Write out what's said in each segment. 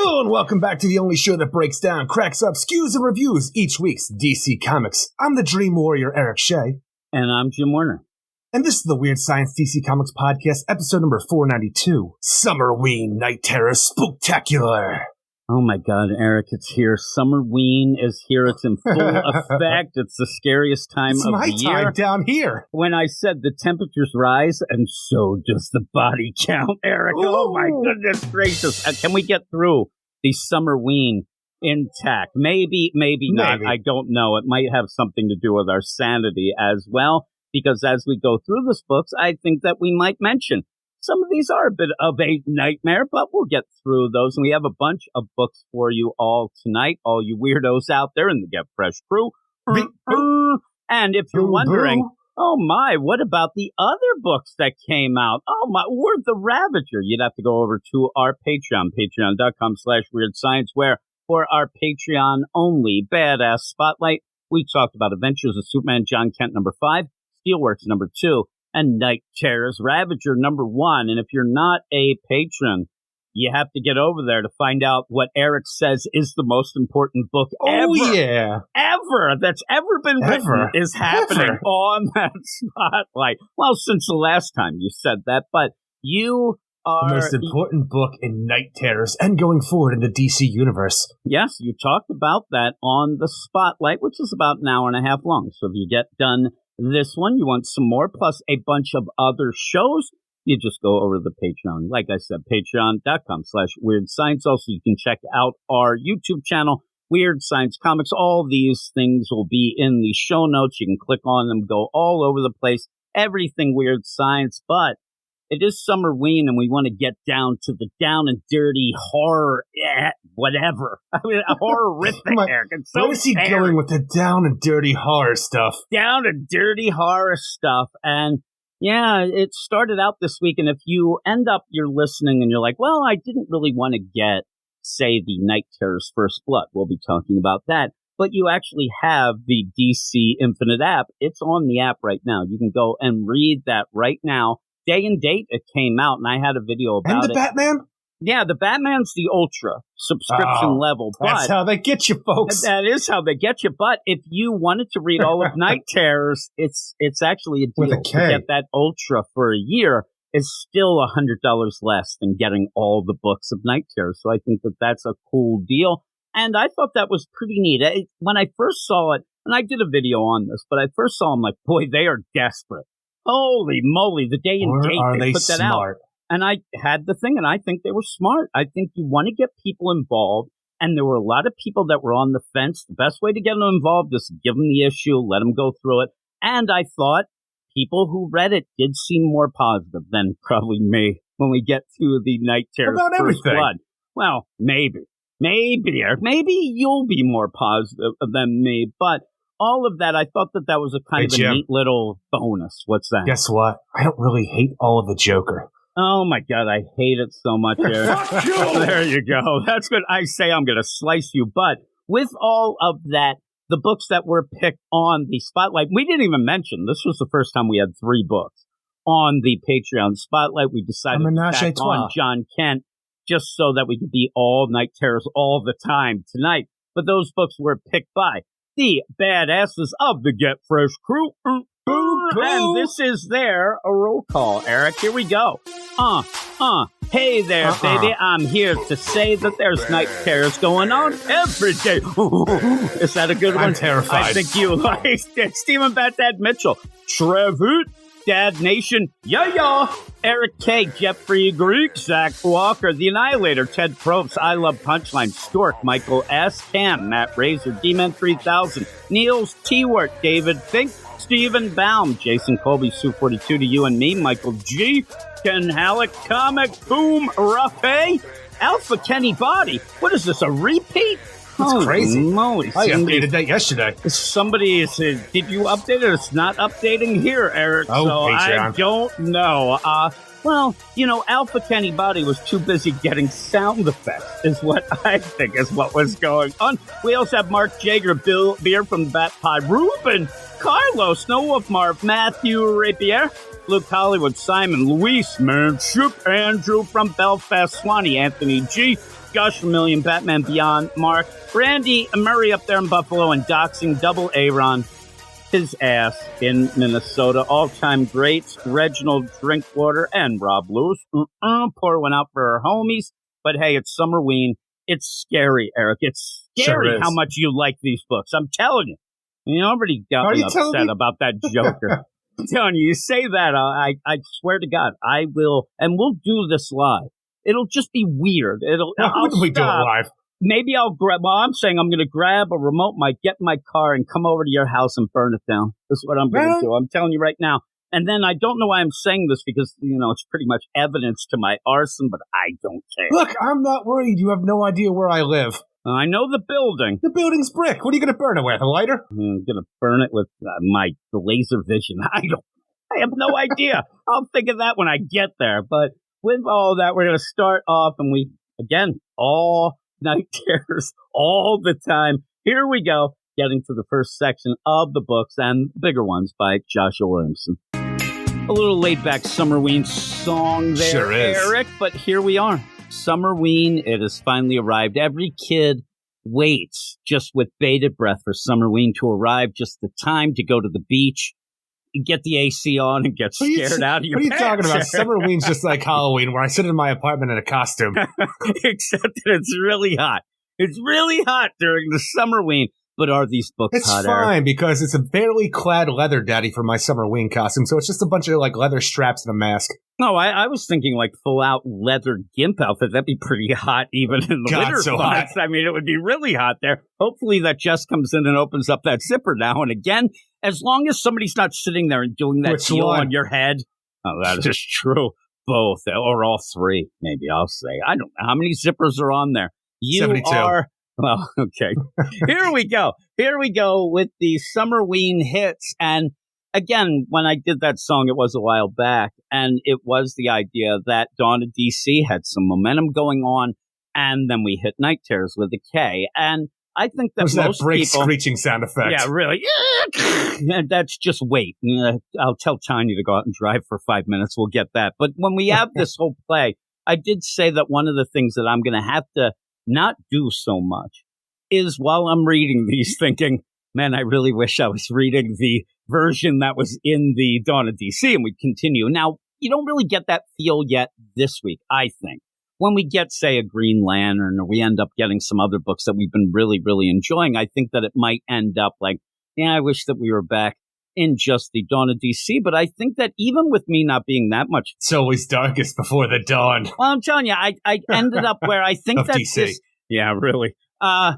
Hello and welcome back to the only show that breaks down, cracks up, skews, and reviews each week's DC Comics. I'm the Dream Warrior, Eric Shea. And I'm Jim Warner. And this is the Weird Science DC Comics Podcast, episode number 492, Summerween Night Terror Spooktacular. Oh my God, Eric, it's here. Summerween is here. It's in full effect. It's the scariest time of the year. It's my time down here. When I said the temperatures rise, and so does the body count, Eric. Ooh. Oh my goodness gracious. Can we get through the Summerween intact? Maybe not. I don't know. It might have something to do with our sanity as well, because as we go through this books, I think that we might mention some of these are a bit of a nightmare, but we'll get through those. And we have a bunch of books for you all tonight, all you weirdos out there in the Get Fresh crew. And if you're wondering, oh my, what about the other books that came out? Oh my, we're the Ravager. You'd have to go over to our Patreon, patreon.com/Weird Science, where for our Patreon only Badass Spotlight, we talked about Adventures of Superman John Kent #5, Steelworks #2, and Night Terrors Ravager #1. And if you're not a patron, you have to get over there to find out what Eric says is the most important book ever that's ever been written is happening on that spotlight. Well, since the last time you said that, but you are the most important book in Night Terrors and going forward in the DC universe. Yes, you talked about that on the spotlight, which is about an hour and a half long. So if you get done this one, you want some more, plus a bunch of other shows, you just go over to the Patreon. Like I said, patreon.com/Weird Science. Also, you can check out our YouTube channel, Weird Science Comics. All these things will be in the show notes. You can click on them, go all over the place. Everything Weird Science, but it is Summerween, and we want to get down to the down and dirty horror, whatever. I mean, horrific, Eric. So where is he going with the down and dirty horror stuff? Down and dirty horror stuff. And yeah, it started out this week, and if you end up, you're listening, and you're like, well, I didn't really want to get, say, the Night Terror's First Blood. We'll be talking about that. But you actually have the DC Infinite app. It's on the app right now. You can go and read that right now. Day and date it came out, and I had a video about it. And the Batman? Yeah, the Batman's the Ultra subscription level. But that's how they get you, folks. That is how they get you. But if you wanted to read all of Night Terrors, it's actually a deal to get that Ultra for a year. Is still $100 less than getting all the books of Night Terrors. So I think that that's a cool deal. And I thought that was pretty neat. When I first saw it, and I did a video on this, but I first saw them like, boy, they are desperate. Holy moly, the day and date they put that out. And I had the thing, and I think they were smart. I think you want to get people involved, and there were a lot of people that were on the fence. The best way to get them involved is give them the issue, let them go through it. And I thought people who read it did seem more positive than probably me when we get to the Night Terror First Blood. Well, maybe you'll be more positive than me, but all of that, I thought that was a kind of a neat little bonus. What's that? Guess what? I don't really hate all of the Joker. Oh, my God, I hate it so much, Eric. Fuck you! There you go. That's what I say. I'm going to slice you. But with all of that, the books that were picked on the Spotlight, we didn't even mention, this was the first time we had 3 books on the Patreon Spotlight. We decided to tack on John Kent just so that we could be all Night Terrors all the time tonight. But those books were picked by the badasses of the Get Fresh crew. And this is a roll call, Eric. Here we go. Hey there, baby. I'm here to say that there's Night Terrors going on every day. Is that a good one? I'm terrified. I think you like it. Stephen Batdad Mitchell. Trevor. Dad Nation, Eric K, Jeffrey Greek, Zach Walker, The Annihilator, Ted Probst, I Love Punchline, Stork, Michael S, Cam, Matt Razor, D-Man 3000, Niels T-Wort, David Fink, Stephen Baum, Jason Colby, Sue 42 to you and me, Michael G, Ken Halleck, Comic Boom, Rafe, Alpha Kenny Body. What is this, a repeat? That's crazy. Moly. I updated that yesterday. Somebody said, did you update it? It's not updating here, Eric. Oh, so Patreon. I don't know. Well, Alpha Kenny Body was too busy getting sound effects, is what I think is what was going on. We also have Mark Jager, Bill Beer from the Bat Pod, Ruben, Carlos, Snow Wolf Marv, Matthew Rapier, Luke Hollywood, Simon, Luis, Manship, Andrew from Belfast, Swanee, Anthony G, Josh Million, Batman Beyond, Mark, Brandy Murray up there in Buffalo, and doxing Double Aaron, his ass in Minnesota. All-time greats, Reginald Drinkwater and Rob Lewis. Pour one out for our homies. But hey, it's Summerween. It's scary, Eric. It's scary how much you like these books. I'm telling you. You already got me upset about that Joker. I'm telling you, you say that, I swear to God, I will, and we'll do this live. It'll just be weird. How can we do it live? Maybe I'll grab, well, I'm saying I'm going to grab a remote mic, get in my car, and come over to your house and burn it down. That's what I'm going to do. I'm telling you right now. And then I don't know why I'm saying this because, it's pretty much evidence to my arson, but I don't care. Look, I'm not worried. You have no idea where I live. I know the building. The building's brick. What are you going to burn it with? A lighter? I'm going to burn it with my laser vision. I have no idea. I'll think of that when I get there. But with all that, we're going to start off, and all night terrors all the time. Here we go, getting to the first section of the books and bigger ones by Joshua Williamson. A little laid-back Summerween song there, sure is. Eric, but here we are. Summerween, it has finally arrived. Every kid waits just with bated breath for Summerween to arrive, just the time to go to the beach, get the AC on, and get scared out of your pants. What are you talking about? Summerween's just like Halloween, where I sit in my apartment in a costume. Except that it's really hot. It's really hot during the Summerween. But are these books hot, Eric? It's fine, because it's a barely clad leather daddy for my Summerween costume, so it's just a bunch of, leather straps and a mask. No, I was thinking, full-out leather gimp outfit. That'd be pretty hot even in the winter so months. Hot. I mean, it would be really hot there. Hopefully that Jess comes in and opens up that zipper now and again. As long as somebody's not sitting there and doing that deal on your head. Oh, that is true. Both, or all three, maybe I'll say. I don't know how many zippers are on there. You 72. are... Well, okay. Here we go. Here we go with the Summerween hits. And again, when I did that song, it was a while back. And it was the idea that Dawn of DC had some momentum going on. And then we hit Night Terrors with a K. And I think that that brake screeching sound effect. Yeah, really. And that's just wait. I'll tell Tiny to go out and drive for 5 minutes. We'll get that. But when we have this whole play, I did say that one of the things that I'm going to have to not do so much is while I'm reading these thinking, man, I really wish I was reading the version that was in the Dawn of DC, and we'd continue. Now, you don't really get that feel yet this week, I think. When we get, say, a Green Lantern, or we end up getting some other books that we've been really, really enjoying, I think that it might end up I wish that we were back in just the Dawn of DC, but I think that even with me not being that much... It's always darkest before the dawn. Well, I'm telling you, I ended up where I think that DC. Yeah, really. I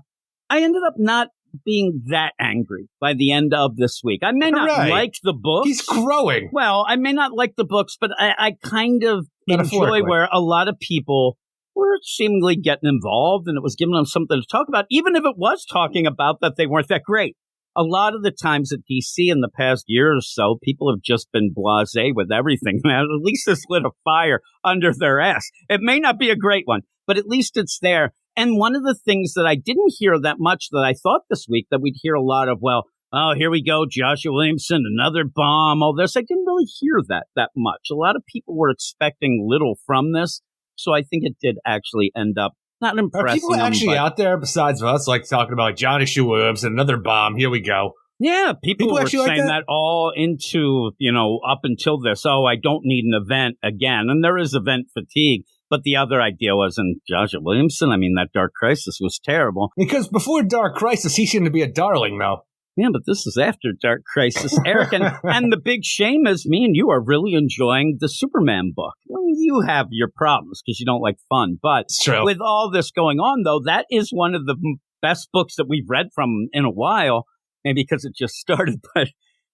ended up not being that angry by the end of this week. I may not like the books. He's growing. Well, I may not like the books, but I kind of enjoy where a lot of people were seemingly getting involved, and it was giving them something to talk about, even if it was talking about that they weren't that great. A lot of the times at DC in the past year or so, people have just been blasé with everything. At least it's lit a fire under their ass. It may not be a great one, but at least it's there. And one of the things that I didn't hear that much that I thought this week that we'd hear a lot of, here we go, Joshua Williamson, another bomb, all this. I didn't really hear that much. A lot of people were expecting little from this. So I think it did actually end up not impressing. Are people actually out there besides us, talking about Joshua Williamson, another bomb? Here we go. Yeah, people were saying that all into, up until this. Oh, I don't need an event again. And there is event fatigue. But the other idea was in Joshua Williamson. I mean, that Dark Crisis was terrible. Because before Dark Crisis, he seemed to be a darling, though. Yeah, but this is after Dark Crisis, Eric. And the big shame is me and you are really enjoying the Superman book. Well, you have your problems because you don't like fun. But with all this going on, though, that is one of the best books that we've read from in a while. Maybe because it just started. But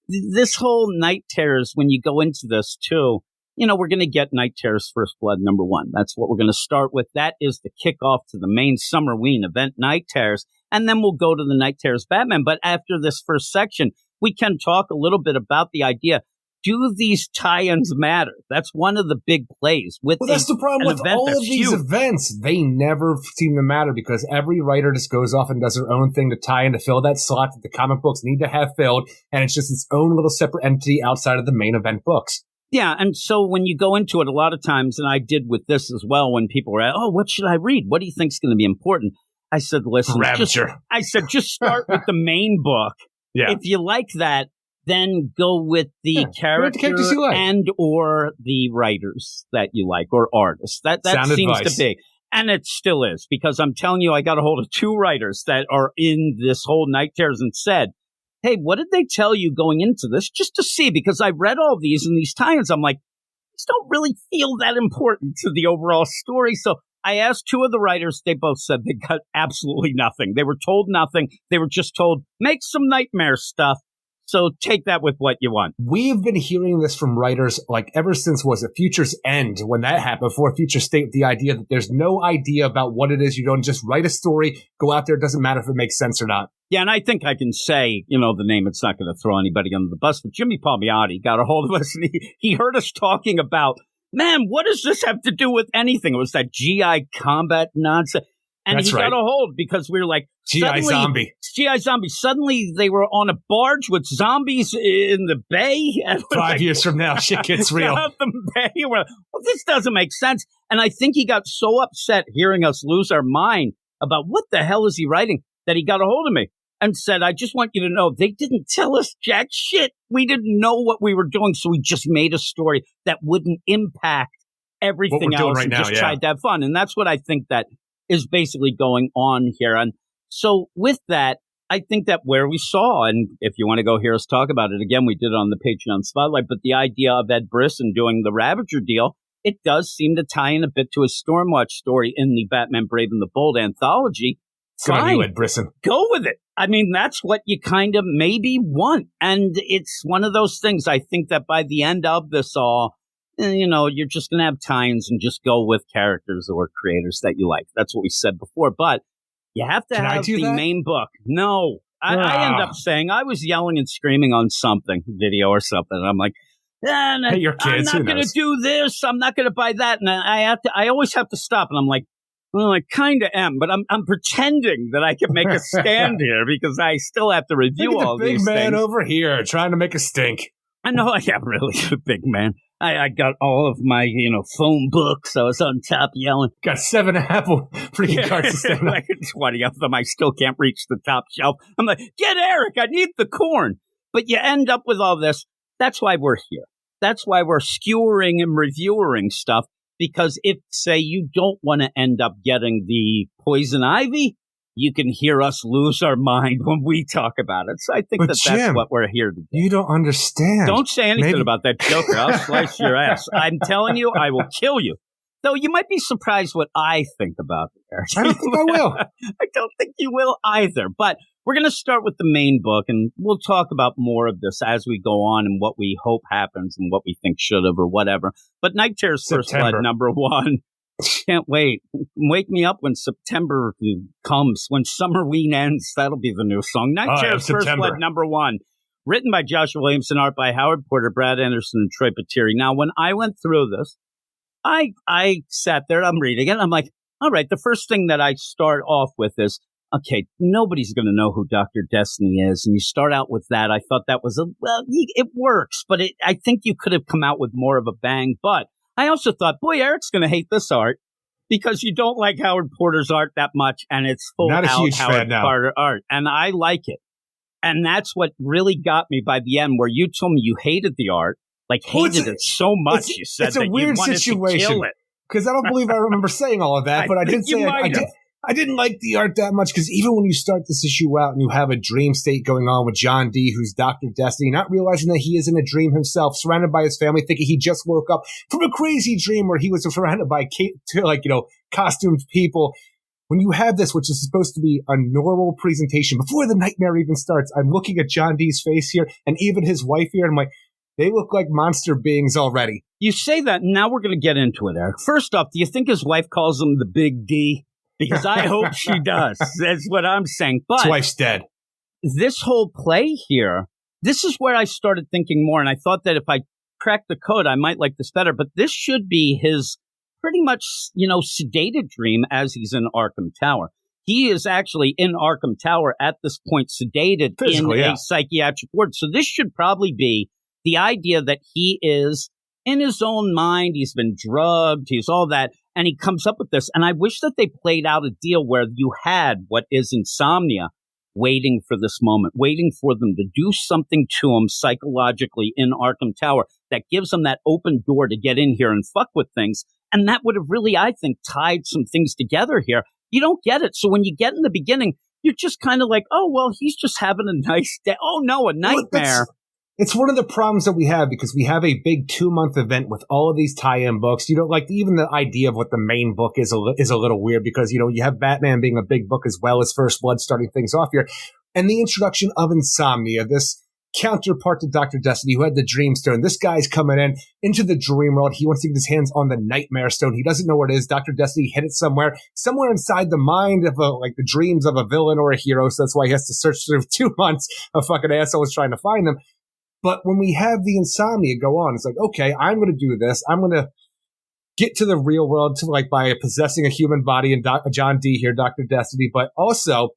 this whole Night Terrors, when you go into this, too, we're going to get Night Terrors First Blood #1. That's what we're going to start with. That is the kickoff to the main Summerween event, Night Terrors. And then we'll go to the Night Terrors Batman. But after this first section, we can talk a little bit about the idea. Do these tie-ins matter? That's one of the big plays. That's the problem with all of these events. They never seem to matter because every writer just goes off and does their own thing to tie in to fill that slot that the comic books need to have filled. And it's just its own little separate entity outside of the main event books. Yeah, and so when you go into it a lot of times, and I did with this as well, when people were, what should I read? What do you think is going to be important? I said, listen, just start with the main book. Yeah. If you like that, then go with the character and or the writers that you like or artists. That seems to be. And it still is, because I'm telling you, I got a hold of 2 writers that are in this whole Night Terrors and said, hey, what did they tell you going into this? Just to see, because I read all these and these tie-ins. I'm like, these don't really feel that important to the overall story. So I asked 2 of the writers. They both said they got absolutely nothing. They were told nothing. They were just told, make some nightmare stuff. So take that with what you want. We've been hearing this from writers like ever since, was it Future's End, when that happened, before Future State, the idea that there's no idea about what it is. You don't just write a story, go out there. It doesn't matter if it makes sense or not. Yeah, and I think I can say, the name. It's not going to throw anybody under the bus, but Jimmy Palmiotti got a hold of us, and he heard us talking about, man, what does this have to do with anything? It was that GI combat nonsense. And he got a hold, because we were like, GI Zombie. Suddenly they were on a barge with zombies in the bay. And 5 years from now, shit gets real. The bay. Well, this doesn't make sense. And I think he got so upset hearing us lose our mind about what the hell is he writing, that he got a hold of me and said, I just want you to know, they didn't tell us jack shit. We didn't know what we were doing, so we just made a story that wouldn't impact everything else and just tried to have fun. And that's what I think that is basically going on here. And so with that, I think that where we saw, and if you want to go hear us talk about it again, we did it on the Patreon Spotlight, but the idea of Ed Brisson doing the Ravager deal, it does seem to tie in a bit to his Stormwatch story in the Batman Brave and the Bold anthology. Fine. Ed Brisson. Go with it. I mean, that's what you kind of maybe want. And it's one of those things. I think that by the end of this all, you're just going to have tie-ins and just go with characters or creators that you like. That's what we said before. But you have to have the main book. No. I end up saying, I was yelling and screaming on something, video or something. And I'm like, hey, your kids, I'm not going to do this. I'm not going to buy that. And I always have to stop. And I'm like, well, I kind of am, but I'm pretending that I can make a stand here, because I still have to review all these things. Big man over here trying to make a stink. I know I am really a big man. I got all of my, phone books. I was on top yelling. Got 7 Apple freaking cards to stand like 20 of them. I still can't reach the top shelf. I'm like, get Eric, I need the corn. But you end up with all this. That's why we're here. That's why we're skewering and reviewing stuff. Because if, say, you don't want to end up getting the Poison Ivy, you can hear us lose our mind when we talk about it. So I think that's what we're here to do. You don't understand. Don't say anything about that Joker. I'll slice your ass. I'm telling you, I will kill you. Though you might be surprised what I think about it, Eric. I don't think I will. I don't think you will either. But we're going to start with the main book, and we'll talk about more of this as we go on and what we hope happens and what we think should have or whatever. But Night Terrors First Blood, #1. Can't wait. Wake me up when September comes, when Summerween ends. That'll be the new song. Night Terrors First Blood, #1. Written by Joshua Williamson, art by Howard Porter, Brad Anderson, and Troy Patiri. Now, when I went through this, I sat there, I'm reading it, I'm like, all right, the first thing that I start off with is, okay, nobody's going to know who Dr. Destiny is. And you start out with that. I thought that was it works, but I think you could have come out with more of a bang. But I also thought, boy, Eric's going to hate this art because you don't like Howard Porter's art that much. And it's full out Howard Porter art. And I like it. And that's what really got me by the end, where you told me you hated the art, hated it so much. You said it's a weird situation. Because I don't believe I remember saying all of that, but I did say I didn't like the art that much, because even when you start this issue out and you have a dream state going on with John D., who's Dr. Destiny, not realizing that he is in a dream himself, surrounded by his family, thinking he just woke up from a crazy dream where he was surrounded by costumed people. When you have this, which is supposed to be a normal presentation, before the nightmare even starts, I'm looking at John D.'s face here and even his wife here, and I'm like, they look like monster beings already. You say that, and now we're going to get into it, Eric. First off, do you think his wife calls him the Big D? Because I hope she does. That's what I'm saying. But his wife's dead. This whole play here, this is where I started thinking more, and I thought that if I cracked the code, I might like this better. But this should be his pretty much, sedated dream as he's in Arkham Tower. He is actually in Arkham Tower at this point, sedated in a psychiatric ward. So this should probably be the idea that he is in his own mind, he's been drugged, he's all that, and he comes up with this. And I wish that they played out a deal where you had what is insomnia waiting for this moment, waiting for them to do something to him psychologically in Arkham Tower that gives him that open door to get in here and fuck with things. And that would have really, I think, tied some things together here. You don't get it. So when you get in the beginning, you're just kind of like, oh, well, he's just having a nice day. Oh, no, a nightmare. It's one of the problems that we have because we have a big 2-month event with all of these tie-in books. You know, like even the idea of what the main book is a little weird because, you know, you have Batman being a big book as well as First Blood starting things off here. And the introduction of Insomnia, this counterpart to Dr. Destiny who had the Dream Stone. This guy's coming into the dream world. He wants to get his hands on the Nightmare Stone. He doesn't know where it is. Dr. Destiny hid it somewhere inside the mind of like the dreams of a villain or a hero. So that's why he has to search through 2 months of fucking assholes trying to find them. But when we have the insomnia go on, it's like, okay, I'm going to do this. I'm going to get to the real world by possessing a human body and John D here, Dr. Destiny. But also,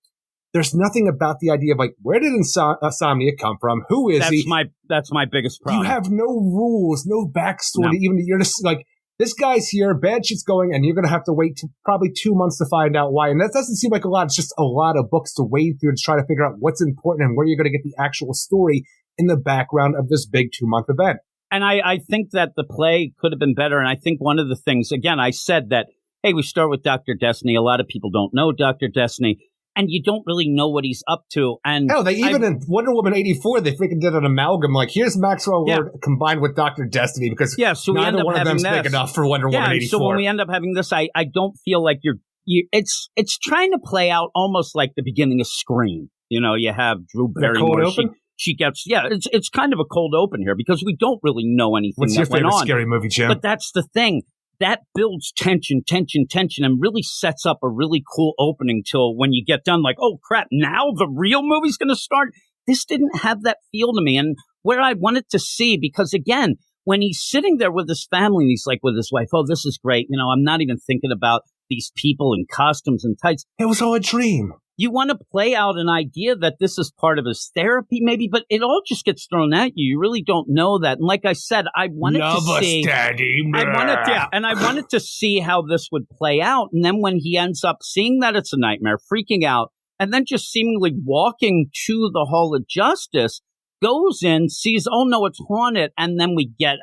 there's nothing about the idea of where did insomnia come from? Who is he? That's my biggest problem. You have no rules, no backstory. No. Even you're just like, this guy's here, bad shit's going, and you're going to have to wait probably 2 months to find out why. And that doesn't seem like a lot. It's just a lot of books to wade through to try to figure out what's important and where you're going to get the actual story in the background of this big 2-month event. And I think that the play could have been better. And I think one of the things, again, I said that, hey, we start with Dr. Destiny. A lot of people don't know Dr. Destiny, and you don't really know what he's up to. And hell, they even in Wonder Woman 84, they freaking did an amalgam. Like, here's Maxwell Lord combined with Dr. Destiny because so neither one of them's big enough for Wonder Woman 84. So when we end up having this, I don't feel like it's trying to play out almost like the beginning of Scream. You know, you have Drew Barrymore. She gets, it's kind of a cold open here because we don't really know anything. What's your favorite scary movie, Jim? But that's the thing. That builds tension, and really sets up a really cool opening till when you get done, like, oh, crap, now the real movie's going to start? This didn't have that feel to me. And where I wanted to see, because, again, when he's sitting there with his family and he's like with his wife, oh, this is great. You know, I'm not even thinking about these people in costumes and tights. It was all a dream. You want to play out an idea that this is part of his therapy, maybe, but it all just gets thrown at you. You really don't know that. And like I said, I wanted to see, Daddy. I wanted to see how this would play out. And then when he ends up seeing that it's a nightmare, freaking out, and then just seemingly walking to the Hall of Justice, goes in, sees, oh no, it's haunted, and then we get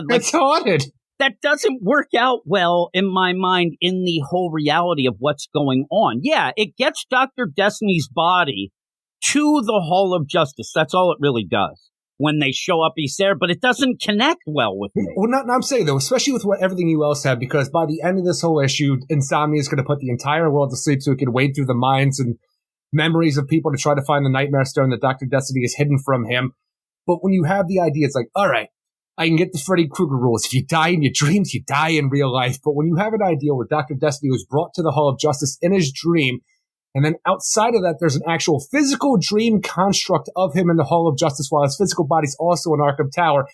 it's haunted. That doesn't work out well in my mind in the whole reality of what's going on. Yeah, it gets Dr. Destiny's body to the Hall of Justice. That's all it really does. When they show up, he's there, but it doesn't connect well with me. Well, I'm saying, though, especially with everything you else have, because by the end of this whole issue, Insomnia is going to put the entire world to sleep so it can wade through the minds and memories of people to try to find the Nightmare Stone that Dr. Destiny is hidden from him. But when you have the idea, it's like, all right, I can get the Freddy Krueger rules. If you die in your dreams, you die in real life. But when you have an idea where Dr. Destiny was brought to the Hall of Justice in his dream, and then outside of that, there's an actual physical dream construct of him in the Hall of Justice while his physical body's also in Arkham Tower,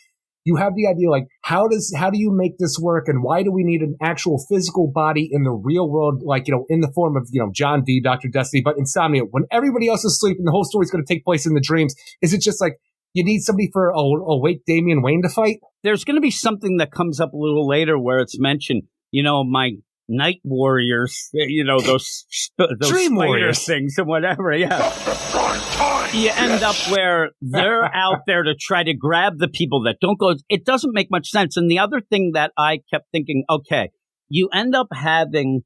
you have the idea, like, how do you make this work, and why do we need an actual physical body in the real world, like, you know, in the form of, you know, John D, Dr. Destiny, but Insomnia, when everybody else is sleeping, the whole story's going to take place in the dreams. Is it just like, you need somebody for a wake Damian Wayne to fight? There's going to be something that comes up a little later where it's mentioned, you know, my night warriors, you know, those dream warriors things and whatever. Yeah. You end up where they're out there to try to grab the people that don't go. It doesn't make much sense. And the other thing that I kept thinking, okay, you end up having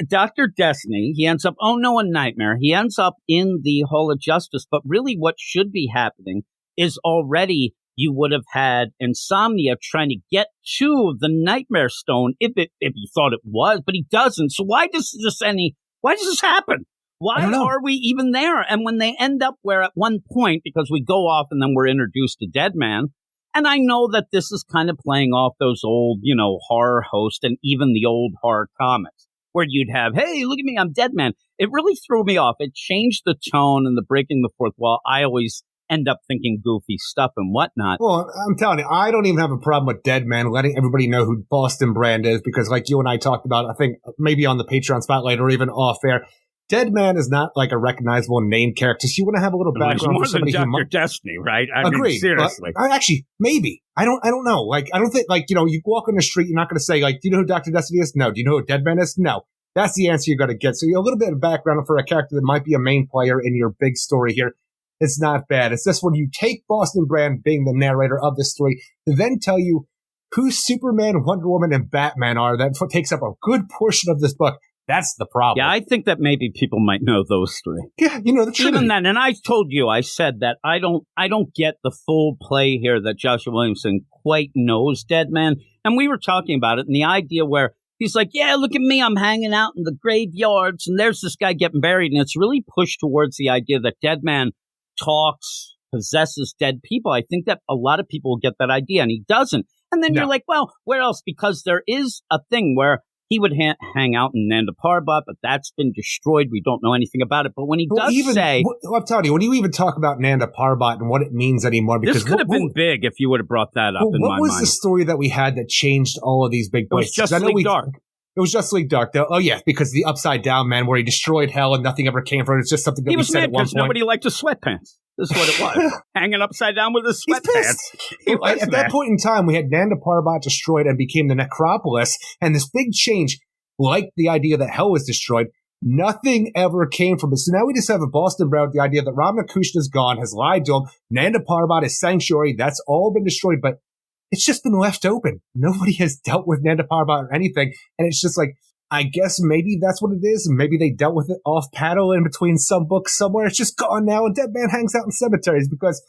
Dr. Destiny, he ends up, oh no, a nightmare. He ends up in the Hall of Justice. But really what should be happening is already you would have had Insomnia trying to get to the Nightmare Stone if you thought it was, but he doesn't. So why does this happen? Why are we even there? And when they end up where at one point, because we go off and then we're introduced to Deadman, and I know that this is kind of playing off those old, you know, horror hosts and even the old horror comics, where you'd have, hey, look at me, I'm Deadman. It really threw me off. It changed the tone and the breaking the fourth wall. I always end up thinking goofy stuff and whatnot. Well, I'm telling you, I don't even have a problem with Deadman letting everybody know who Boston Brand is, because like you and I talked about, I think maybe on the Patreon Spotlight or even off air, Deadman is not like a recognizable name character, so you want to have a little background more for somebody than who Dr. Destiny, right? Agreed. Mean, seriously. Actually, maybe. I don't know. Like, I don't think, like, you walk on the street, you're not going to say, like, do you know who Dr. Destiny is? No. Do you know who Deadman is? No. That's the answer you're going to get. So a little bit of background for a character that might be a main player in your big story here. It's not bad. It's just when you take Boston Brand being the narrator of this story to then tell you who Superman, Wonder Woman, and Batman are. That takes up a good portion of this book. That's the problem. Yeah, I think that maybe people might know those three. Yeah, the Trinity. Even then, and I told you, I said that I don't get the full play here that Joshua Williamson quite knows Deadman. And we were talking about it, and the idea where he's like, yeah, look at me, I'm hanging out in the graveyards, and there's this guy getting buried, and it's really pushed towards the idea that Deadman talks, possesses dead people. I think that a lot of people get that idea, and he doesn't. And then you're like, well, where else? Because there is a thing where he would hang out in Nanda Parbat, but that's been destroyed. We don't know anything about it. But when he does say... I'm telling you, when you even talk about Nanda Parbat and what it means anymore... Because this could have been big if you would have brought that up in my mind. What was the story that we had that changed all of these big places? It was Justice League Dark. It was Justice League Dark. Oh, yeah, because the Upside Down Man where he destroyed hell and nothing ever came from it. It's just something that we said at one point. Nobody liked his sweatpants. This is what it was. Hanging upside down with his sweatpants. At that point in time, we had Nanda Parbat destroyed and became the Necropolis, and this big change... like the idea that hell was destroyed, nothing ever came from it. So now we just have a Boston Brown with the idea that Ramana Krishna's gone, has lied to him. Nanda Parbat is sanctuary. That's all been destroyed, but it's just been left open. Nobody has dealt with Nanda Parbat or anything. And it's just like, I guess maybe that's what it is. Maybe they dealt with it off paddle in between some books somewhere. It's just gone now. And Deadman hangs out in cemeteries because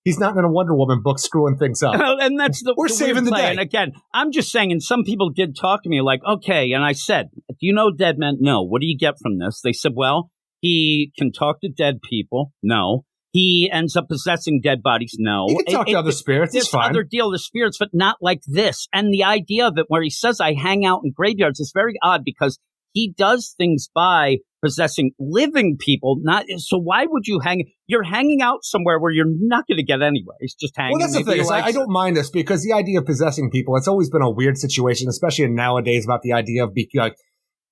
he's not in a Wonder Woman book screwing things up. And that's we're saving the day. And again, I'm just saying, and some people did talk to me like, okay. And I said, do you know Deadman? No. What do you get from this? They said, well, he can talk to dead people. No. He ends up possessing dead bodies. No. He can talk to other spirits. It's fine. Other deal, the spirits, but not like this. And the idea of it where he says, I hang out in graveyards is very odd because he does things by possessing living people. So why would you you're hanging out somewhere where you're not going to get anywhere. It's just hanging. Well, that's the thing. I don't mind this because the idea of possessing people, it's always been a weird situation, especially nowadays about the idea of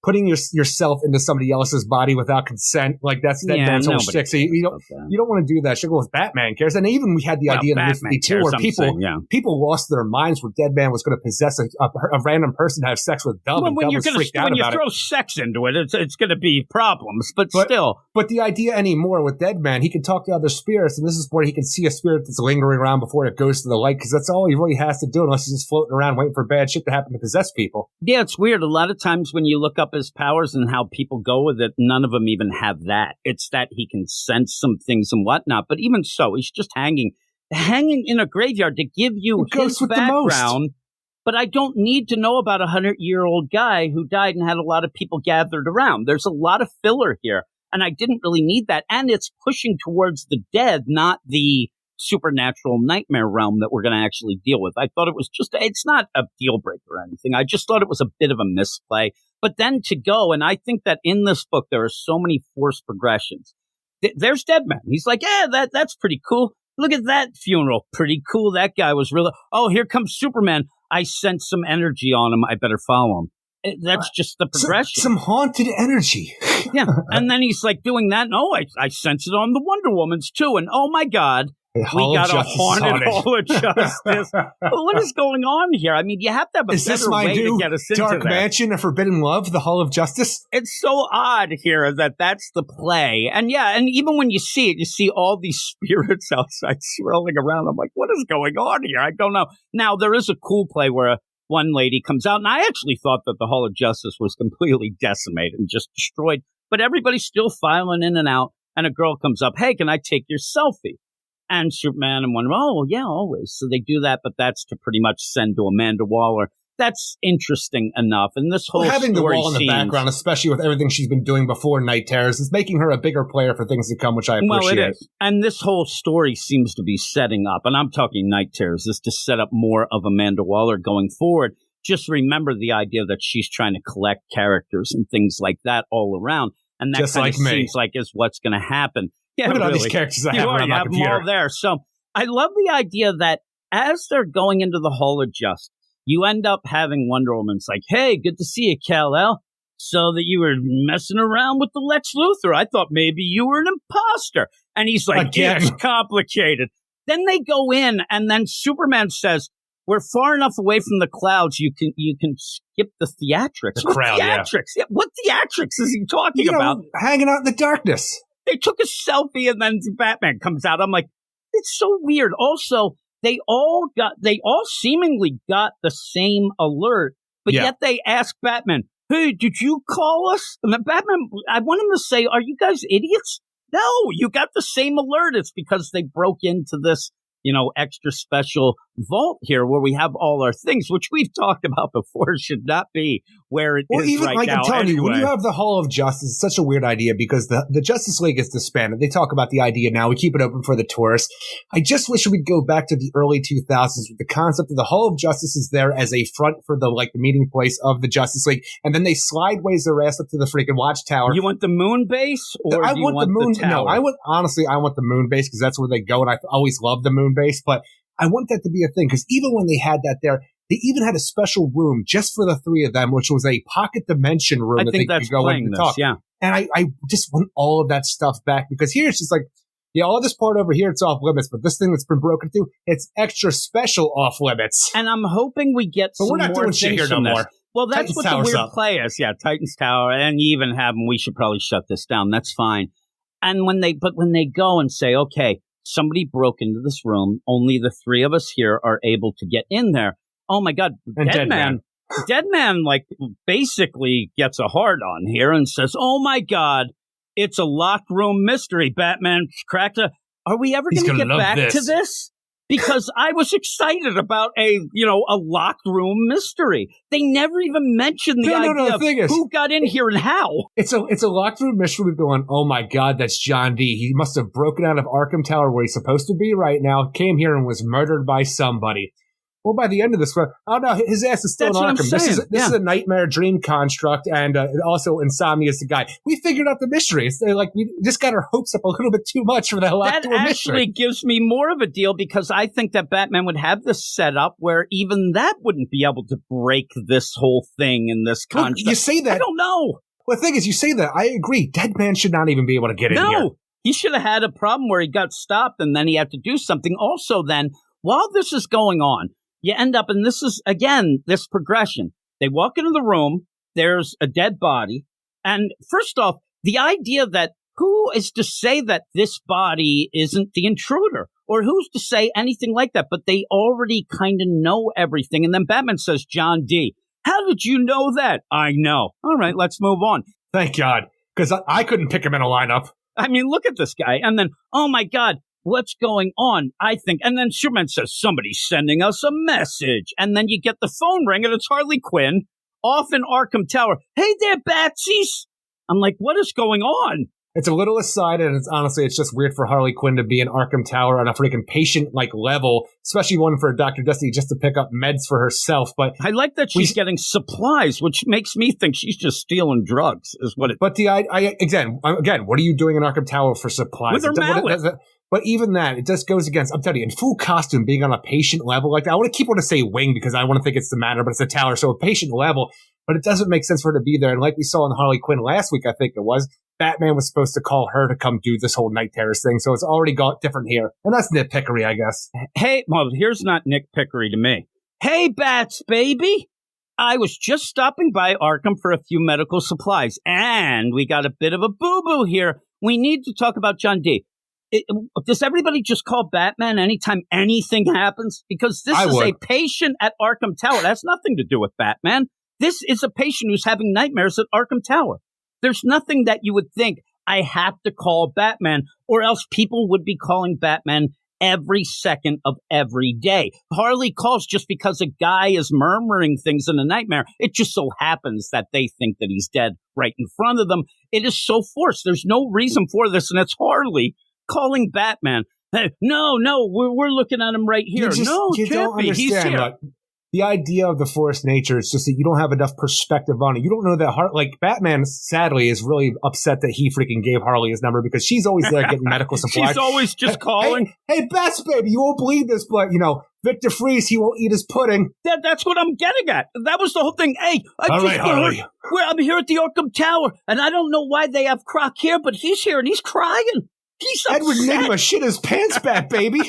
putting yourself into somebody else's body without consent. Like that's Deadman's whole shtick. So you don't want to do that. Shit, well, if Batman cares. And even we had the idea in the 52 where people lost their minds where Deadman was going to possess a random person to have sex with Dove. And Dove was freaked out about it. When you throw sex into it, it's going to be problems. But still. But the idea anymore with Deadman, he can talk to other spirits, and this is where he can see a spirit that's lingering around before it goes to the light, because that's all he really has to do unless he's just floating around waiting for bad shit to happen to possess people. Yeah, it's weird. A lot of times when you look up his powers and how people go with it, none of them even have that. It's that he can sense some things and whatnot. But even so, he's just hanging in a graveyard to give you his background. But I don't need to know about a 100-year-old guy who died and had a lot of people gathered around. There's a lot of filler here, and I didn't really need that. And it's pushing towards the dead, not the supernatural nightmare realm that we're going to actually deal with. I thought it was it's not a deal breaker or anything. I just thought it was a bit of a misplay. But then to go, and I think that in this book, there are so many forced progressions. There's Deadman. He's like, yeah, that's pretty cool. Look at that funeral. Pretty cool. That guy was really, oh, here comes Superman. I sense some energy on him. I better follow him. That's just the progression. Some haunted energy. Yeah. And then he's like doing that. And I sense it on the Wonder Woman's too. And oh my God. We got a haunted Hall of Justice. What is going on here? I mean, you have to have a better way to get us into Dark Mansion, A Forbidden Love, the Hall of Justice? It's so odd here that that's the play. And yeah, and even when you see it, you see all these spirits outside swirling around. I'm like, what is going on here? I don't know. Now, there is a cool play where one lady comes out, and I actually thought that the Hall of Justice was completely decimated and just destroyed. But everybody's still filing in and out, and a girl comes up, hey, can I take your selfie? And Superman and Wonder Woman, oh, yeah, always. So they do that, but that's to pretty much send to Amanda Waller. That's interesting enough. And this whole having the wall in the background, especially with everything she's been doing before Night Terrors, is making her a bigger player for things to come, which I appreciate. Well, it is. And this whole story seems to be setting up, and I'm talking Night Terrors, is to set up more of Amanda Waller going forward. Just remember the idea that she's trying to collect characters and things like that all around. And that kind of seems like is what's going to happen. Yeah, look at all these characters I have around my computer. Them all there. So I love the idea that as they're going into the Hall of Justice, you end up having Wonder Woman's like, hey, good to see you, Kal-El. so that you were messing around with the Lex Luthor. I thought maybe you were an imposter. And he's like, Again. It's complicated. Then they go in, and then Superman says, we're far enough away from the clouds, you can skip the theatrics. The crowd, theatrics? Yeah. What theatrics is he talking about? Hanging out in the darkness. They took a selfie, and then Batman comes out. I'm like, it's so weird. Also, they all seemingly got the same alert, but yet they ask Batman, hey, did you call us? And then Batman, I want him to say, are you guys idiots? No, you got the same alert. It's because they broke into this, extra special vault here where we have all our things, which we've talked about before, should not be where it is even, right now. I'm telling you, when you have the Hall of Justice, it's such a weird idea because the Justice League is disbanded. They talk about the idea now. We keep it open for the tourists. I just wish we'd go back to the early 2000s with the concept of the Hall of Justice is there as a front for the meeting place of the Justice League, and then they slideways their ass up to the freaking watchtower. You want the moon base, or I do you want the moon? No, I want the moon base because that's where they go, and I always loved the moon base, but I want that to be a thing because even when they had that there, they even had a special room just for the three of them, which was a pocket dimension room that they could go in and talk. Yeah. And I just want all of that stuff back because here it's just like, all this part over here, it's off limits, but this thing that's been broken through, it's extra special off limits. And I'm hoping we get some more. But we're not doing shit here no more. Well, that's what the weird play is. Yeah, Titan's Tower, and you even have them. We should probably shut this down. That's fine. And when they go and say, okay, somebody broke into this room. Only the three of us here are able to get in there. Oh my God, Dead Man, basically gets a hard on here and says, "Oh my God, it's a locked room mystery." Batman cracked a. Are we ever going to get back to this? Because I was excited about a locked room mystery. They never even mentioned the idea of who got in here and how. It's a locked room mystery going, oh my God, that's John D. He must have broken out of Arkham Tower where he's supposed to be right now, came here and was murdered by somebody. Well, by the end of this, oh no, his ass is still in Arkham. This is a nightmare dream construct, and also Insomnia is the guy. We figured out the mystery. It's we just got our hopes up a little bit too much for that locked door mystery. That actually gives me more of a deal because I think that Batman would have this set up where even that wouldn't be able to break this whole thing in this construct. Look, you say that. I don't know. Well, the thing is, you say that. I agree. Dead Man should not even be able to get in here. No, he should have had a problem where he got stopped and then he had to do something. Also, then, while this is going on, you end up, and this is, again, this progression. They walk into the room, there's a dead body, and first off, the idea that who is to say that this body isn't the intruder, or who's to say anything like that, but they already kind of know everything, and then Batman says, John D., how did you know that? I know. All right, let's move on. Thank God, because I couldn't pick him in a lineup. I mean, look at this guy, and then, oh my God, what's going on? I think. And then Superman says, somebody's sending us a message. And then you get the phone ring and it's Harley Quinn off in Arkham Tower. Hey there, Batsies. I'm like, what is going on? It's a little aside, and it's just weird for Harley Quinn to be in Arkham Tower on a freaking patient-like level, especially one for Dr. Destiny just to pick up meds for herself. But I like that she's getting supplies, which makes me think she's just stealing drugs, is what it. But again, what are you doing in Arkham Tower for supplies? With her mallet. But even that, it just goes against, I'm telling you, in full costume, being on a patient level like that. I want to say wing because I want to think it's the Manor, but it's a tower, so a patient level. But it doesn't make sense for her to be there. And like we saw in Harley Quinn last week, I think it was, Batman was supposed to call her to come do this whole night terrorist thing. So it's already got different here. And that's nitpickery, I guess. Hey, well, here's not nitpickery to me. Hey, Bats, baby. I was just stopping by Arkham for a few medical supplies. And we got a bit of a boo-boo here. We need to talk about John D. Does everybody just call Batman anytime anything happens? Because this is a patient at Arkham Tower. That has nothing to do with Batman. This is a patient who's having nightmares at Arkham Tower. There's nothing that you would think, I have to call Batman, or else people would be calling Batman every second of every day. Harley calls just because a guy is murmuring things in a nightmare. It just so happens that they think that he's dead right in front of them. It is so forced. There's no reason for this, and it's Harley calling Batman. Hey, no, we're looking at him right here. You don't understand. He's here. The idea of the forced nature is just that you don't have enough perspective on it. You don't know that Batman, sadly, is really upset that he freaking gave Harley his number because she's always there getting medical supplies. She's always just calling. Hey, Bats, baby, you won't believe this, but, Victor Freeze, he won't eat his pudding. That's what I'm getting at. That was the whole thing. Hey, all right, Harley. I'm here at the Arkham Tower, and I don't know why they have Croc here, but he's here and he's crying. He's upset. Edward Nygma shit his pants back, baby.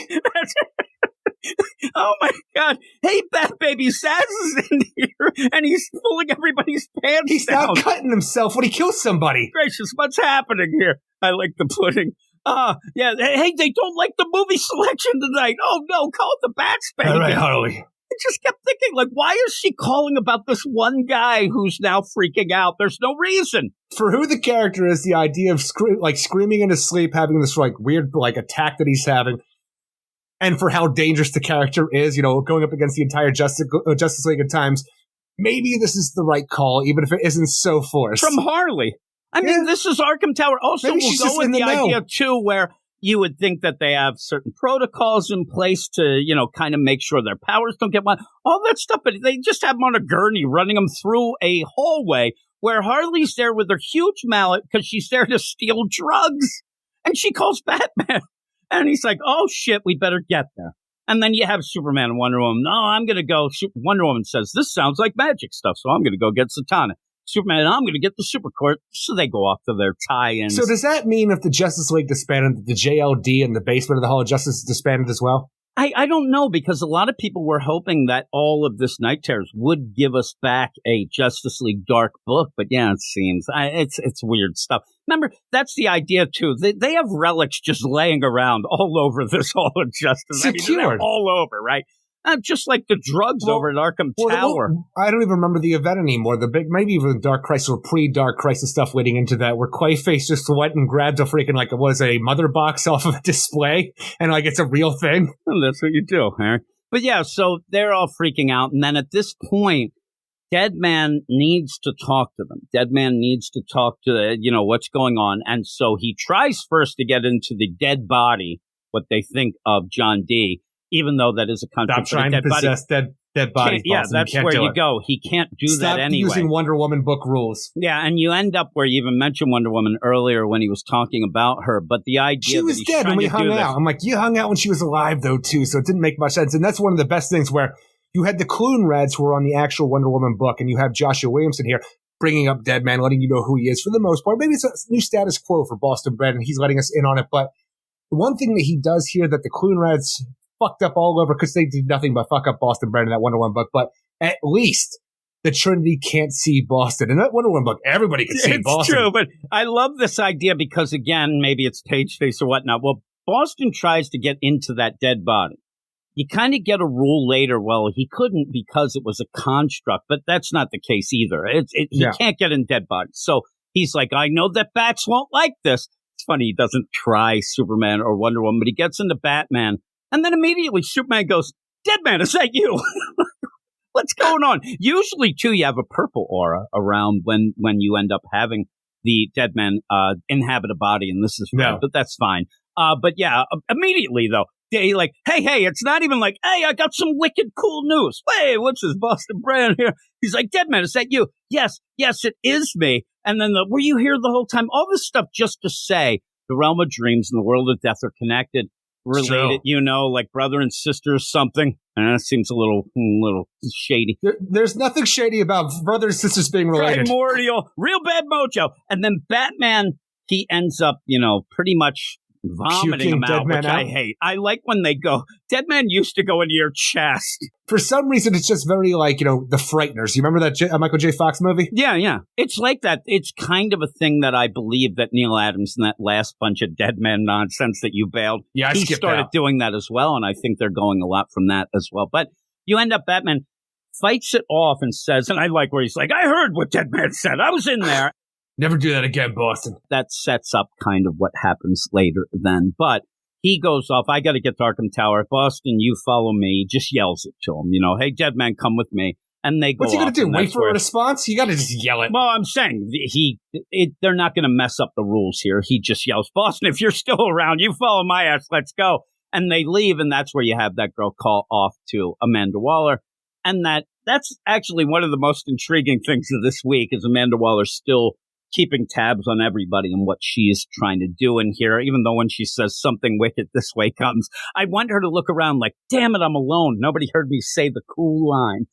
Oh my God! Hey, Bat Baby Saz is in here, and he's pulling everybody's pants He's down. not cutting himself when he kills somebody. Gracious, what's happening here? I like the pudding. Yeah. Hey, they don't like the movie selection tonight. Oh no, call it the Bats, baby. All right, Harley. I just kept thinking, like, why is she calling about this one guy who's now freaking out? There's no reason. For who the character is, the idea of screaming in his sleep, having this weird attack that he's having. And for how dangerous the character is, going up against the entire Justice League at times, maybe this is the right call, even if it isn't so forced. From Harley. I mean, this is Arkham Tower. Also, maybe we'll go with the idea, too, where you would think that they have certain protocols in place to, kind of make sure their powers don't get one. All that stuff, but they just have them on a gurney running them through a hallway where Harley's there with her huge mallet because she's there to steal drugs. And she calls Batman. And he's like, oh, shit, we better get there. And then you have Superman and Wonder Woman. No, I'm going to go. Wonder Woman says, this sounds like magic stuff, so I'm going to go get Satana. Superman, I'm going to get the Super Court. So they go off to their tie-ins. So does that mean if the Justice League disbanded, the JLD in the basement of the Hall of Justice is disbanded as well? I don't know, because a lot of people were hoping that all of this Night Terrors would give us back a Justice League dark book. But yeah, it seems it's weird stuff. Remember, that's the idea, too. They have relics just laying around all over this Hall of Justice. Secured. I mean, all over, right? Just like the drugs over at Arkham Tower. I don't even remember the event anymore. The even Dark Crisis or pre-Dark Crisis stuff leading into that, where Clayface just went and grabbed a freaking a mother box off of a display, and it's a real thing. Well, that's what you do, Harry. But yeah, so they're all freaking out, and then at this point, Deadman needs to talk to them. Deadman needs to talk to what's going on, and so he tries first to get into the dead body, what they think of John D. Even though that is a country. Stop trying to possess dead bodies. Yeah, that's where you go. He can't do that anyway. Stop using Wonder Woman book rules. Yeah, and you end up where you even mentioned Wonder Woman earlier when he was talking about her. But the idea she was dead when we hung out. I'm like, you hung out when she was alive though too, so it didn't make much sense. And that's one of the best things where you had the Clune Reds who were on the actual Wonder Woman book, and you have Joshua Williamson here bringing up Deadman, letting you know who he is for the most part. Maybe it's a new status quo for Boston Bread, and he's letting us in on it. But the one thing that he does here that the Clune Reds fucked up all over, because they did nothing but fuck up Boston Bread in that Wonder Woman book, but at least the Trinity can't see Boston. In that Wonder Woman book, everybody can see Boston. It's true, but I love this idea because, again, maybe it's page face or whatnot. Well, Boston tries to get into that dead body. You kind of get a rule later, well, he couldn't because it was a construct, but that's not the case either. He can't get in dead bodies. So he's like, I know that bats won't like this. It's funny, he doesn't try Superman or Wonder Woman, but he gets into Batman. And then immediately Superman goes, Deadman, is that you? What's going on? Usually, too, you have a purple aura around when you end up having the Deadman inhabit a body, and this is red, but that's fine. But yeah, immediately, though, they like, hey, it's not even like, hey, I got some wicked cool news. Hey, what's this Boston Brand here? He's like, Deadman, is that you? Yes, it is me. And then were you here the whole time? All this stuff just to say the realm of dreams and the world of death are connected. Related, like brother and sister or something. And that seems a little shady. There's nothing shady about brother and sisters being related. Primordial, real bad mojo. And then Batman, he ends up, pretty much vomiting him out, which I hate. I like when they go, Deadman used to go into your chest. For some reason, it's just very The Frighteners. You remember that Michael J. Fox movie? Yeah. It's like that. It's kind of a thing that I believe that Neil Adams and that last bunch of Deadman nonsense that you bailed, he started doing that as well, and I think they're going a lot from that as well. But you end up, Batman fights it off and says, and I like where he's like, I heard what Deadman said. I was in there. Never do that again, Boston. That sets up kind of what happens later then. But he goes off, I got to get to Arkham Tower. Boston, you follow me. Just yells it to him, hey, Deadman, come with me. And they go What's he going to do, wait for a response? You got to just yell it. Well, I'm saying they're not going to mess up the rules here. He just yells, Boston, if you're still around, you follow my ass. Let's go. And they leave, and that's where you have that girl call off to Amanda Waller. And that's actually one of the most intriguing things of this week is Amanda Waller still keeping tabs on everybody and what she is trying to do in here, even though when she says something wicked this way comes, I want her to look around like, damn it, I'm alone. Nobody heard me say the cool line.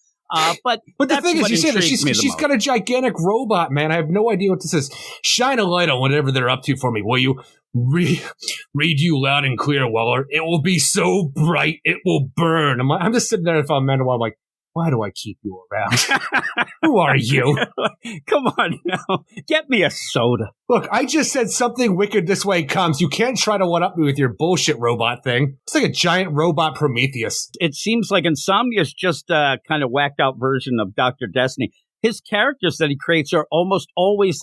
But the thing is, you say that she's got a gigantic robot, man. I have no idea what this is. Shine a light on whatever they're up to for me, will you? Read you loud and clear, Weller. It will be so bright, it will burn. I'm just sitting there if I'm Mandalore, I'm like, why do I keep you around? Who are you? Come on now. Get me a soda. Look, I just said something wicked this way comes. You can't try to one-up me with your bullshit robot thing. It's like a giant robot Prometheus. It seems like Insomnia's just a kind of whacked out version of Dr. Destiny. His characters that he creates are almost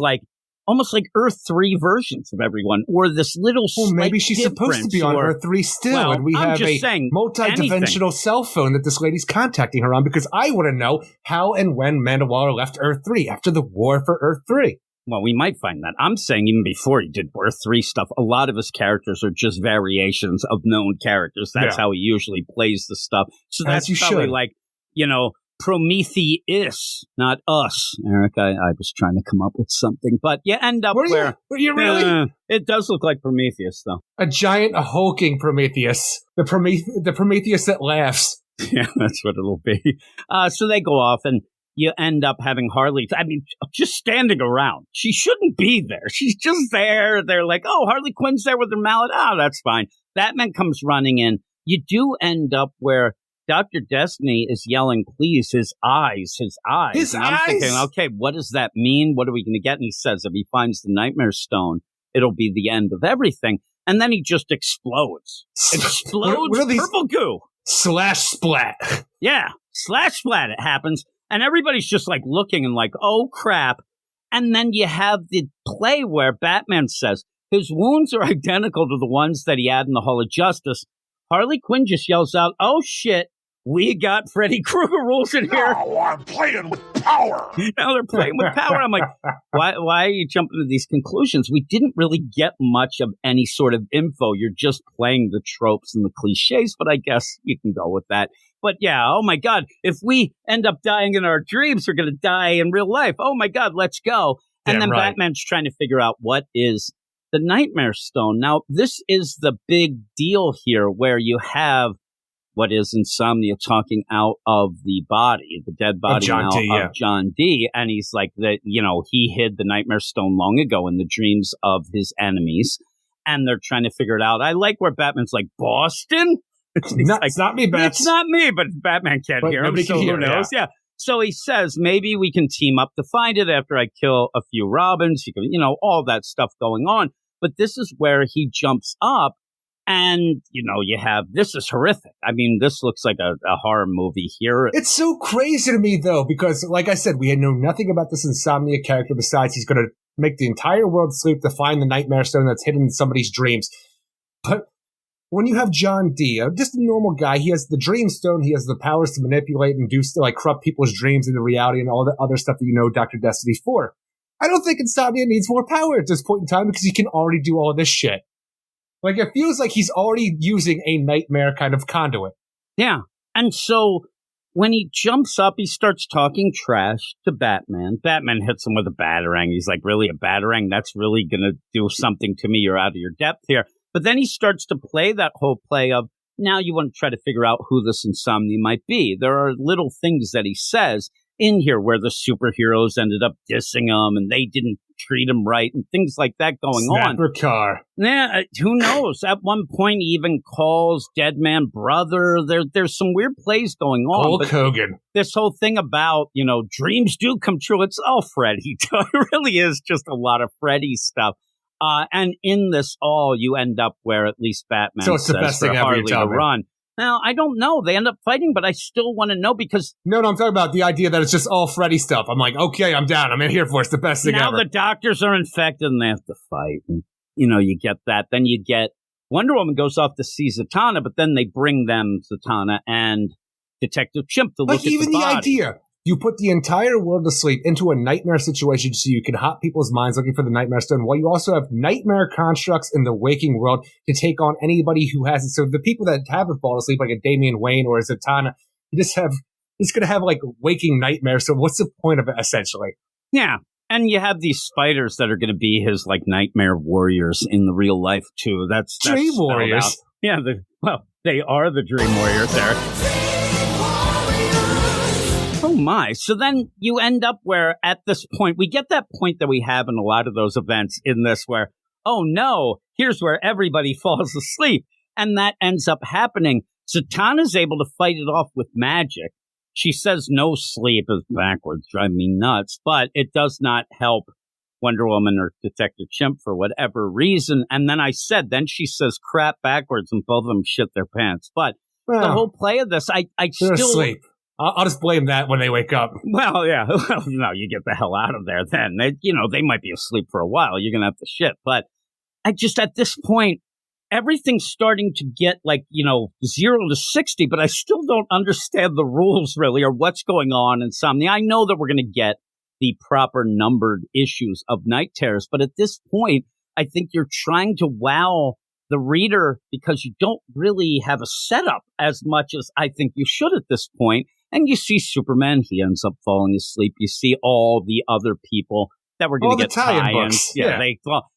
like Earth 3 versions of everyone, or this little maybe she's supposed to be on Earth 3 still, and we have a multi-dimensional cell phone that this lady's contacting her on, because I want to know how and when Mandalore left Earth 3 after the war for Earth 3. Well, we might find that. I'm saying even before he did Earth 3 stuff, a lot of his characters are just variations of known characters. That's how he usually plays the stuff. So that's probably like, Prometheus, not us. Eric, I was trying to come up with something, but you end up were you really? It does look like Prometheus, though. A giant, hulking Prometheus. The Prometheus that laughs. Yeah, that's what it'll be. So they go off, and you end up having Harley, just standing around. She shouldn't be there. She's just there. They're like, oh, Harley Quinn's there with her mallet. Oh, that's fine. Batman comes running in. You do end up where Dr. Destiny is yelling, please, his eyes. I'm thinking, okay, what does that mean? What are we going to get? And he says, if he finds the Nightmare Stone, it'll be the end of everything. And then he just explodes. Explodes purple goo. Slash splat. Yeah, slash splat. It happens. And everybody's just like looking and like, oh, crap. And then you have the play where Batman says his wounds are identical to the ones that he had in the Hall of Justice. Harley Quinn just yells out, oh, shit. We got Freddy Krueger rules in here. Now I'm playing with power. Now they're playing with power. I'm like, why are you jumping to these conclusions? We didn't really get much of any sort of info. You're just playing the tropes and the cliches, but I guess you can go with that. But yeah, oh my God, if we end up dying in our dreams, we're going to die in real life. Oh my God, let's go. And then Batman's trying to figure out what is the Nightmare Stone. Now, this is the big deal here where you have what is Insomnia talking out of the body, the dead body of John D. And he's like, that, he hid the Nightmare Stone long ago in the dreams of his enemies. And they're trying to figure it out. I like where Batman's like, Boston? It's not me, Bats. It's not me, but Batman can't hear him, so who knows? Yeah. So he says, maybe we can team up to find it after I kill a few Robins. You can, all that stuff going on. But this is where he jumps up. And, you have, this is horrific. I mean, this looks like a horror movie here. It's so crazy to me, though, because, like I said, we had known nothing about this Insomnia character besides he's going to make the entire world sleep to find the Nightmare Stone that's hidden in somebody's dreams. But when you have John D., just a normal guy, he has the Dream Stone, he has the powers to manipulate and do corrupt people's dreams into reality and all the other stuff that Dr. Destiny's for. I don't think Insomnia needs more power at this point in time because he can already do all of this shit. Like, it feels like he's already using a nightmare kind of conduit. Yeah. And so when he jumps up, he starts talking trash to Batman. Batman hits him with a batarang. He's like, really, a batarang? That's really going to do something to me. You're out of your depth here. But then he starts to play that whole play of, now you want to try to figure out who this Insomnia might be. There are little things that he says in here where the superheroes ended up dissing him and they didn't treat him right and things like that going on. Snapper car. Yeah, who knows? At one point, he even calls Dead Man brother. There's some weird plays going on. Hulk Hogan. This whole thing about, dreams do come true. It's all Freddy. It really is just a lot of Freddy stuff. And in this all, you end up where at least Batman says the best thing Harley to run. Now, I don't know. They end up fighting, but I still want to know because... No, I'm talking about the idea that it's just all Freddy stuff. I'm like, okay, I'm down. I'm in here for it. It's the best thing ever. Now the doctors are infected and they have to fight. And, you get that. Then you get... Wonder Woman goes off to see Zatanna, but then they bring them Zatanna and Detective Chimp to look at the body. Like, even the idea... You put the entire world to sleep into a nightmare situation so you can hot people's minds looking for the Nightmare Stone, while you also have nightmare constructs in the waking world to take on anybody who has it. So the people that haven't fallen asleep, like a Damian Wayne or a Zatanna, you just going to have like waking nightmares. So what's the point of it, essentially? Yeah. And you have these spiders that are going to be his like nightmare warriors in the real life too. That's Dream Warriors. Out. Yeah, they are the Dream Warriors, Eric. Oh my. So then you end up where at this point, we get that point that we have in a lot of those events in this where, oh no, here's where everybody falls asleep. And that ends up happening. Zatanna's able to fight it off with magic. She says no sleep is backwards, drive me nuts, but it does not help Wonder Woman or Detective Chimp for whatever reason. And then then she says crap backwards and both of them shit their pants. But the whole play of this, I they're still... asleep. I'll just blame that when they wake up. Well, yeah. Well, no, you get the hell out of there then. They might be asleep for a while. You're going to have to shit. But I just, at this point, everything's starting to get 0 to 60, but I still don't understand the rules really or what's going on in Somnia. I know that we're going to get the proper numbered issues of Night Terrors, but at this point, I think you're trying to wow the reader because you don't really have a setup as much as I think you should at this point. And you see Superman, he ends up falling asleep. You see all the other people that we're going to get tie-ins. Yeah.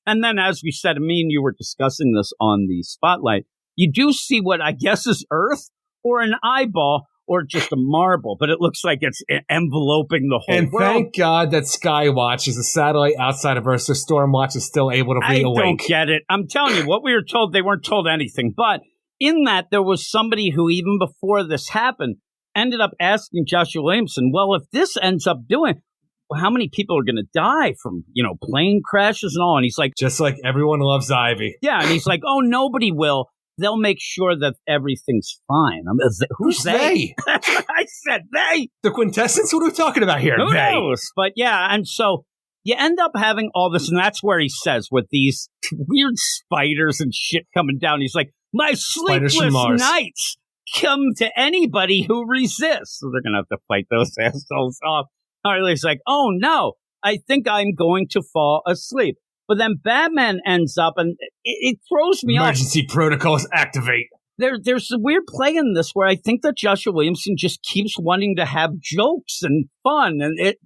And then, as we said, me and you were discussing this on the Spotlight, you do see what I guess is Earth or an eyeball or just a marble, but it looks like it's enveloping the whole world. And thank God that Skywatch is a satellite outside of Earth, so Stormwatch is still able to be awake. I don't get it. I'm telling you, what we were told, they weren't told anything. But in that, there was somebody who, even before this happened, ended up asking Joshua Williamson, well, if this ends up doing, how many people are going to die from, plane crashes and all? And he's like, just like everyone loves Ivy. Yeah. And he's like, oh, nobody will. They'll make sure that everything's fine. Who's they? I said they. The quintessence? What are we talking about here? Who knows? But yeah. And so you end up having all this. And that's where he says with these weird spiders and shit coming down. He's like, my sleepless nights come to anybody who resists. So they're going to have to fight those assholes off. Harley's like, oh no, I think I'm going to fall asleep. But then Batman ends up, and it throws me off. Emergency protocols activate. There's a weird play in this where I think that Joshua Williamson just keeps wanting to have jokes and fun, and it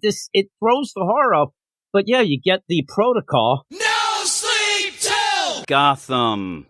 throws the horror off. But yeah, you get the protocol. No sleep till Gotham.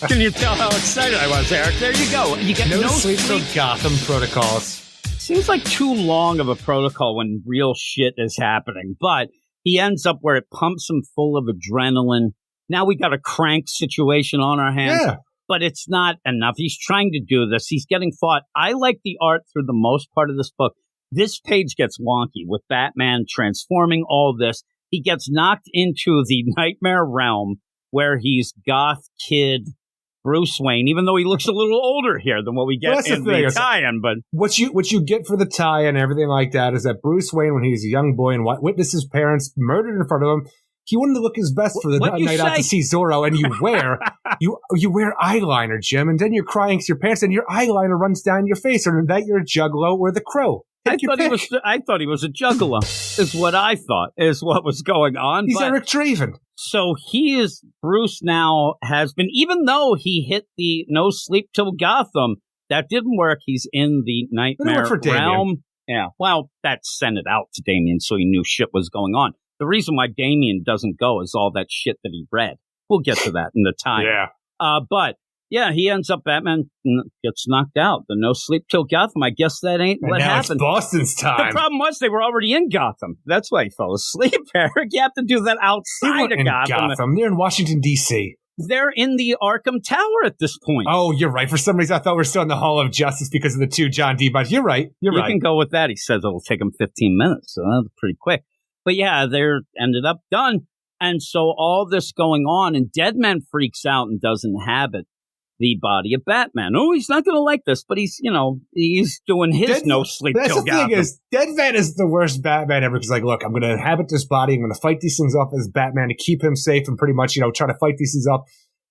Can you tell how excited I was, Eric? There you go. You get no sleep till Gotham protocols. Seems like too long of a protocol when real shit is happening, but he ends up where it pumps him full of adrenaline. Now we got a crank situation on our hands, but it's not enough. He's trying to do this. He's getting fought. I like the art through the most part of this book. This page gets wonky with Batman transforming all this. He gets knocked into the nightmare realm where he's goth kid Bruce Wayne, even though he looks a little older here than what we get in the tie-in. But what you get for the tie-in and everything like that is that Bruce Wayne, when he was a young boy and witnessed his parents murdered in front of him, he wanted to look his best for the night out to see Zorro, and you wear you wear eyeliner, Jim, and then you're crying to your parents, and your eyeliner runs down your face, or that you're a Juggalo or the Crow. I thought he was a Juggalo, is what I thought, is what was going on. He's Eric Draven. So Bruce now has been, even though he hit the no sleep till Gotham, that didn't work. He's in the nightmare realm. Yeah, well, that sent it out to Damian, so he knew shit was going on. The reason why Damian doesn't go is all that shit that he read. We'll get to that in the time. Yeah. But yeah, he ends up, Batman gets knocked out. The no sleep till Gotham. I guess that ain't what happened. It's Boston's time. The problem was they were already in Gotham. That's why he fell asleep, Eric. You have to do that outside of Gotham. They're in Washington, D.C. They're in the Arkham Tower at this point. Oh, you're right. For some reason, I thought we were still in the Hall of Justice because of the two John D. But you're right. You can go with that. He says it'll take him 15 minutes, so that's pretty quick. But yeah, they're ended up done. And so all this going on, and Deadman freaks out and doesn't inhabit the body of Batman. Oh, he's not going to like this, but he's doing his no sleep till Gotham. That's the thing is, Deadman is the worst Batman ever because, look, I'm going to inhabit this body. I'm going to fight these things off as Batman to keep him safe and pretty much, try to fight these things off.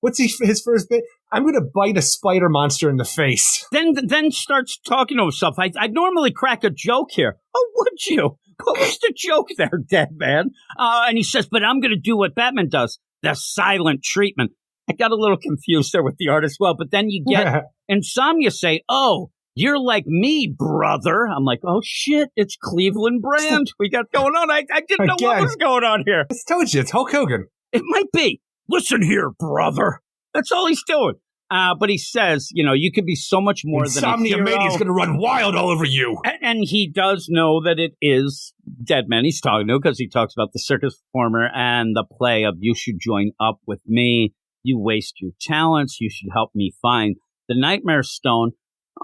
What's his first bit? I'm going to bite a spider monster in the face. Then starts talking to himself. I'd normally crack a joke here. Oh, would you? What was the joke there, Deadman? And he says, but I'm going to do what Batman does, the silent treatment. I got a little confused there with the art as well, but then you get Insomnia say, oh, You're like me, brother. I'm like, oh, shit, it's Cleveland brand we got going on. I didn't know what was going on here. I told you, it's Hulk Hogan. It might be. Listen here, brother. That's all he's doing. But he says, you could be so much more than a hero. Insomnia Mania's going to run wild all over you. And he does know that it is Deadman he's talking to, because he talks about the circus performer and the play of you should join up with me. You waste your talents. You should help me find the Nightmare Stone.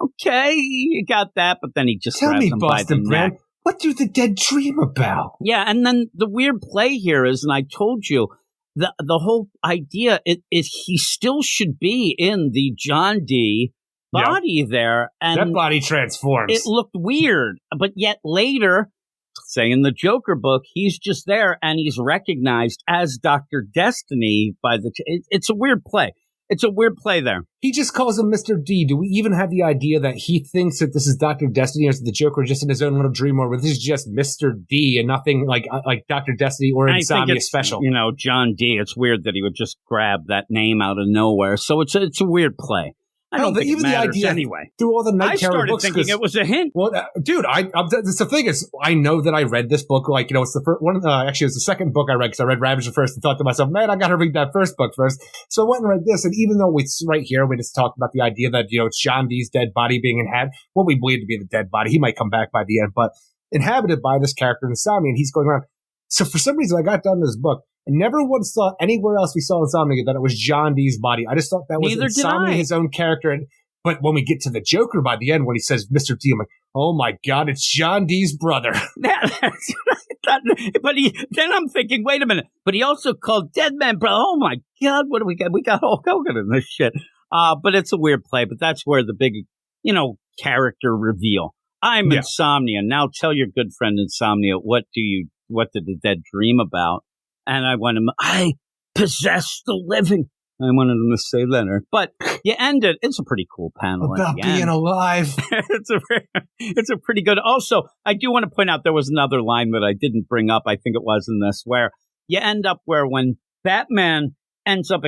Okay, you got that, but then he just grabs him by the neck. What do the dead dream about? Yeah, and then the weird play here is, and I told you, the whole idea is he still should be in the John D. body there. And that body transforms. It looked weird, but yet later, say in the Joker book, he's just there and he's recognized as Dr. Destiny by the... It's a weird play. It's a weird play there. He just calls him Mr. D. Do we even have the idea that he thinks that this is Dr. Destiny, or is the Joker just in his own little dream, or this is just Mr. D and nothing like Dr. Destiny or Insomnia special? John D. It's weird that he would just grab that name out of nowhere. So it's a weird play. I don't think even it matters the idea anyway. Through all the Night Terror books, thinking it was a hint. Well, dude, the thing is, I know that I read this book. It's the first one. Actually, it was the second book I read, because I read Ravager first and thought to myself, man, I got to read that first book first. So I went and read this, and even though it's right here, we just talked about the idea that it's John D's dead body being inhabited. What we believe to be the dead body, he might come back by the end, but inhabited by this character Insomnia, and he's going around. So for some reason, I got done this book. I never once thought anywhere else we saw Insomnia that it was John D's body. I just thought that was Insomnia, his own character. But when we get to the Joker by the end, when he says Mr. D, I'm like, oh my God, it's John D's brother. That's what I thought. But then I'm thinking, wait a minute. But he also called Deadman brother. Oh my God, what do we got? We got Hulk Hogan in this shit. But it's a weird play. But that's where the big, character reveal. I'm Insomnia. Now tell your good friend Insomnia, what did the dead dream about? And I possess the living. I wanted him to say Leonard, but you end it. It's a pretty cool panel. About being alive. It's a pretty good. Also, I do want to point out there was another line that I didn't bring up. I think it was in this, where you end up when Batman ends up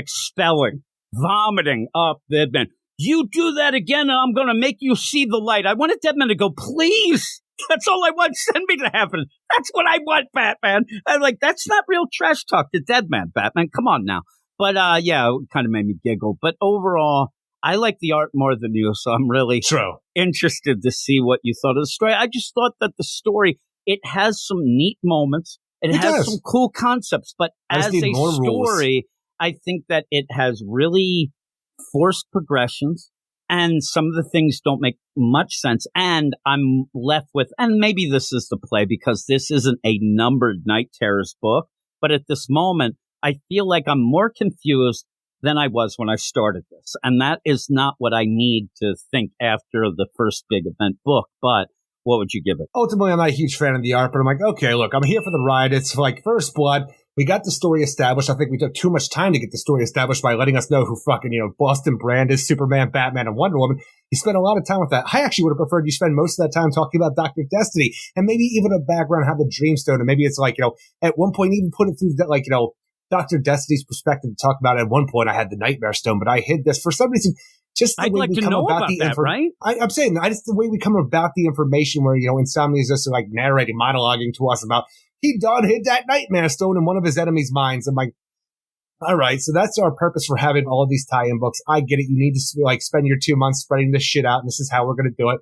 vomiting up Deadman. You do that again, and I'm going to make you see the light. I wanted Deadman to go, please. That's all I want. Send me to heaven. That's what I want, Batman. I'm like, that's not real trash talk to Deadman, Batman. Come on now. But, it kind of made me giggle. But overall, I like the art more than you, so I'm really interested to see what you thought of the story. I just thought that the story, it has some neat moments. It has some cool concepts. But as a story, I think that it has really forced progressions. And some of the things don't make much sense. And I'm left with, and maybe this is the play, because this isn't a numbered Night Terrors book. But at this moment, I feel like I'm more confused than I was when I started this. And that is not what I need to think after the first big event book. But what would you give it? Ultimately, I'm not a huge fan of the art, but I'm like, okay, look, I'm here for the ride. It's like First Blood. We got the story established. I think we took too much time to get the story established by letting us know who fucking, Boston Brand is, Superman, Batman, and Wonder Woman. You spent a lot of time with that. I actually would have preferred you spend most of that time talking about Dr. Destiny, and maybe even a background, how the Dreamstone, and maybe it's like, at one point even put it through that, like, Dr. Destiny's perspective to talk about it. At one point, I had the Nightmare Stone, but I hid this for some reason. Just the I'd way like we to come know about about the that, right? I'm saying, just the way we come about the information, where Insomnia is just like narrating, monologuing to us about he done hid that Nightmare Stone in one of his enemies' minds. I'm like, all right, so that's our purpose for having all of these tie-in books. I get it. You need to spend your 2 months spreading this shit out, and this is how we're going to do it.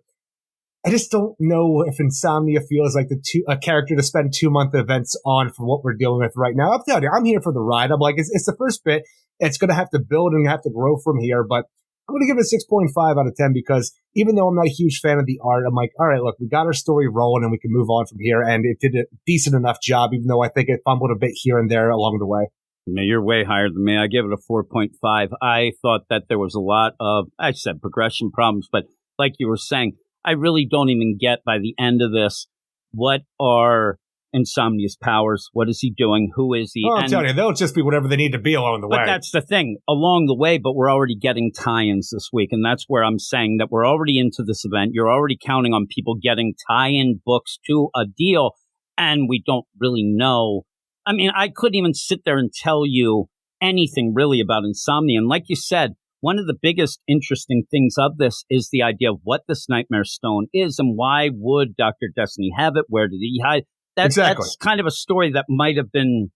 I just don't know if Insomnia feels like a character to spend 2-month events on for what we're dealing with right now. I'm telling you, I'm here for the ride. I'm like, it's the first bit. It's going to have to build and have to grow from here. But I'm going to give it a 6.5 out of 10, because even though I'm not a huge fan of the art, I'm like, all right, look, we got our story rolling and we can move on from here. And it did a decent enough job, even though I think it fumbled a bit here and there along the way. No, you're way higher than me. I give it a 4.5. I thought that there was a lot of, I said, progression problems, but like you were saying, I really don't even get by the end of this, what are Insomnia's powers? What is he doing? Who is he? I'm telling you, they'll just be whatever they need to be along the way. But that's the thing, along the way, but we're already getting tie-ins this week. And that's where I'm saying that we're already into this event. You're already counting on people getting tie-in books to a deal, and we don't really know. I mean, I couldn't even sit there and tell you anything really about Insomnia. And like you said, one of the biggest interesting things of this is the idea of what this Nightmare Stone is and why would Dr. Destiny have it? Where did he hide? That's kind of a story that might have been,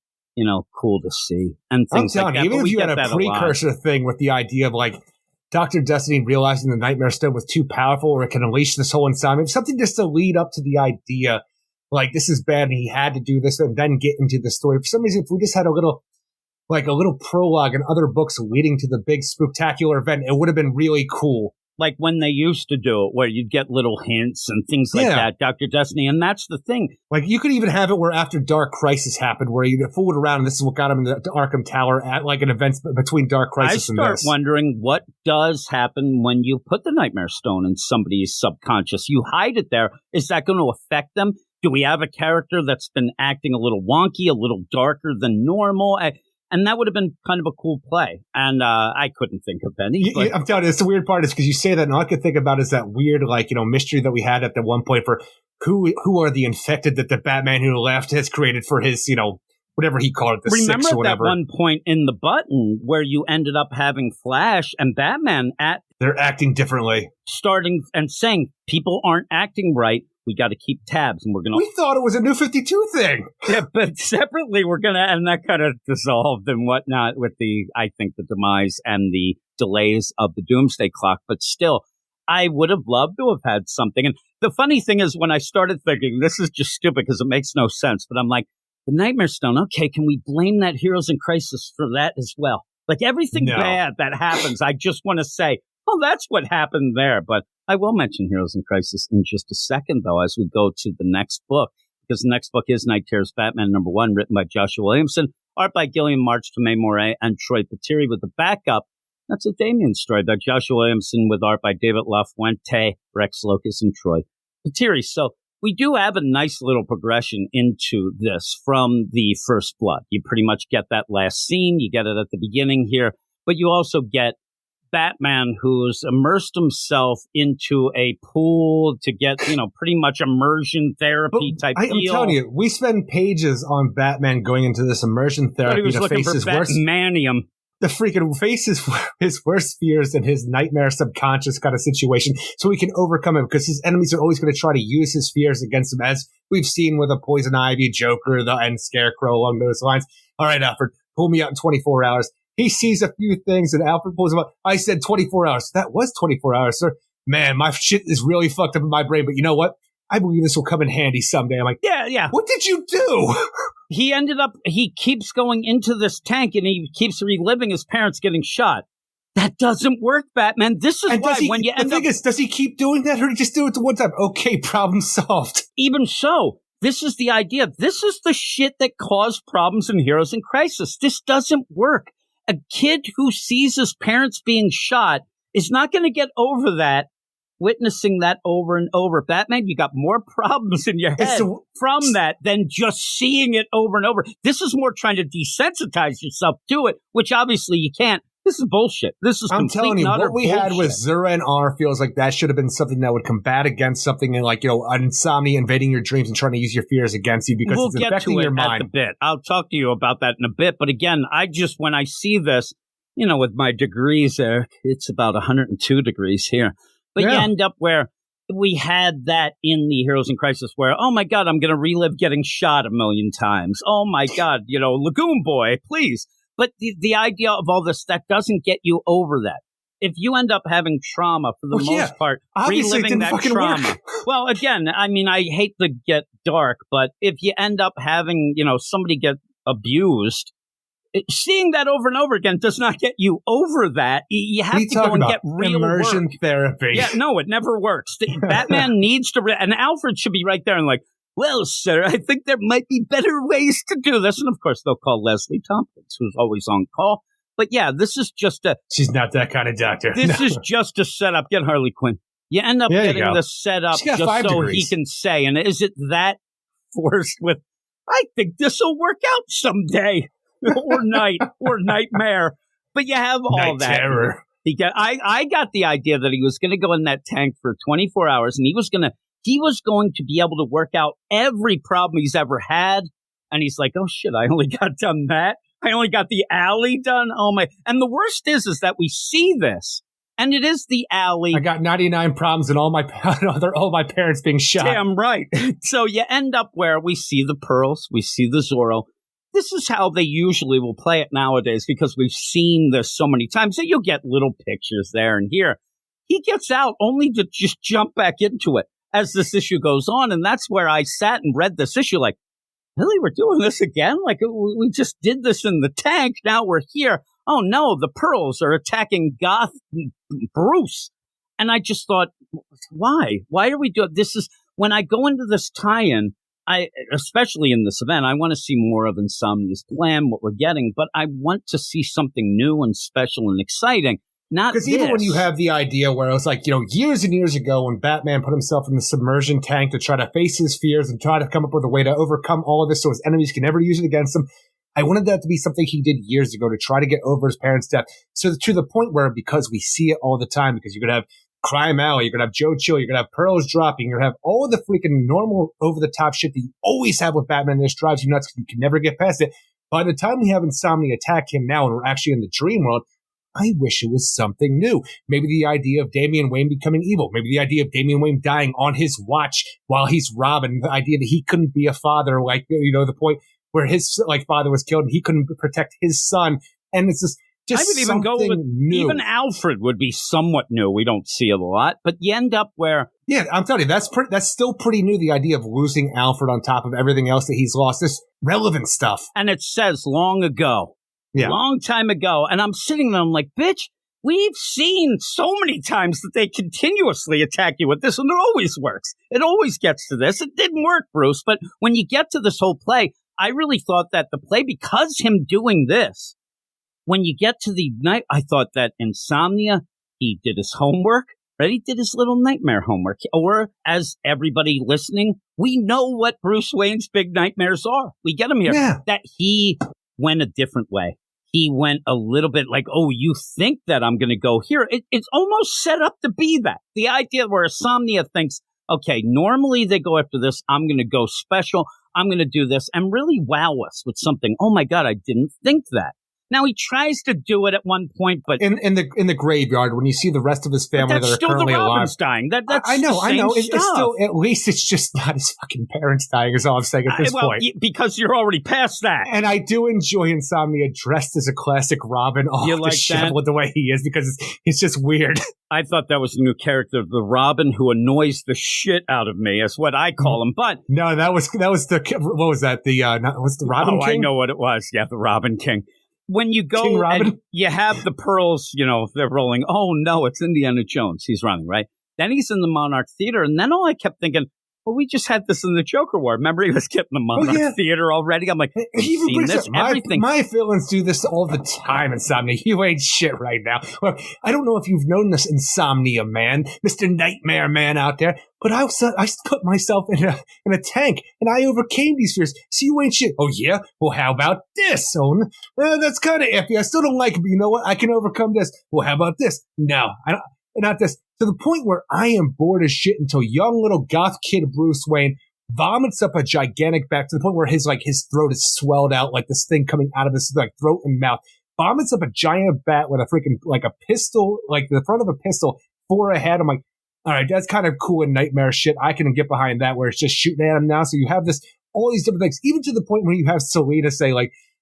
cool to see and things like that. Even if you had a precursor thing with the idea of like Dr. Destiny realizing the Nightmare Stone was too powerful or it can unleash this whole insomnia, something just to lead up to the idea like this is bad and he had to do this and then get into the story. For some reason, if we just had a little prologue and other books leading to the big spooktacular event, it would have been really cool. Like when they used to do it, where you'd get little hints and things like that, Dr. Destiny. And that's the thing. Like you could even have it where after Dark Crisis happened, where you fooled around and this is what got him in the Arkham Tower at like an event between Dark Crisis and this. I start wondering what does happen when you put the Nightmare Stone in somebody's subconscious. You hide it there. Is that going to affect them? Do we have a character that's been acting a little wonky, a little darker than normal? And that would have been kind of a cool play. And I couldn't think of any. I'm telling you, it's the weird part is because you say that, and all I could think about is that weird, mystery that we had at the one point for who are the infected that the Batman who left has created for his, whatever he called it, the Six or whatever. Remember that one point in the button where you ended up having Flash and Batman they're acting differently. Starting and saying, people aren't acting right. We got to keep tabs, and we're going to... We thought it was a New 52 thing. Yeah, but separately, we're going to... And that kind of dissolved and whatnot with the demise and the delays of the Doomsday Clock. But still, I would have loved to have had something. And the funny thing is, when I started thinking, this is just stupid because it makes no sense, but I'm like, the Nightmare Stone, okay, can we blame that Heroes in Crisis for that as well? Like, everything bad that happens, I just want to say, oh, that's what happened there. But I will mention Heroes in Crisis in just a second, though, as we go to the next book, because the next book is Night Terror's Batman #1, written by Joshua Williamson, art by Gillian March, Tomei Moret, and Troy Patiri, with the backup. That's a Damien story by Joshua Williamson, with art by David LaFuente, Rex Locus, and Troy Patiri. So we do have a nice little progression into this from the First Blood. You pretty much get that last scene. You get it at the beginning here, but you also get Batman who's immersed himself into a pool to get, pretty much immersion therapy type deal. I'm telling you, we spend pages on Batman going into this immersion therapy to face his worst Batmanium. The freaking face his worst fears and his nightmare subconscious kind of situation so he can overcome it, because his enemies are always going to try to use his fears against him, as we've seen with a Poison Ivy, Joker, and Scarecrow along those lines. All right, Alfred, pull me out in 24 hours. He sees a few things and Alfred pulls him up. I said 24 hours. That was 24 hours, sir. Man, my shit is really fucked up in my brain, but you know what? I believe this will come in handy someday. I'm like, yeah. What did you do? He keeps going into this tank and he keeps reliving his parents getting shot. That doesn't work, Batman. This is why when you end up... The thing is, does he keep doing that or he just do it the one time? Okay, problem solved. Even so, this is the idea. This is the shit that caused problems in Heroes in Crisis. This doesn't work. A kid who sees his parents being shot is not going to get over that, witnessing that over and over. Batman, you got more problems in your head from that than just seeing it over and over. This is more trying to desensitize yourself to it, which obviously you can't. This is bullshit. This is I'm telling you, what we had with bullshit. Zura and R feels like that should have been something that would combat against something like, an insomnia invading your dreams and trying to use your fears against you because it's affecting your mind. At the bit. I'll talk to you about that in a bit. But again, when I see this, with my degrees there, it's about 102 degrees here. But you end up where we had that in the Heroes in Crisis where, oh my God, I'm going to relive getting shot a million times. Oh my God, Lagoon Boy, please. But the idea of all this, that doesn't get you over that. If you end up having trauma for the most part, reliving that trauma. Well, again, I hate to get dark, but if you end up having, somebody get abused, seeing that over and over again does not get you over that. You have to go and get real immersion therapy. Yeah, no, it never works. Batman needs to, and Alfred should be right there and like, well, sir, I think there might be better ways to do this. And of course, they'll call Leslie Tompkins, who's always on call. But yeah, this is just she's not that kind of doctor. This is just a setup. Get Harley Quinn. You end up getting the setup just so he can say, and is it that forced with, I think this will work out someday, or nightmare. But you have all Night that. Terror. I got the idea that he was going to go in that tank for 24 hours, and he was going to be able to work out every problem he's ever had. And he's like, oh shit, I only got done that. I only got the alley done. Oh my! And the worst is that we see this, and it is the alley. I got 99 problems and all my parents being shot. Damn right. So you end up where we see the pearls, we see the Zorro. This is how they usually will play it nowadays because we've seen this so many times. So you'll get little pictures there and here. He gets out only to just jump back into it as this issue goes on. And that's where I sat and read this issue like, really, we're doing this again? Like, we just did this in the tank. Now we're here. Oh, no, the pearls are attacking Goth Bruce. And I just thought, why? Why are we doing this? Is when I go into this tie-in, especially in this event, I want to see more of Insomnia's plan, what we're getting, but I want to see something new and special and exciting. Not because even when you have the idea where it was like, years and years ago when Batman put himself in the submersion tank to try to face his fears and try to come up with a way to overcome all of this so his enemies can never use it against him. I wanted that to be something he did years ago to try to get over his parents' death. So to the point where, because we see it all the time, because you're going to have Crime Alley, you're going to have Joe Chill, you're going to have Pearls dropping, you're going to have all of the freaking normal over-the-top shit that you always have with Batman. This drives you nuts because you can never get past it. By the time we have Insomnia attack him now and we're actually in the dream world, I wish it was something new. Maybe the idea of Damian Wayne becoming evil. Maybe the idea of Damian Wayne dying on his watch while he's Robin. The idea that he couldn't be a father, like, the point where his father was killed and he couldn't protect his son. And it's just I would even go with new. Even Alfred would be somewhat new. We don't see it a lot, but you end up where. Yeah, I'm telling you, that's still pretty new. The idea of losing Alfred on top of everything else that he's lost, this relevant stuff. And it says long ago. Yeah. Long time ago. And I'm sitting there, I'm like, bitch, we've seen so many times that they continuously attack you with this, and it always works. It always gets to this. It didn't work, Bruce. But when you get to this whole play, I really thought that the play, because him doing this, when you get to the night, I thought that Insomnia, he did his homework, right? He did his little nightmare homework. Or, as everybody listening, we know what Bruce Wayne's big nightmares are. We get them here. Yeah. That he went a different way. He went a little bit like, oh, you think that I'm going to go here? It's almost set up to be that. The idea where Insomnia thinks, okay, normally they go after this. I'm going to go special. I'm going to do this and really wow us with something. Oh, my God, I didn't think that. Now, he tries to do it at one point, but in the graveyard, when you see the rest of his family that are currently alive, dying. That's I know. It's still, at least it's just not his fucking parents dying. Is all I'm saying at this point. Because you're already past that. And I do enjoy Insomnia dressed as a classic Robin, disheveled the way he is, because it's just weird. I thought that was a new character, the Robin who annoys the shit out of me, is what I call him. But no, that was the what was that? Was the Robin King? I know what it was. Yeah, the Robin King. When you go and you have the pearls, they're rolling. Oh, no, it's Indiana Jones. He's running, right? Then he's in the Monarch Theater. And then all I kept thinking, well, we just had this in the Joker War. Remember, he was getting the Monarch Theater already? I'm like, I've seen this, everything. My villains do this all the time, Insomnia. You ain't shit right now. Look, I don't know if you've known this Insomnia man, Mr. Nightmare Man out there, but I put myself in a tank, and I overcame these fears. So you ain't shit. Oh, yeah? Well, how about this, Owen? That's kind of iffy. I still don't like it, but you know what? I can overcome this. Well, how about this? No, I don't. Not this. To the point where I am bored as shit until young little goth kid Bruce Wayne vomits up a gigantic bat to the point where his throat is swelled out, like this thing coming out of his throat and mouth. Vomits up a giant bat with a freaking a pistol, like the front of a pistol for a head. I'm like, all right, that's kind of cool and nightmare shit. I can get behind that where it's just shooting at him now. So you have all these different things, even to the point where you have Selena say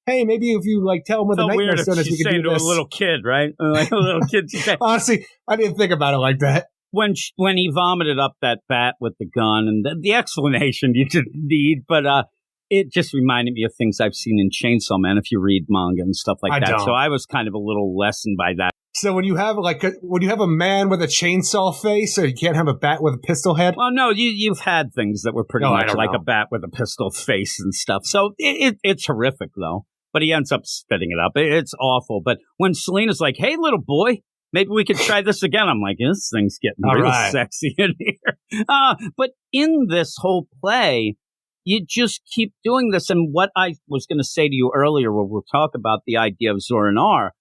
hey, maybe if you tell him where the nightmare stone is, we can do this. To a little kid, right? Like a little kid. Honestly, I didn't think about it like that. When he vomited up that bat with the gun, and the explanation you didn't need, but it just reminded me of things I've seen in Chainsaw Man. If you read manga and stuff like that, so I was kind of a little lessened by that. So when you have a man with a chainsaw face, so you can't have a bat with a pistol head? Well, no, you've had things that were pretty much like a bat with a pistol face and stuff. So it's horrific though. But he ends up spitting it up. It's awful. But when Selena's like, "Hey, little boy, maybe we could try this again," I'm like, this thing's getting real sexy in here. But in this whole play, you just keep doing this. And what I was going to say to you earlier, when we'll talk about the idea of Zor-En-Arr,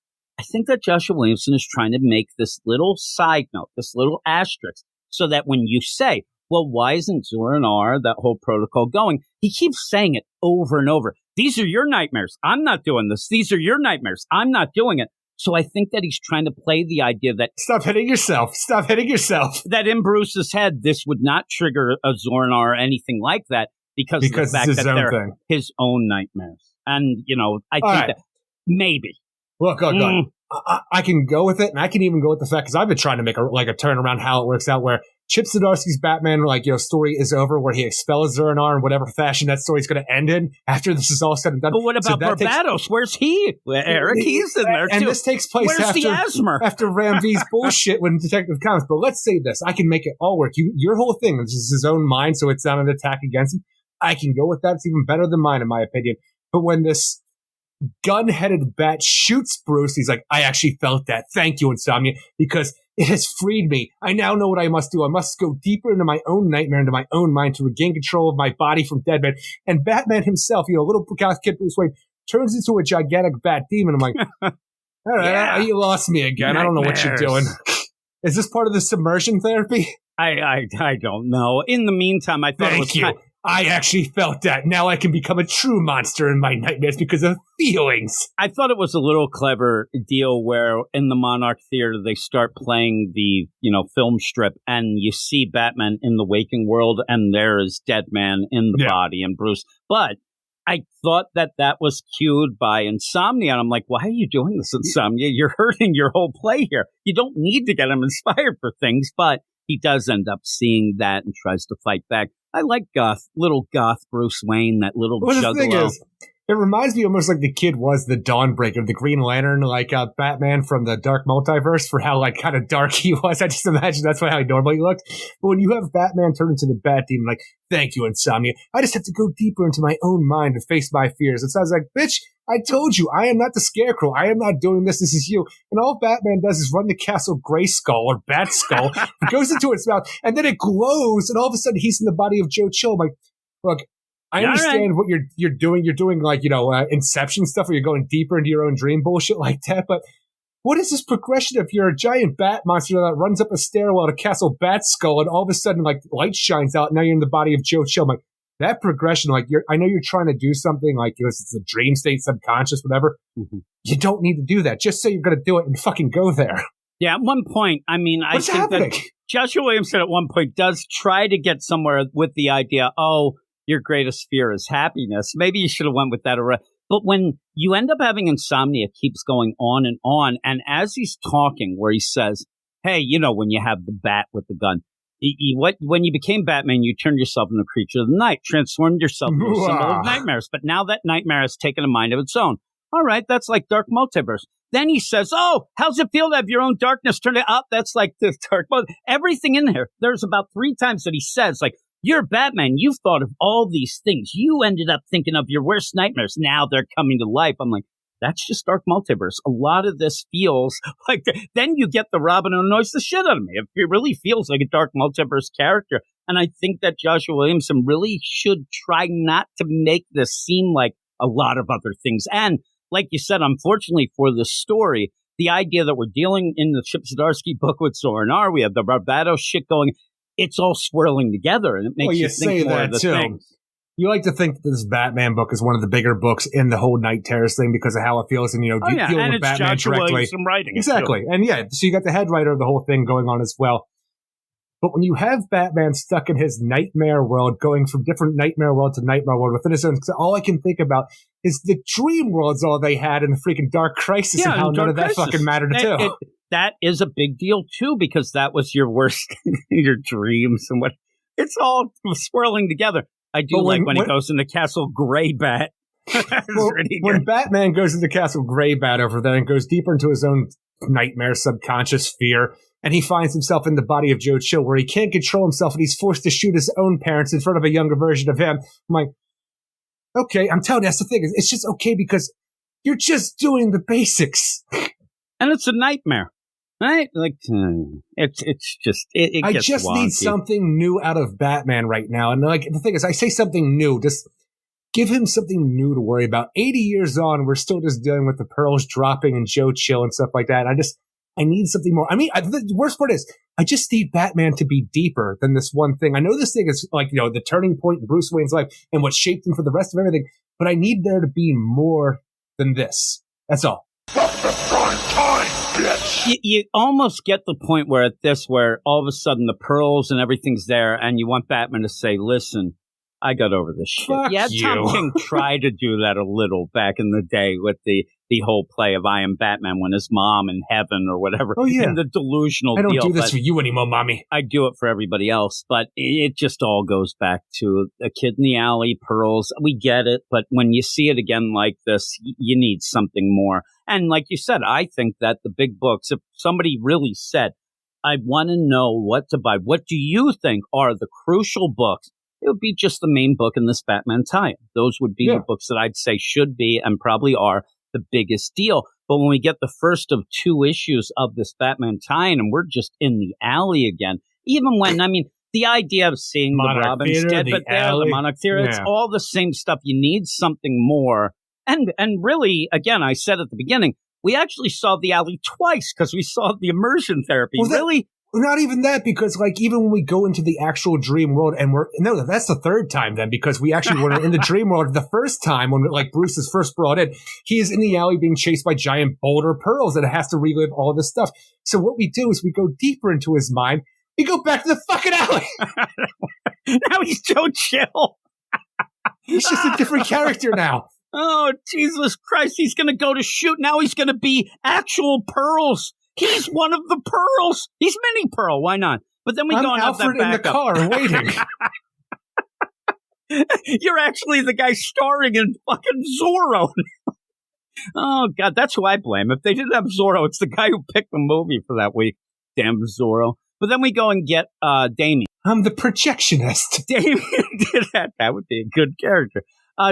I think that Joshua Williamson is trying to make this little side note, this little asterisk, so that when you say, well, why isn't Zor-En-Arr, that whole protocol going? He keeps saying it over and over. these are your nightmares. I'm not doing this. These are your nightmares. I'm not doing it. So I think that he's trying to play the idea that... Stop hitting yourself. Stop hitting yourself. That in Bruce's head, this would not trigger a Zornar or anything like that because of the fact that they're his own nightmares. And, I think that maybe. Look. I can go with it, and I can even go with the fact, because I've been trying to make a turn around how it works out, where Chip Zdarsky's Batman, story is over, where he expels Zur-En-Arrh in whatever fashion that story's going to end in after this is all said and done. But what about Barbados? Where's he? Eric, he's in there, too. And this takes place after Ram V's bullshit with Detective Comics. But let's say this. I can make it all work. Your whole thing, this is his own mind, so it's not an attack against him. I can go with that. It's even better than mine, in my opinion. But when this gun-headed bat shoots Bruce, he's like, I actually felt that. Thank you, Insomnia, because it has freed me. I now know what I must do. I must go deeper into my own nightmare, into my own mind, to regain control of my body from Deadman. And Batman himself, little goth kid Bruce Wayne, turns into a gigantic bat demon. I'm like, all right, you lost me again. Nightmares. I don't know what you're doing. Is this part of the submersion therapy? I don't know. In the meantime, I thought it was I actually felt that. Now I can become a true monster in my nightmares because of feelings. I thought it was a little clever deal where in the Monarch Theater they start playing the, film strip and you see Batman in the waking world and there is Deadman in the body and Bruce. But I thought that was cued by Insomnia. And I'm like, why are you doing this, Insomnia? You're hurting your whole play here. You don't need to get him inspired for things, but he does end up seeing that and tries to fight back. I like little goth Bruce Wayne, that little juggalo. The thing is, it reminds me almost like the kid was the Dawnbreaker, the Green Lantern, Batman from the Dark Multiverse, for how kind of dark he was. I just imagine that's how he normally looked. But when you have Batman turn into the Bat Demon, thank you, Insomnia. I just have to go deeper into my own mind to face my fears. It sounds like, bitch, I told you, I am not the Scarecrow. I am not doing this. This is you. And all Batman does is run to Castle Grayskull or Bat Skull, goes into its mouth, and then it glows, and all of a sudden he's in the body of Joe Chill. I'm like, look, I understand what you're doing. You're doing Inception stuff where you're going deeper into your own dream bullshit like that. But what is this progression if you're a giant bat monster that runs up a stairwell to Castle Bat Skull and all of a sudden light shines out and now you're in the body of Joe Chill? I'm like, that progression, I know you're trying to do something it's a dream state, subconscious, whatever. Mm-hmm. You don't need to do that. Just say you're going to do it and fucking go there. Yeah, at one point, I think that Joshua Williamson at one point does try to get somewhere with the idea, your greatest fear is happiness. Maybe you should have went with that already. But when you end up having Insomnia keeps going on, and as he's talking, where he says, hey, when you have the bat with the gun, when you became Batman, you turned yourself into a creature of the night, transformed yourself into a symbol of nightmares. But now that nightmare has taken a mind of its own. All right, that's like Dark Multiverse. Then he says, how's it feel to have your own darkness turn it up? That's like the Dark Multiverse. Everything in there. There's about 3 times that he says, you're Batman. You've thought of all these things. You ended up thinking of your worst nightmares. Now they're coming to life. I'm like, that's just Dark Multiverse. A lot of this feels like then you get the Robin who annoys the shit out of me. It really feels like a Dark Multiverse character. And I think that Joshua Williamson really should try not to make this seem like a lot of other things. And like you said, unfortunately for the story, the idea that we're dealing in the Chip Zdarsky book with Zur-En-Arrh, we have the Barbados shit going, it's all swirling together, and it makes you think more of the things. You like to think that this Batman book is one of the bigger books in the whole Night Terrors thing because of how it feels, and dealing and with Batman Joshua directly. Williamson writing exactly, and so you got the head writer of the whole thing going on as well. But when you have Batman stuck in his nightmare world, going from different nightmare world to nightmare world within his own, all I can think about is the dream world's all they had in the freaking Dark Crisis, and how none of that fucking mattered too. That is a big deal too, because that was your worst, your dreams and what. It's all swirling together. I do when he goes into Castle Greybat. When Batman goes into Castle Greybat over there and goes deeper into his own nightmare, subconscious fear, and he finds himself in the body of Joe Chill, where he can't control himself and he's forced to shoot his own parents in front of a younger version of him. I'm like, okay, I'm telling you, that's the thing. It's just okay because you're just doing the basics. And it's a nightmare. Right? It's just, it I gets just wonky. Need something new out of Batman right now. And the thing is, I say something new, just give him something new to worry about. 80 years on, we're still just dealing with the pearls dropping and Joe Chill and stuff like that. I need something more. The worst part is, I just need Batman to be deeper than this one thing. I know this thing is the turning point in Bruce Wayne's life and what shaped him for the rest of everything. but I need there to be more than this. That's all. You almost get the point where all of a sudden the pearls and everything's there, and you want Batman to say, listen, I got over this shit. Fuck yeah, you. Tom King tried to do that a little back in the day with the whole play of I Am Batman when his mom in heaven or whatever. Oh, yeah. And the delusional deal. I don't do this for you anymore, mommy. I do it for everybody else. But it just all goes back to a kid in the alley, pearls. We get it. But when you see it again like this, you need something more. And like you said, I think that the big books, if somebody really said, I want to know what to buy, what do you think are the crucial books? It would be just the main book in this Batman tie-in. Those would be the books that I'd say should be and probably are the biggest deal. But when we get the first of 2 issues of this Batman tie-in and we're just in the alley again, even when, I mean, the idea of seeing Monarch the Robin's Theater, dead, the but there, alley. the Monarch Theater, it's all the same stuff. You need something more. And really, again, I said at the beginning, we actually saw the alley twice because we saw the immersion therapy. Well, really? Not even that, because like even when we go into the actual dream world, and that's the 3rd time then, because we actually were in the dream world the first time when like Bruce is first brought in. He is in the alley being chased by giant boulder pearls and has to relive all this stuff. So what we do is we go deeper into his mind. We go back to the fucking alley. Now he's so chill. He's just a different character now. Oh, Jesus Christ. He's going to go to shoot. Now he's going to be actual pearls. He's one of the pearls. He's Mini Pearl. Why not? But then we go on Alfred that in the car waiting. You're actually the guy starring in fucking Zorro. Oh, God. That's who I blame. If they didn't have Zorro, it's the guy who picked the movie for that week. Damn Zorro. But then we go and get Damien. I'm the projectionist. Damien did that. That would be a good character.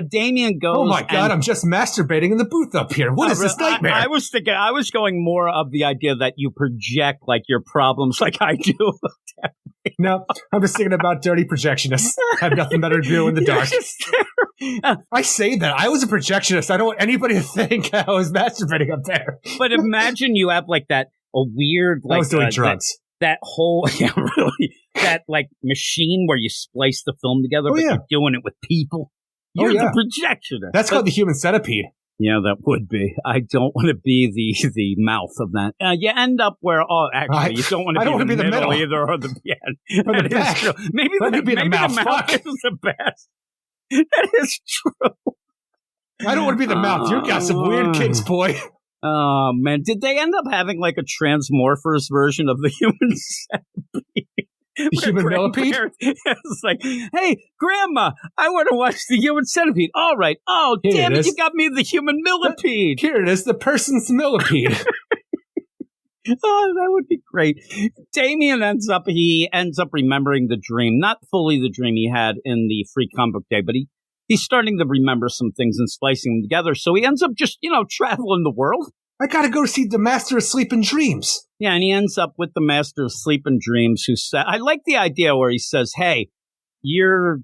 Damien goes. Oh my God! I'm just masturbating in the booth up here. What is this nightmare? I was going more of the idea that you project like your problems, like I do. No, I'm just thinking about dirty projectionists. Have nothing better to do in the dark. I say that I was a projectionist. I don't want anybody to think I was masturbating up there. But imagine you have like a weird like I was doing drugs. That whole really that like machine where you splice the film together, but you're doing it with people. You're the projectionist. That's called the human centipede. Yeah, that would be. I don't want to be the mouth of that. You end up where, actually, you don't want to be the middle either, or the end. Or the back. Maybe the mouth is the best. That is true. I don't want to be the mouth. You've got some weird kinks, boy. Oh, man. Did they end up having like a Transmorphers version of the human centipede? The human millipede? It's like, hey, Grandma, I want to watch the human centipede. All right. Oh, damn it, you got me the human millipede. Here it is, the person's millipede. Oh, that would be great. Damien ends up remembering the dream. Not fully the dream he had in the Free Comic Book Day, but he's starting to remember some things and splicing them together. So he ends up just, traveling the world. I gotta go see the Master of Sleep and Dreams. Yeah, and he ends up with the Master of Sleep and Dreams, who said, I like the idea where he says, hey, your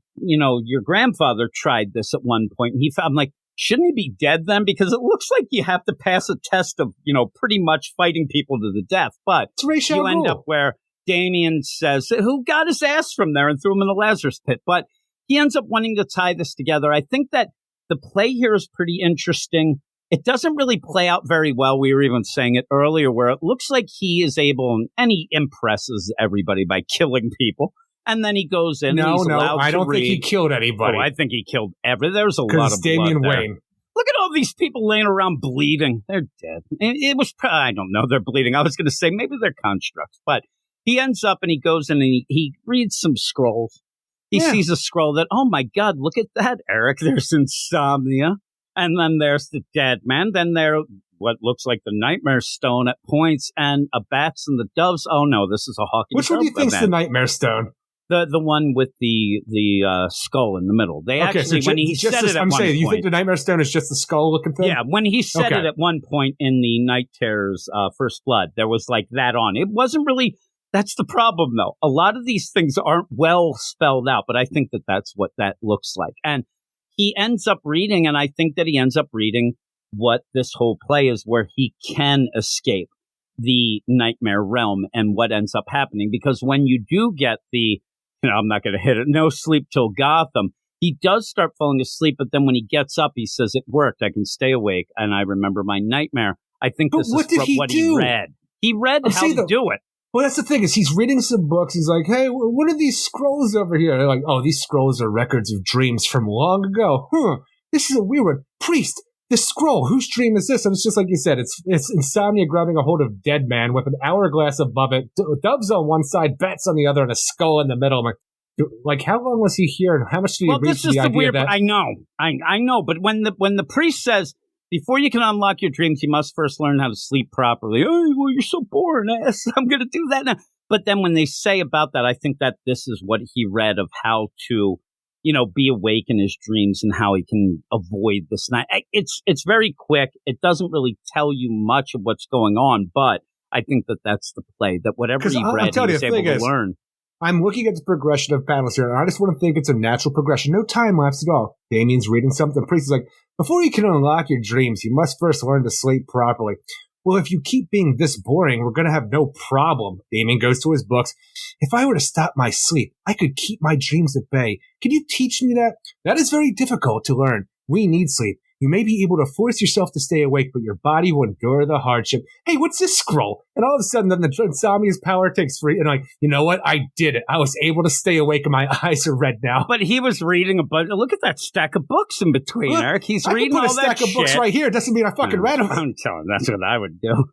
grandfather tried this at one point. And I'm like, shouldn't he be dead then? Because it looks like you have to pass a test of, pretty much fighting people to the death. But you end up where Damien says, who got his ass from there and threw him in the Lazarus pit. But he ends up wanting to tie this together. I think that the play here is pretty interesting. It doesn't really play out very well. We were even saying it earlier where it looks like he is able, and he impresses everybody by killing people. And then he goes in and he's allowed to read. I don't think he killed anybody. Oh, I think he killed There's a lot of Damian blood there. Wayne. Look at all these people laying around bleeding. They're dead. It was, I don't know, they're bleeding. I was going to say maybe they're constructs. But he ends up and he goes in and he reads some scrolls. He sees a scroll that, oh my God, look at that, Eric. There's insomnia. And then there's the dead man. Then there, what looks like the Nightmare Stone at points, and a bats and the doves. Oh no, this is a Hawking. Which one do you think's the Nightmare Stone? The one with the skull in the middle. They actually, when he said it at one point. You think the Nightmare Stone is just the skull looking thing? Yeah, when he said it at one point in the Night Terror's First Blood, there was like that on. It wasn't really. That's the problem, though. A lot of these things aren't well spelled out, but I think that that's what that looks like. And he ends up reading, and I think that he ends up reading what this whole play is, where he can escape the nightmare realm and what ends up happening. Because when you do get I'm not going to hit it, No Sleep Till Gotham, he does start falling asleep, but then when he gets up, he says, it worked. I can stay awake. And I remember my nightmare. I think this is from what he read. He read how to do it. Well, that's the thing is he's reading some books. He's like, hey, what are these scrolls over here? They're like, oh, these scrolls are records of dreams from long ago. This is a weird one. Priest, this scroll, whose dream is this? And it's just like you said, it's insomnia grabbing a hold of dead man with an hourglass above it, doves on one side, bats on the other, and a skull in the middle. I'm like, how long was he here, and how much did he read the idea that... I know, but when the priest says, before you can unlock your dreams, you must first learn how to sleep properly. Oh, well, you're so boring, ass. I'm going to do that now. But then when they say about that, I think that this is what he read of how to, be awake in his dreams and how he can avoid this night. It's very quick. It doesn't really tell you much of what's going on, but I think that that's the play, that whatever he read, he was able to learn. I'm looking at the progression of panels here, and I just want to think it's a natural progression. No time lapse at all. Damien's reading something. The priest is like, before you can unlock your dreams, you must first learn to sleep properly. Well, if you keep being this boring, we're going to have no problem. Damien goes to his books. If I were to stop my sleep, I could keep my dreams at bay. Can you teach me that? That is very difficult to learn. We need sleep. You may be able to force yourself to stay awake, but your body will endure the hardship. Hey, what's this scroll? And all of a sudden, then the insomnia's power takes free. And you know what? I did it. I was able to stay awake, and my eyes are red now. But he was reading a bunch. Look at that stack of books in between, Eric. He's reading all that shit. I can put a stack of books right here. It doesn't mean I fucking read them. I'm telling you, that's what I would do.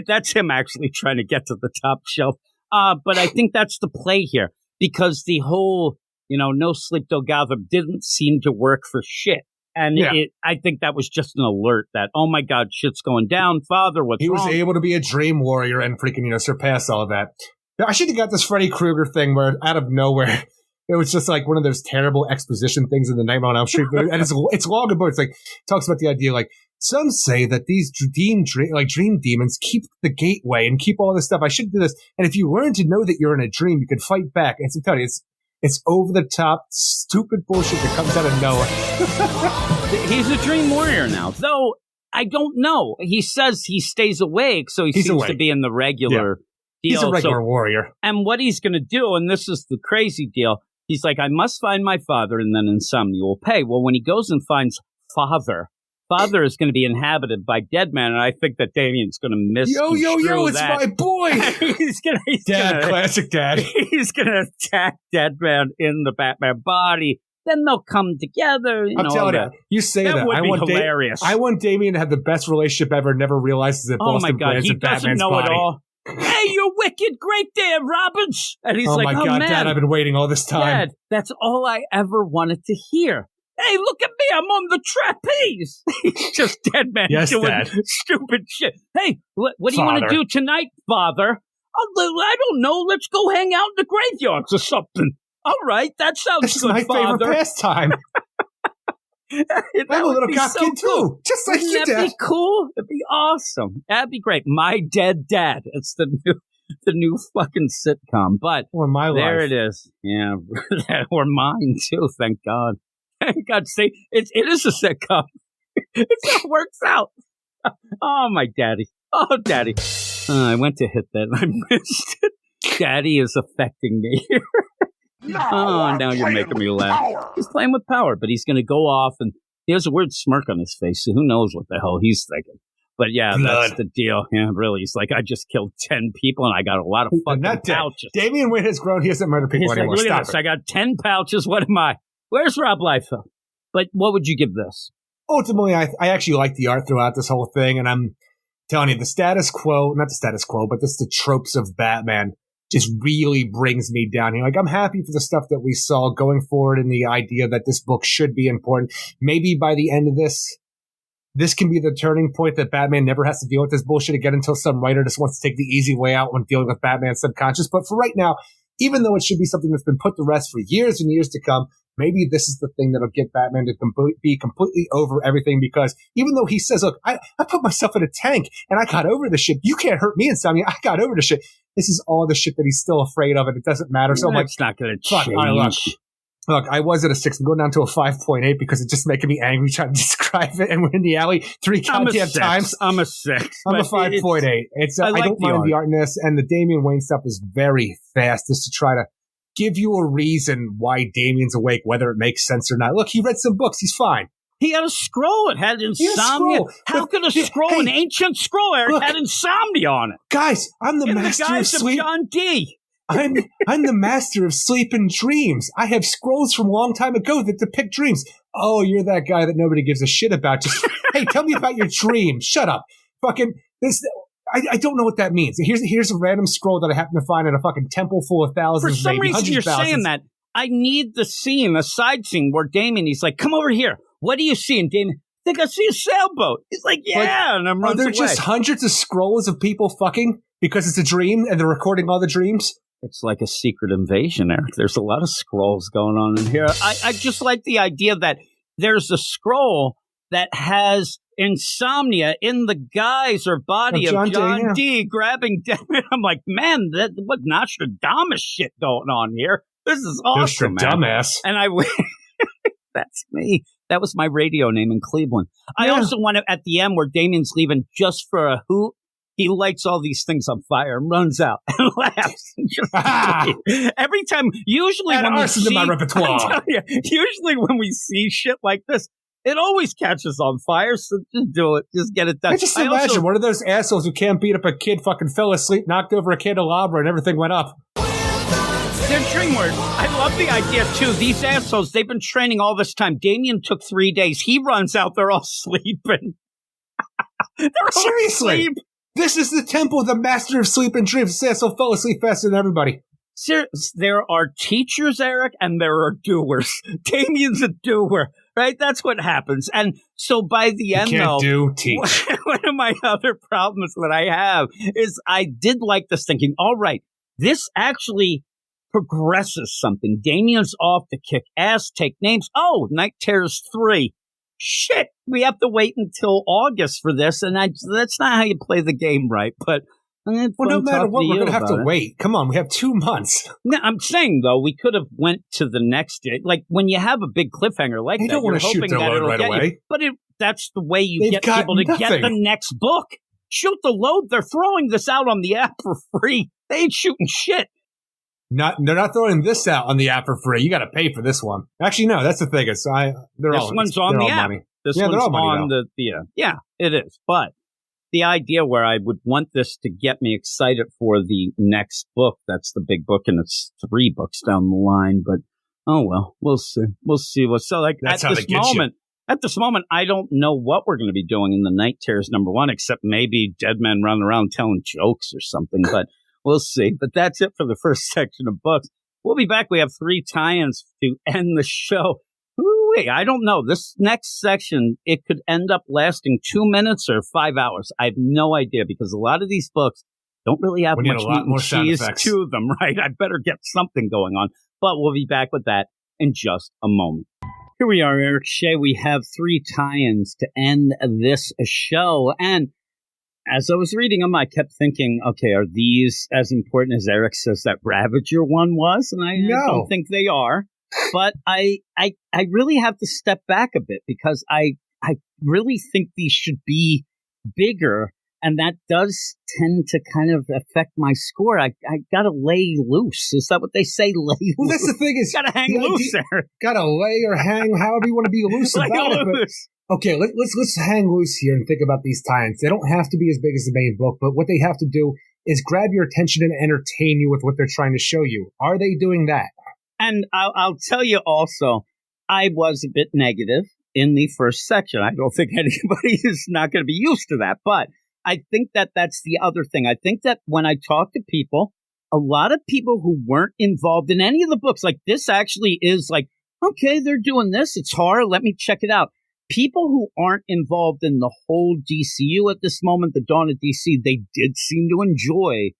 That's him actually trying to get to the top shelf. But I think that's the play here, because the whole, no sleep, no gather didn't seem to work for shit. And I think that was just an alert that, oh my God, shit's going down. Father, what's wrong? He was able to be a dream warrior and freaking, surpass all of that. I should have got this Freddy Krueger thing where out of nowhere, it was just like one of those terrible exposition things in the Nightmare on Elm Street. And it's long about, it talks about the idea, some say that these dream demons keep the gateway and keep all this stuff. I should do this. And if you learn to know that you're in a dream, you can fight back. And so, I'm telling you, it's over the top, stupid bullshit that comes out of nowhere. He's a dream warrior now, though. I don't know. He says he stays awake, so he seems to be in the regular deal. He's a regular warrior. And what he's going to do, and this is the crazy deal, he's like, I must find my father, and then insomnia will pay. Well, when he goes and finds father is going to be inhabited by dead man, and I think that Damien's going to miss. Yo, it's my boy. Classic dad. He's going to attack dead man in the Batman body. Then they'll come together. I'm telling you, you say that. Would be hilarious. I want Damien to have the best relationship ever. Never realizes that Boston Brand's in Batman's body. It all. Hey, you're wicked, great there, Robbins. And he's like, my God, man, Dad, I've been waiting all this time. Dad, that's all I ever wanted to hear. Hey, look at me, I'm on the trapeze. He's just dead man doing stupid shit. Hey, what do you want to do tonight, Father? I don't know. Let's go hang out in the graveyards or something. All right, that sounds this good, Father. This is my favorite pastime. I'm a little cop kid, too. Just like you, Dad. That'd be cool. It'd be awesome. That'd be great. My Dead Dad. It's the new fucking sitcom. But or my life. There it is. Yeah, or mine, too, thank God. Thank God, see, it is a sitcom. It all works out. Oh, my daddy. Oh, Daddy. I went to hit that and I missed it. Daddy is affecting me. Now you're making me laugh. He's playing with power, but he's going to go off and he has a weird smirk on his face, so who knows what the hell he's thinking. But yeah, that's the deal. Yeah, really. He's like, I just killed 10 people and I got a lot of fucking pouches. Damien Wayne has grown. He doesn't murder people anymore. Look at this. I got 10 pouches. What am I? Where's Rob Liefeld? But what would you give this? Ultimately, I actually like the art throughout this whole thing, and I'm telling you, the status quo, not the status quo, but just the tropes of Batman just really brings me down here. I'm happy for the stuff that we saw going forward and the idea that this book should be important. Maybe by the end of this can be the turning point that Batman never has to deal with this bullshit again until some writer just wants to take the easy way out when dealing with Batman's subconscious. But for right now, even though it should be something that's been put to rest for years and years to come, maybe this is the thing that'll get Batman to be completely over everything, because even though he says, look, I put myself in a tank and I got over the shit. You can't hurt me, Insomnia. I got over the shit. This is all the shit that he's still afraid of, and it doesn't matter. So it's not going to change. Look, I was at a 6. I'm going down to a 5.8 because it's just making me angry trying to describe it. And we're in the alley 3 goddamn times. I'm a 6. I'm a 5.8. I don't mind the art in this, and the Damian Wayne stuff is very fast just to try to give you a reason why Damien's awake, whether it makes sense or not. Look, he read some books. He's fine. He had a scroll. It had insomnia. How could a scroll, an ancient scroll, Eric, had insomnia on it? Guys, I'm the master of sleep. John D. I'm the master of sleep and dreams. I have scrolls from a long time ago that depict dreams. Oh, you're that guy that nobody gives a shit about. Just hey, tell me about your dream. Shut up. Fucking this. I don't know what that means. Here's a random scroll that I happen to find in a fucking temple full of thousands. For some reason, you're saying that. I need the scene, a side scene where Damien, he's like, "Come over here. What do you see?" And Damien, "I think I see a sailboat." He's like, "Yeah," and I'm running away. Are there just hundreds of scrolls of people fucking because it's a dream and they're recording all the dreams? It's like a secret invasion, Eric. There's a lot of scrolls going on in here. I just like the idea that there's a scroll that has insomnia in the guise or body of John D. grabbing Damien. I'm like, man, what Nostradamus shit going on here? This is awesome, Dumbass. And that's me. That was my radio name in Cleveland. Yeah. I also want to, at the end where Damien's leaving just for a hoot, he lights all these things on fire and runs out and laughs. Every time, usually when we see, my repertoire. Usually when we see shit like this, it always catches on fire, so just do it. Just get it done. I just imagine one of those assholes who can't beat up a kid fucking fell asleep, knocked over a candelabra, and everything went up. They're DreamWorks. I love the idea, too. These assholes, they've been training all this time. Damien took 3 days. He runs out. They're all sleeping. Seriously. Asleep. This is the temple of the master of sleep and dreams. This asshole fell asleep faster than everybody. There are teachers, Eric, and there are doers. Damien's a doer, right? That's what happens. And so by the end, teach. One of my other problems that I have is I did like this thinking, all right, this actually progresses something. Damien's off to kick ass, take names. Oh, Night Terrors 3. Shit, we have to wait until August for this, and that's not how you play the game right, but... Well, no matter what, we're going to have to wait. Come on, we have 2 months. No, I'm saying, though, we could have went to the next day. Like, when you have a big cliffhanger like that, don't want to shoot their load right away. You. But that's the way you get people to get the next book. Shoot the load. They're throwing this out on the app for free. They ain't shooting shit. They're not throwing this out on the app for free. You got to pay for this one. Actually, no, that's the thing. This one's on the app. Money. This one's on the yeah, it is. But the idea where I would want this to get me excited for the next book, that's the big book, and it's 3 books down the line. But oh well, we'll see. We'll see. So like that's at this moment, I don't know what we're going to be doing in the Night Terrors #1, except maybe dead men running around telling jokes or something. But we'll see. But that's it for the first section of books. We'll be back. We have 3 tie-ins to end the show. Wait, I don't know. This next section, it could end up lasting 2 minutes or 5 hours. I have no idea because a lot of these books don't really have much meat and cheese to them, right? I better get something going on. But we'll be back with that in just a moment. Here we are, Eric Shea. We have 3 tie-ins to end this show. And as I was reading them, I kept thinking, okay, are these as important as Eric says that Ravager one was? And I don't think they are. But I really have to step back a bit because I really think these should be bigger, and that does tend to kind of affect my score. I got to lay loose. Is that what they say? Lay loose. Well, that's the thing is, got to hang loose there. Got to lay or hang, however you want to be loose about it. But, okay, let's hang loose here and think about these tie-ins. They don't have to be as big as the main book, but what they have to do is grab your attention and entertain you with what they're trying to show you. Are they doing that? And I'll tell you also, I was a bit negative in the first section. I don't think anybody is not going to be used to that. But I think that that's the other thing. I think that when I talk to people, a lot of people who weren't involved in any of the books, like this actually is like, okay, they're doing this. It's horror. Let me check it out. People who aren't involved in the whole DCU at this moment, the dawn of DC, they did seem to enjoy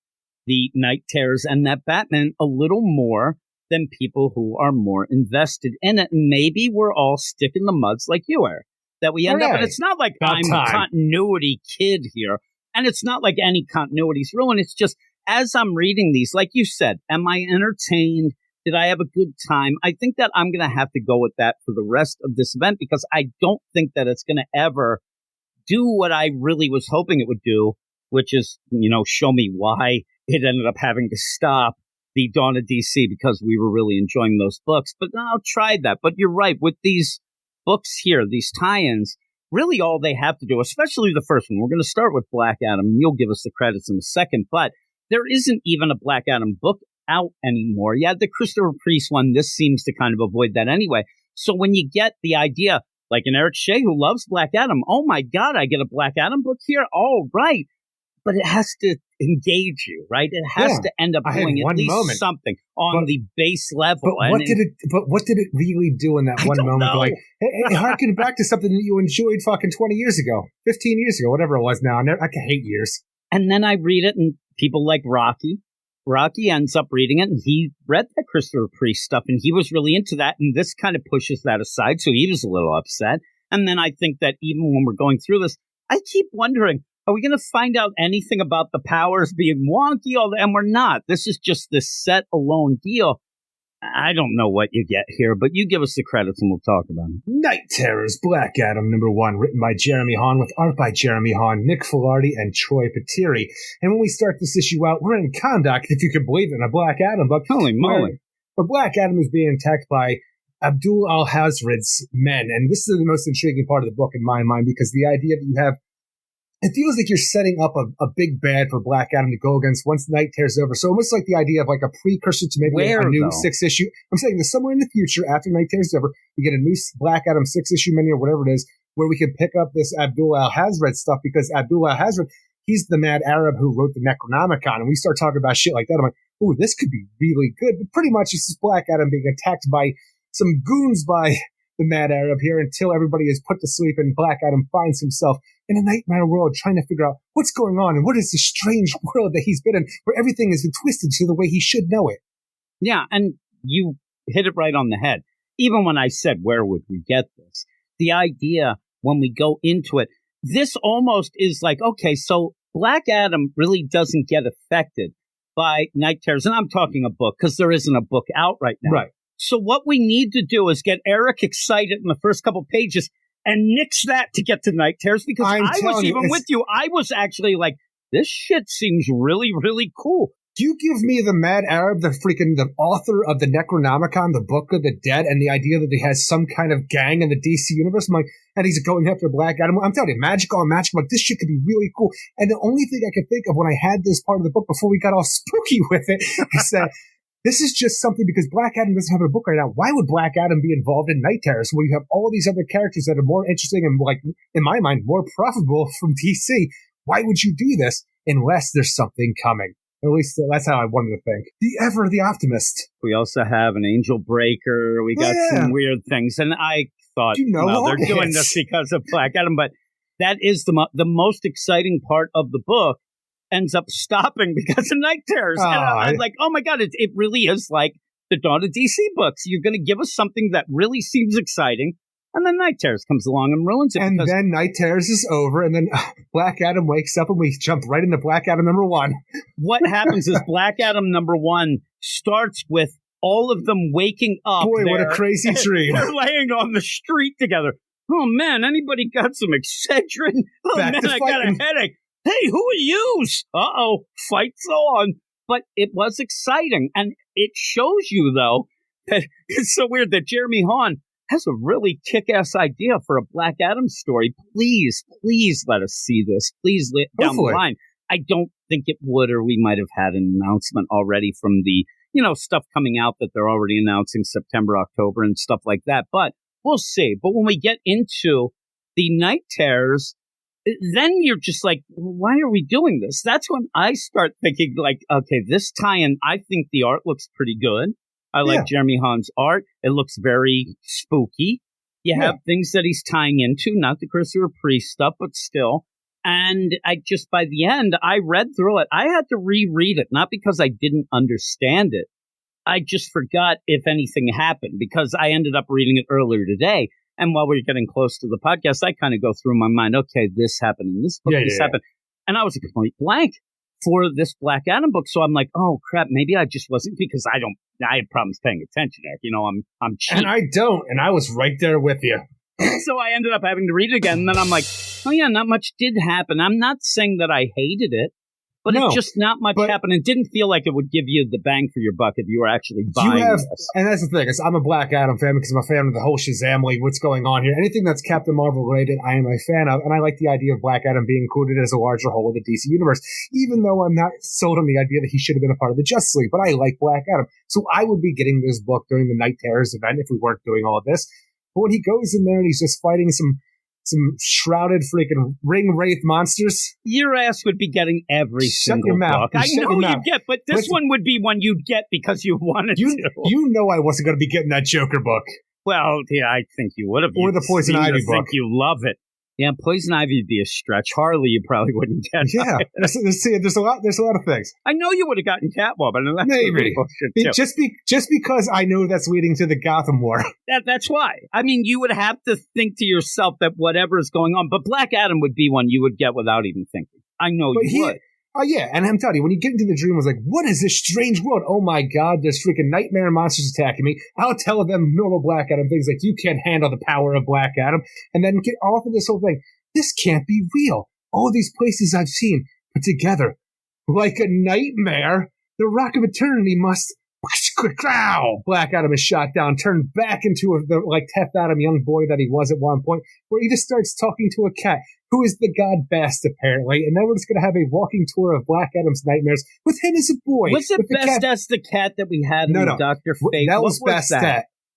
the Night Terrors and that Batman a little more than people who are more invested in it. And maybe we're all stick in the muds like you are. That we end up, and it's not like I'm a continuity kid here, and it's not like any continuity's ruined. It's just, as I'm reading these, like you said, am I entertained? Did I have a good time? I think that I'm going to have to go with that for the rest of this event because I don't think that it's going to ever do what I really was hoping it would do, which is, show me why it ended up having to stop the Dawn of DC because we were really enjoying those books. But I'll try that. But you're right. With these books here, these tie-ins, really all they have to do, especially the first one, we're going to start with Black Adam, and you'll give us the credits in a second, but there isn't even a Black Adam book out anymore. Yeah, the Christopher Priest one, this seems to kind of avoid that anyway. So when you get the idea, like an Eric Shea who loves Black Adam, oh my God, I get a Black Adam book here? All right. But it has to engage you, right? It has to end up doing at least something on the base level. But what did it really do in that one moment? Like, it harkened back to something that you enjoyed fucking 20 years ago, 15 years ago, whatever it was now. I can hate years. And then I read it, and people like Rocky. Rocky ends up reading it, and he read that Christopher Priest stuff, and he was really into that, and this kind of pushes that aside, so he was a little upset. And then I think that even when we're going through this, I keep wondering, are we going to find out anything about the powers being wonky? And we're not. This is just this set alone deal. I don't know what you get here, but you give us the credits and we'll talk about it. Night Terrors, Black Adam, #1, written by Jeremy Hahn, with art by Jeremy Hahn, Nick Filardi, and Troy Patiri. And when we start this issue out, we're in conduct, if you can believe it, in a Black Adam book. Holy moly. But Black Adam is being attacked by Abdul Al-Hazred's men. And this is the most intriguing part of the book in my mind, because the idea that you have, it feels like you're setting up a big bad for Black Adam to go against once Night Terror's over. So almost like the idea of like a precursor to maybe a new 6-issue. I'm saying that somewhere in the future, after Night Terror's over, we get a new Black Adam 6-issue mini or whatever it is, where we can pick up this Abdul Al-Hazred stuff, because Abdul Al-Hazred, he's the mad Arab who wrote the Necronomicon. And we start talking about shit like that. I'm like, ooh, this could be really good. But pretty much it's just Black Adam being attacked by some goons by the mad Arab here until everybody is put to sleep and Black Adam finds himself in a nightmare world trying to figure out what's going on and what is this strange world that he's been in where everything has been twisted to the way he should know it. Yeah, and you hit it right on the head. Even when I said, where would we get this? The idea when we go into it, this almost is like, okay, so Black Adam really doesn't get affected by Night Terrors. And I'm talking a book because there isn't a book out right now. Right. So what we need to do is get Eric excited in the first couple pages and nix that to get to Night Terrors, because I was even with you. I was actually like, this shit seems really, really cool. You give me the mad Arab, the author of the Necronomicon, the Book of the Dead, and the idea that he has some kind of gang in the DC universe. I'm like, and he's going after Black Adam. I'm telling you, magical. Like, this shit could be really cool. And the only thing I could think of when I had this part of the book before we got all spooky with it is that this is just something, because Black Adam doesn't have a book right now. Why would Black Adam be involved in Night Terrors when you have all these other characters that are more interesting and, like, in my mind, more profitable from DC? Why would you do this unless there's something coming? At least that's how I wanted to think. The optimist. We also have an Angel Breaker. We got some weird things. And I thought, they're doing this because of Black Adam. But that is the most exciting part of the book. Ends up stopping because of Night Terrors. And I'm like, oh my God, it really is like the Dawn of DC books. You're going to give us something that really seems exciting, and then Night Terrors comes along and ruins it. And then Night Terrors is over, and then Black Adam wakes up, and we jump right into Black Adam #1. What happens is Black Adam #1 starts with all of them waking up. Boy, what a crazy dream. They're laying on the street together. Oh man, anybody got some Excedrin? Oh man, I got a headache. Hey, who are you? Uh-oh, fight's on. But it was exciting. And it shows you, though, that it's so weird that Jeremy Hahn has a really kick-ass idea for a Black Adam story. Please let us see this. Please, down the line. I don't think it would, or we might have had an announcement already from the, stuff coming out that they're already announcing September, October, and stuff like that. But we'll see. But when we get into the Night Terrors, then you're just like, why are we doing this? That's when I start thinking, like, okay, this tie-in, I think the art looks pretty good. I like Jeremy Hahn's art. It looks very spooky. You have things that he's tying into, not the Christopher Priest stuff, but still. And by the end, I read through it. I had to reread it, not because I didn't understand it. I just forgot if anything happened, because I ended up reading it earlier today. And while we were getting close to the podcast, I kind of go through my mind, okay, this happened in this book, happened. And I was a complete blank for this Black Adam book. So I'm like, oh, crap, maybe I just wasn't, because I have problems paying attention, Eric. I'm cheap. And I don't. And I was right there with you. So I ended up having to read it again. And then I'm like, oh, yeah, not much did happen. I'm not saying that I hated it. But it's just not much happened. It didn't feel like it would give you the bang for your buck if you were actually buying this. And that's the thing, is I'm a Black Adam fan because I'm a fan of the whole Shazam, like what's going on here. Anything that's Captain Marvel related, I am a fan of, and I like the idea of Black Adam being included as a larger whole of the DC universe, even though I'm not sold on the idea that he should have been a part of the Justice League, but I like Black Adam. So I would be getting this book during the Night Terrors event if we weren't doing all of this. But when he goes in there and he's just fighting some shrouded freaking ring wraith monsters. Your ass would be getting every single book. I know you'd get, but this one would be one you'd get because you wanted to. You know I wasn't going to be getting that Joker book. Well, yeah, I think you would have. Or the Poison Ivy book. I think you love it. Yeah, Poison Ivy would be a stretch. Harley, you probably wouldn't get. Yeah, there's a lot of things. I know you would have gotten Catwoman. And that's maybe just because I know that's leading to the Gotham War. That's why. I mean, you would have to think to yourself that whatever is going on, but Black Adam would be one you would get without even thinking. I know you would. Oh, yeah, and I'm telling you, when you get into the dream, I was like, what is this strange world? Oh, my God, there's freaking nightmare monsters attacking me. I'll tell them normal Black Adam things like, you can't handle the power of Black Adam, and then get off of this whole thing. This can't be real. All these places I've seen put together like a nightmare. The Rock of Eternity must... Black Adam is shot down, turned back into the Teth Adam young boy that he was at one point, where he just starts talking to a cat, who is the god Bast, apparently, and then we're just going to have a walking tour of Black Adam's nightmares with him as a boy. Was it Best as the cat that we had in Dr. Fate? That was Best.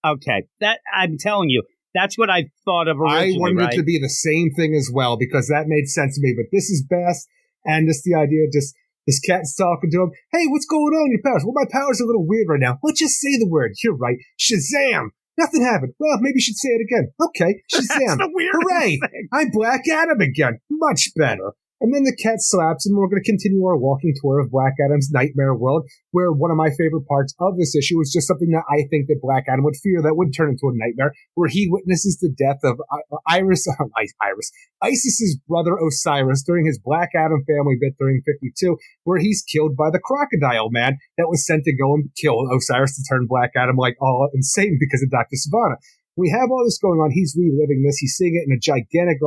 Okay, that I'm telling you, that's what I thought of originally. I wanted it to be the same thing as well, because that made sense to me, but this is Best, and just the idea of just... This cat's talking to him. Hey, what's going on in your powers? Well, my powers are a little weird right now. Let's just say the word. You're right. Shazam! Nothing happened. Well, maybe you should say it again. Okay, Shazam. That's the weirdest Hooray! thing. I'm Black Adam again. Much better. And then the cat slaps, and we're going to continue our walking tour of Black Adam's nightmare world, where one of my favorite parts of this issue is just something that I think that Black Adam would fear that would turn into a nightmare, where he witnesses the death of Isis's brother Osiris during his Black Adam family bit during 52, where he's killed by the Crocodile Man that was sent to go and kill Osiris to turn Black Adam all insane because of Dr. Sivana. We have all this going on. He's reliving this. He's seeing it in a gigantic,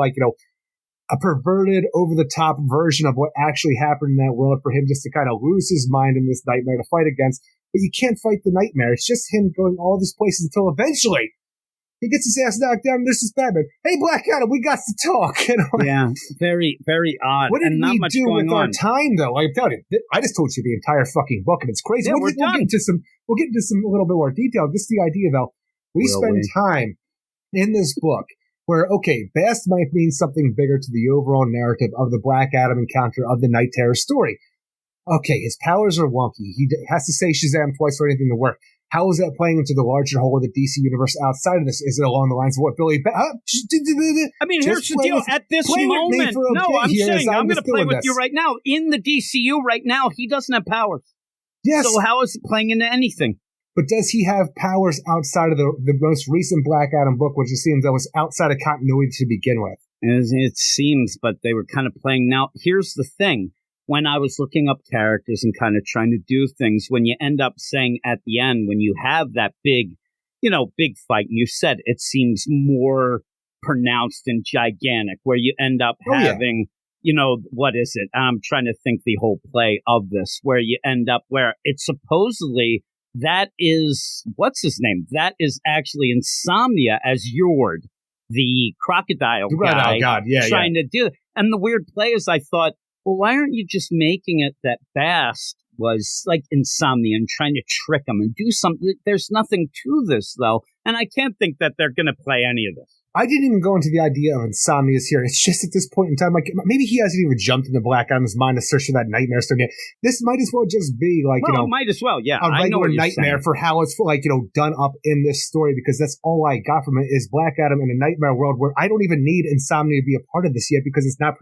a perverted, over-the-top version of what actually happened in that world for him just to kind of lose his mind in this nightmare to fight against. But you can't fight the nightmare. It's just him going all these places until eventually he gets his ass knocked down and there's this Batman. Hey, Black Adam, we got to talk. Yeah, very, very odd. What did and not we much do going with on. our time, though? I'm telling you, I just told you the entire fucking book, and it's crazy. Yeah, we'll get into some a little bit more detail. Just the idea, though. We spend time in this book where, okay, Bast might mean something bigger to the overall narrative of the Black Adam encounter of the Night Terror story. Okay, his powers are wonky. He has to say Shazam twice for anything to work. How is that playing into the larger whole of the DC universe outside of this? Is it along the lines of what Billy... I mean, here's the deal. At this moment... No, I'm saying, I'm going to play with you right now. In the DCU right now, he doesn't have powers. Yes. So how is it playing into anything? But does he have powers outside of the most recent Black Adam book, which it seems that was outside of continuity to begin with? It seems, but they were kind of playing. Now, here's the thing. When I was looking up characters and kind of trying to do things, when you end up saying at the end, when you have that big fight, and you said it seems more pronounced and gigantic, where you end up having, what is it? I'm trying to think the whole play of this, where you end up where it's supposedly... That is, what's his name? That is actually Insomnia as Yord, the crocodile guy, trying to do it. And the weird play is I thought, well, why aren't you just making it that Bast was like Insomnia and trying to trick him and do something? There's nothing to this, though. And I can't think that they're going to play any of this. I didn't even go into the idea of Insomnia's here. It's just at this point in time, maybe he hasn't even jumped into Black Adam's mind to search for that nightmare story yet. This might as well just be might as well, yeah. A regular nightmare for how it's done up in this story, because that's all I got from it is Black Adam in a nightmare world where I don't even need Insomnia to be a part of this yet because it's not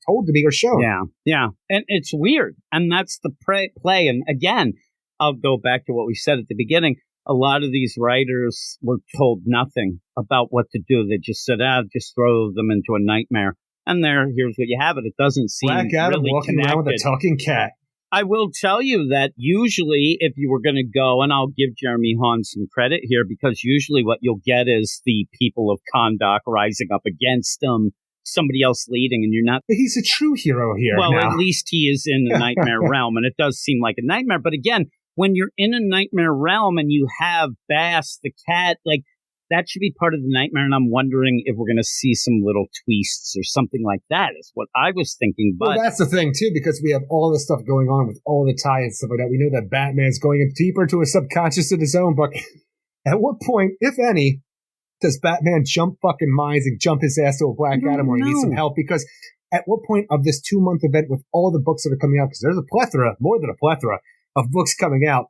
told to me or shown. Yeah. And it's weird. And that's the play. And again, I'll go back to what we said at the beginning. A lot of these writers were told nothing about what to do. They just said, just throw them into a nightmare. And here's what you have it. It doesn't seem Black Adam really walking connected. around with a talking cat. I will tell you that usually if you were going to go, and I'll give Jeremy Hahn some credit here, because usually what you'll get is the people of Kahndaq rising up against him somebody else leading, and you're not. But he's a true hero here. Well, now. At least he is in a nightmare realm, and it does seem like a nightmare. But again, when you're in a nightmare realm and you have Bass the cat, like that should be part of the nightmare. And I'm wondering if we're going to see some little twists or something like that. Is what I was thinking. But well, that's the thing too, because we have all this stuff going on with all the tie and stuff like that. We know that Batman's going deeper into his subconscious in his own book. At what point, if any, does Batman jump fucking minds and jump his ass to a Black Adam where he needs some help? Because at what point of this 2-month event with all the books that are coming out, because there's a plethora, more than a plethora of books coming out,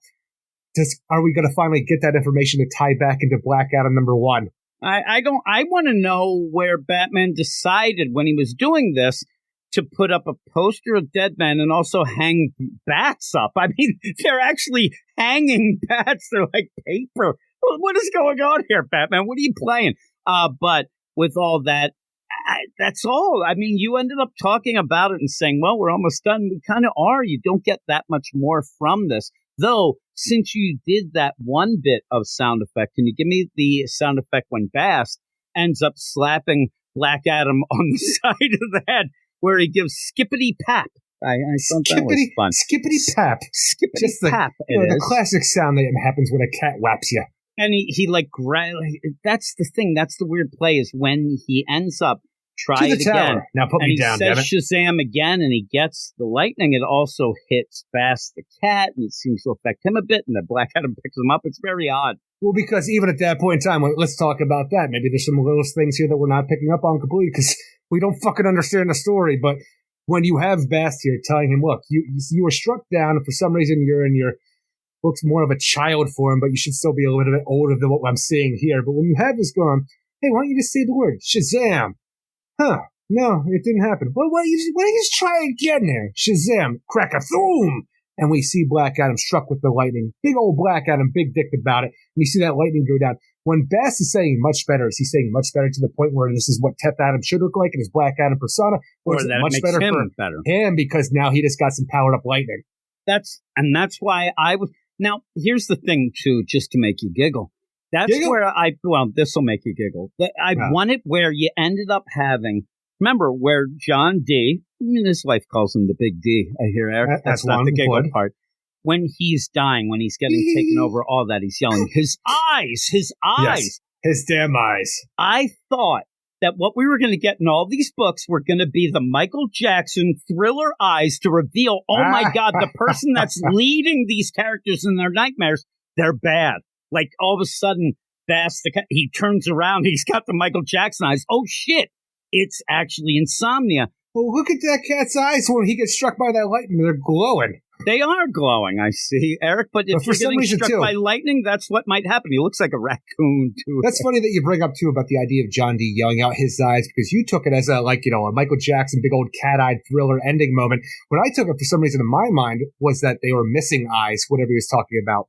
are we going to finally get that information to tie back into Black Adam #1? I want to know where Batman decided when he was doing this to put up a poster of dead men and also hang bats up. I mean, they're actually hanging bats. They're like paper. What is going on here, Batman? What are you playing? But with all that, that's all. I mean, you ended up talking about it and saying, well, we're almost done. We kind of are. You don't get that much more from this. Though, since you did that one bit of sound effect, can you give me the sound effect when Bass ends up slapping Black Adam on the side of the head where he gives skippity pap? I thought that was fun. Skippity pap. Skippity pap. The classic sound that happens when a cat whaps you. And he like, that's the thing. That's the weird play is when he ends up try it again. Now put me down, and he says Shazam again, and he gets the lightning. It also hits Bass the cat, and it seems to affect him a bit, and the Black Adam picks him up. It's very odd. Well, because even at that point in time, let's talk about that. Maybe there's some little things here that we're not picking up on completely because we don't fucking understand the story. But when you have Bass here telling him, look, you were struck down, and for some reason you're in your looks more of a child form, but you should still be a little bit older than what I'm seeing here. But when you have this going on, hey, why don't you just say the word Shazam? Huh? No, it didn't happen. Well, why don't you just try again there? Shazam! Crack-a-thoom! And we see Black Adam struck with the lightning. Big old Black Adam, big dick about it. And you see that lightning go down. When Bass is saying much better, is he saying much better to the point where this is what Teth Adam should look like in his Black Adam persona? Or is it much better for him because now he just got some powered up lightning? That's why I was... Now, here's the thing, too, just to make you giggle. That's where this will make you giggle. I want it where you ended up having... Remember, where John D., his wife calls him the Big D, I hear, Eric. That's not the giggle part. When he's dying, when he's getting taken over, all that, he's yelling, his eyes! Yes, his damn eyes. I thought that what we were going to get in all these books were going to be the Michael Jackson Thriller eyes to reveal, oh my God, the person that's leading these characters in their nightmares, they're bad. Like all of a sudden, he turns around, he's got the Michael Jackson eyes. Oh shit, it's actually insomnia. Well, look at that cat's eyes when he gets struck by that lightning. They're glowing. They are glowing, I see, Eric. But if you're getting struck by lightning, that's what might happen. He looks like a raccoon, too. That's funny that you bring up, too, about the idea of John D. yelling out his eyes, because you took it as a Michael Jackson, big old cat-eyed Thriller ending moment. What I took it for some reason in my mind was that they were missing eyes, whatever he was talking about.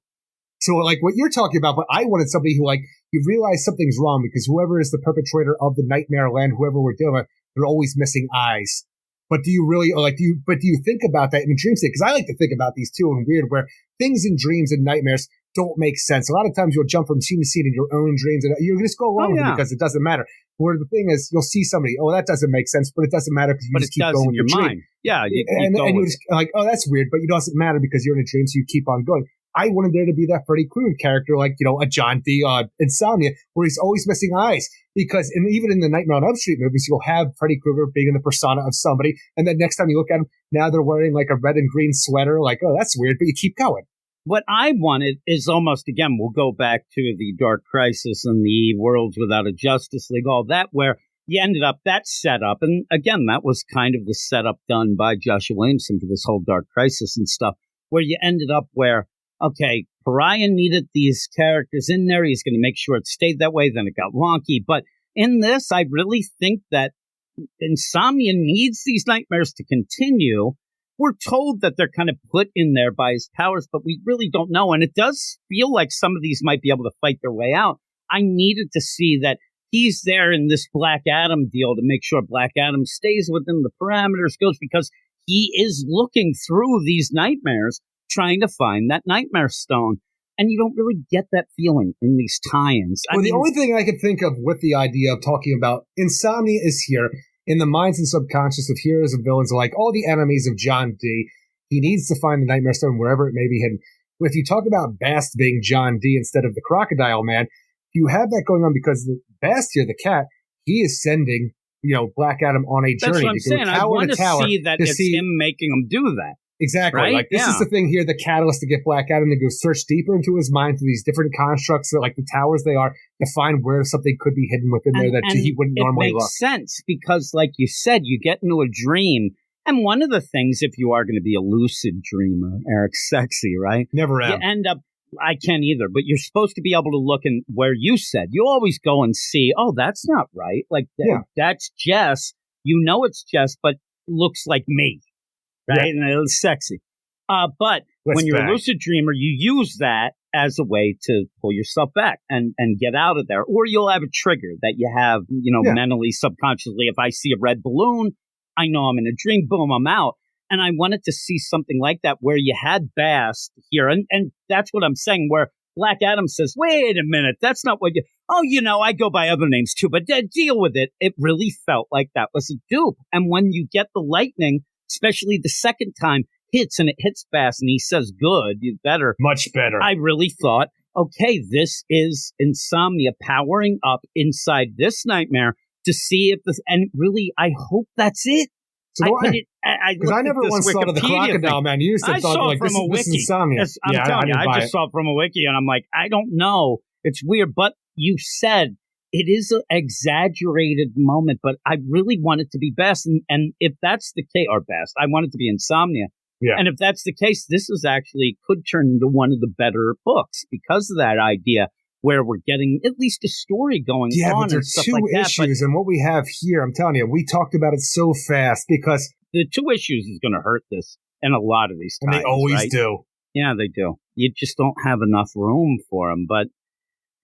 So, like, what you're talking about, but I wanted somebody who, like, you realize something's wrong because whoever is the perpetrator of the nightmare land, whoever we're dealing with, they're always missing eyes. But do you really, do you think about that in a dream state? Because I like to think about these too in weird where things in dreams and nightmares don't make sense. A lot of times you'll jump from scene to scene in your own dreams and you just go along with it because it doesn't matter. Where the thing is, you'll see somebody, that doesn't make sense, but it doesn't matter because you just keep going with your mind. Yeah. And you're just like, that's weird, but it doesn't matter because you're in a dream, so you keep on going. I wanted there to be that Freddy Krueger character, like, a John D. Insomnia, where he's always missing eyes. Because even in the Nightmare on Elm Street movies, you'll have Freddy Krueger being in the persona of somebody, and then next time you look at him, now they're wearing like a red and green sweater, like, oh, that's weird, but you keep going. What I wanted is almost, again, we'll go back to the Dark Crisis and the Worlds Without a Justice League, all that, where you ended up that setup. And again, that was kind of the setup done by Joshua Williamson for this whole Dark Crisis and stuff, where you ended up where, okay, Pariah needed these characters in there. He's going to make sure it stayed that way. Then it got wonky. But in this, I really think that Insomnia needs these nightmares to continue. We're told that they're kind of put in there by his powers, but we really don't know. And it does feel like some of these might be able to fight their way out. I needed to see that he's there in this Black Adam deal to make sure Black Adam stays within the parameters, goes because he is looking through these nightmares, trying to find that nightmare stone. And you don't really get that feeling in these tie-ins. The only thing I could think of with the idea of talking about Insomnia is here. in the minds and subconscious of heroes and villains alike, all the enemies of John D. He needs to find the Nightmare Stone wherever it may be hidden. If you talk about Bast being John D. instead of the Crocodile Man, you have that going on because Bast here, the cat, he is sending, Black Adam on a journey. That's what I'm saying. I want to see that it's him making him do that. Exactly. Right? Like, this is the thing here, the catalyst to get Black Adam to go search deeper into his mind through these different constructs, like the towers they are, to find where something could be hidden within there that he wouldn't normally look. It makes sense because, like you said, you get into a dream. And one of the things, if you are going to be a lucid dreamer, Eric Sexy, right? Never am. You end up, I can't either, but you're supposed to be able to look in where you said. You always go and see, that's not right. Like, that's Jess. You know it's Jess, but looks like me. Right? Yeah. And it was sexy. But when you're a lucid dreamer, you use that as a way to pull yourself back and get out of there. Or you'll have a trigger that you have, mentally, subconsciously. If I see a red balloon, I know I'm in a dream, boom, I'm out. And I wanted to see something like that where you had Bast here. And that's what I'm saying, where Black Adam says, wait a minute, that's not what you... I go by other names too, but deal with it. It really felt like that was a dupe. And when you get the lightning, especially the second time, hits Bast and he says, good, you better. Much better. I really thought, okay, this is insomnia powering up inside this nightmare to see if this, and really, I hope that's it. So because I never once thought of the Crocodile Man. You used to thought like this is insomnia. Yes, I'm telling you, I just saw it from a wiki, and I'm like, I don't know. It's weird, but you said it is an exaggerated moment, but I really want it to be Bast, and if that's the case, or Bast, I want it to be insomnia. Yeah. And if that's the case, this is actually could turn into one of the better books because of that idea, where we're getting at least a story going on. Yeah, but there are two issues, and what we have here, I'm telling you, we talked about it so fast because the two issues is going to hurt this in a lot of these times. And they always do. Yeah, they do. You just don't have enough room for them. But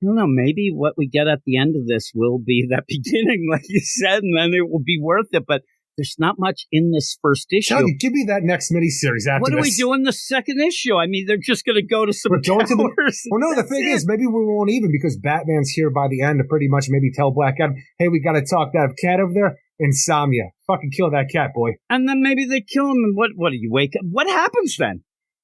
I don't know, maybe what we get at the end of this will be that beginning, like you said, and then it will be worth it. But there's not much in this first issue. Tell you, give me that next miniseries after What do this. we do in the second issue? I mean, they're just going to go to some towers. Well, no, the thing is, maybe we won't even, because Batman's here by the end to pretty much maybe tell Black Adam, hey, we got to talk that cat over there. Insomnia. Fucking kill that cat, boy. And then maybe they kill him, and what do you wake up? What happens then?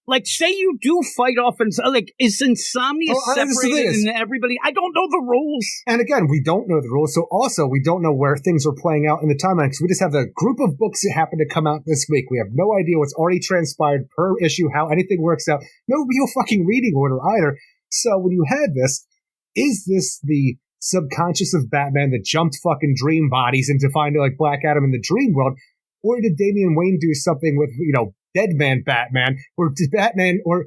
Like, say you do fight off, and like, is insomnia separated and everybody? I don't know the rules. And again, we don't know the rules, so also we don't know where things are playing out in the timeline, because we just have the group of books that happen to come out this week. We have no idea what's already transpired per issue, how anything works out. No real fucking reading order either. So when you had this, is this the subconscious of Batman that jumped fucking dream bodies into finding like Black Adam in the dream world? Or did Damian Wayne do something with, Dead Man Batman, where Batman or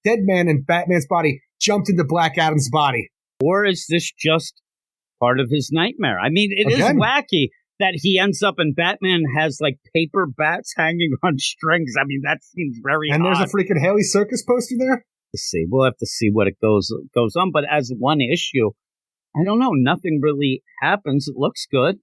Dead Man and Batman's body jumped into Black Adam's body? Or is this just part of his nightmare? I mean, it is wacky that he ends up and Batman has like paper bats hanging on strings. I mean, that seems very And odd. There's a freaking Haley Circus poster there? Let's see. We'll have to see what it goes on. But as one issue, I don't know. Nothing really happens. It looks good.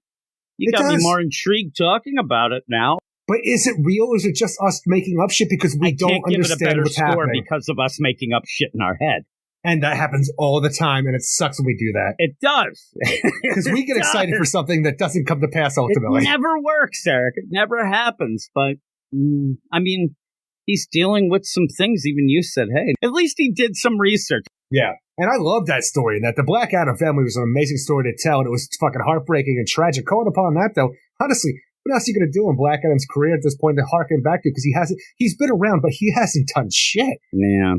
You got me more intrigued talking about it now. But is it real, or is it just us making up shit because we don't understand what's happening? Because of us making up shit in our head. And that happens all the time, and it sucks when we do that. It does. Because we get excited for something that doesn't come to pass ultimately. It never works, Eric. It never happens. But, I mean, he's dealing with some things. Even you said, hey, at least he did some research. Yeah. And I love that story. And that the Black Adam family was an amazing story to tell. And it was fucking heartbreaking and tragic. Calling upon that, though, honestly, what else are you going to do in Black Adam's career at this point to harken back to? Because he's been around, but he hasn't done shit. Yeah.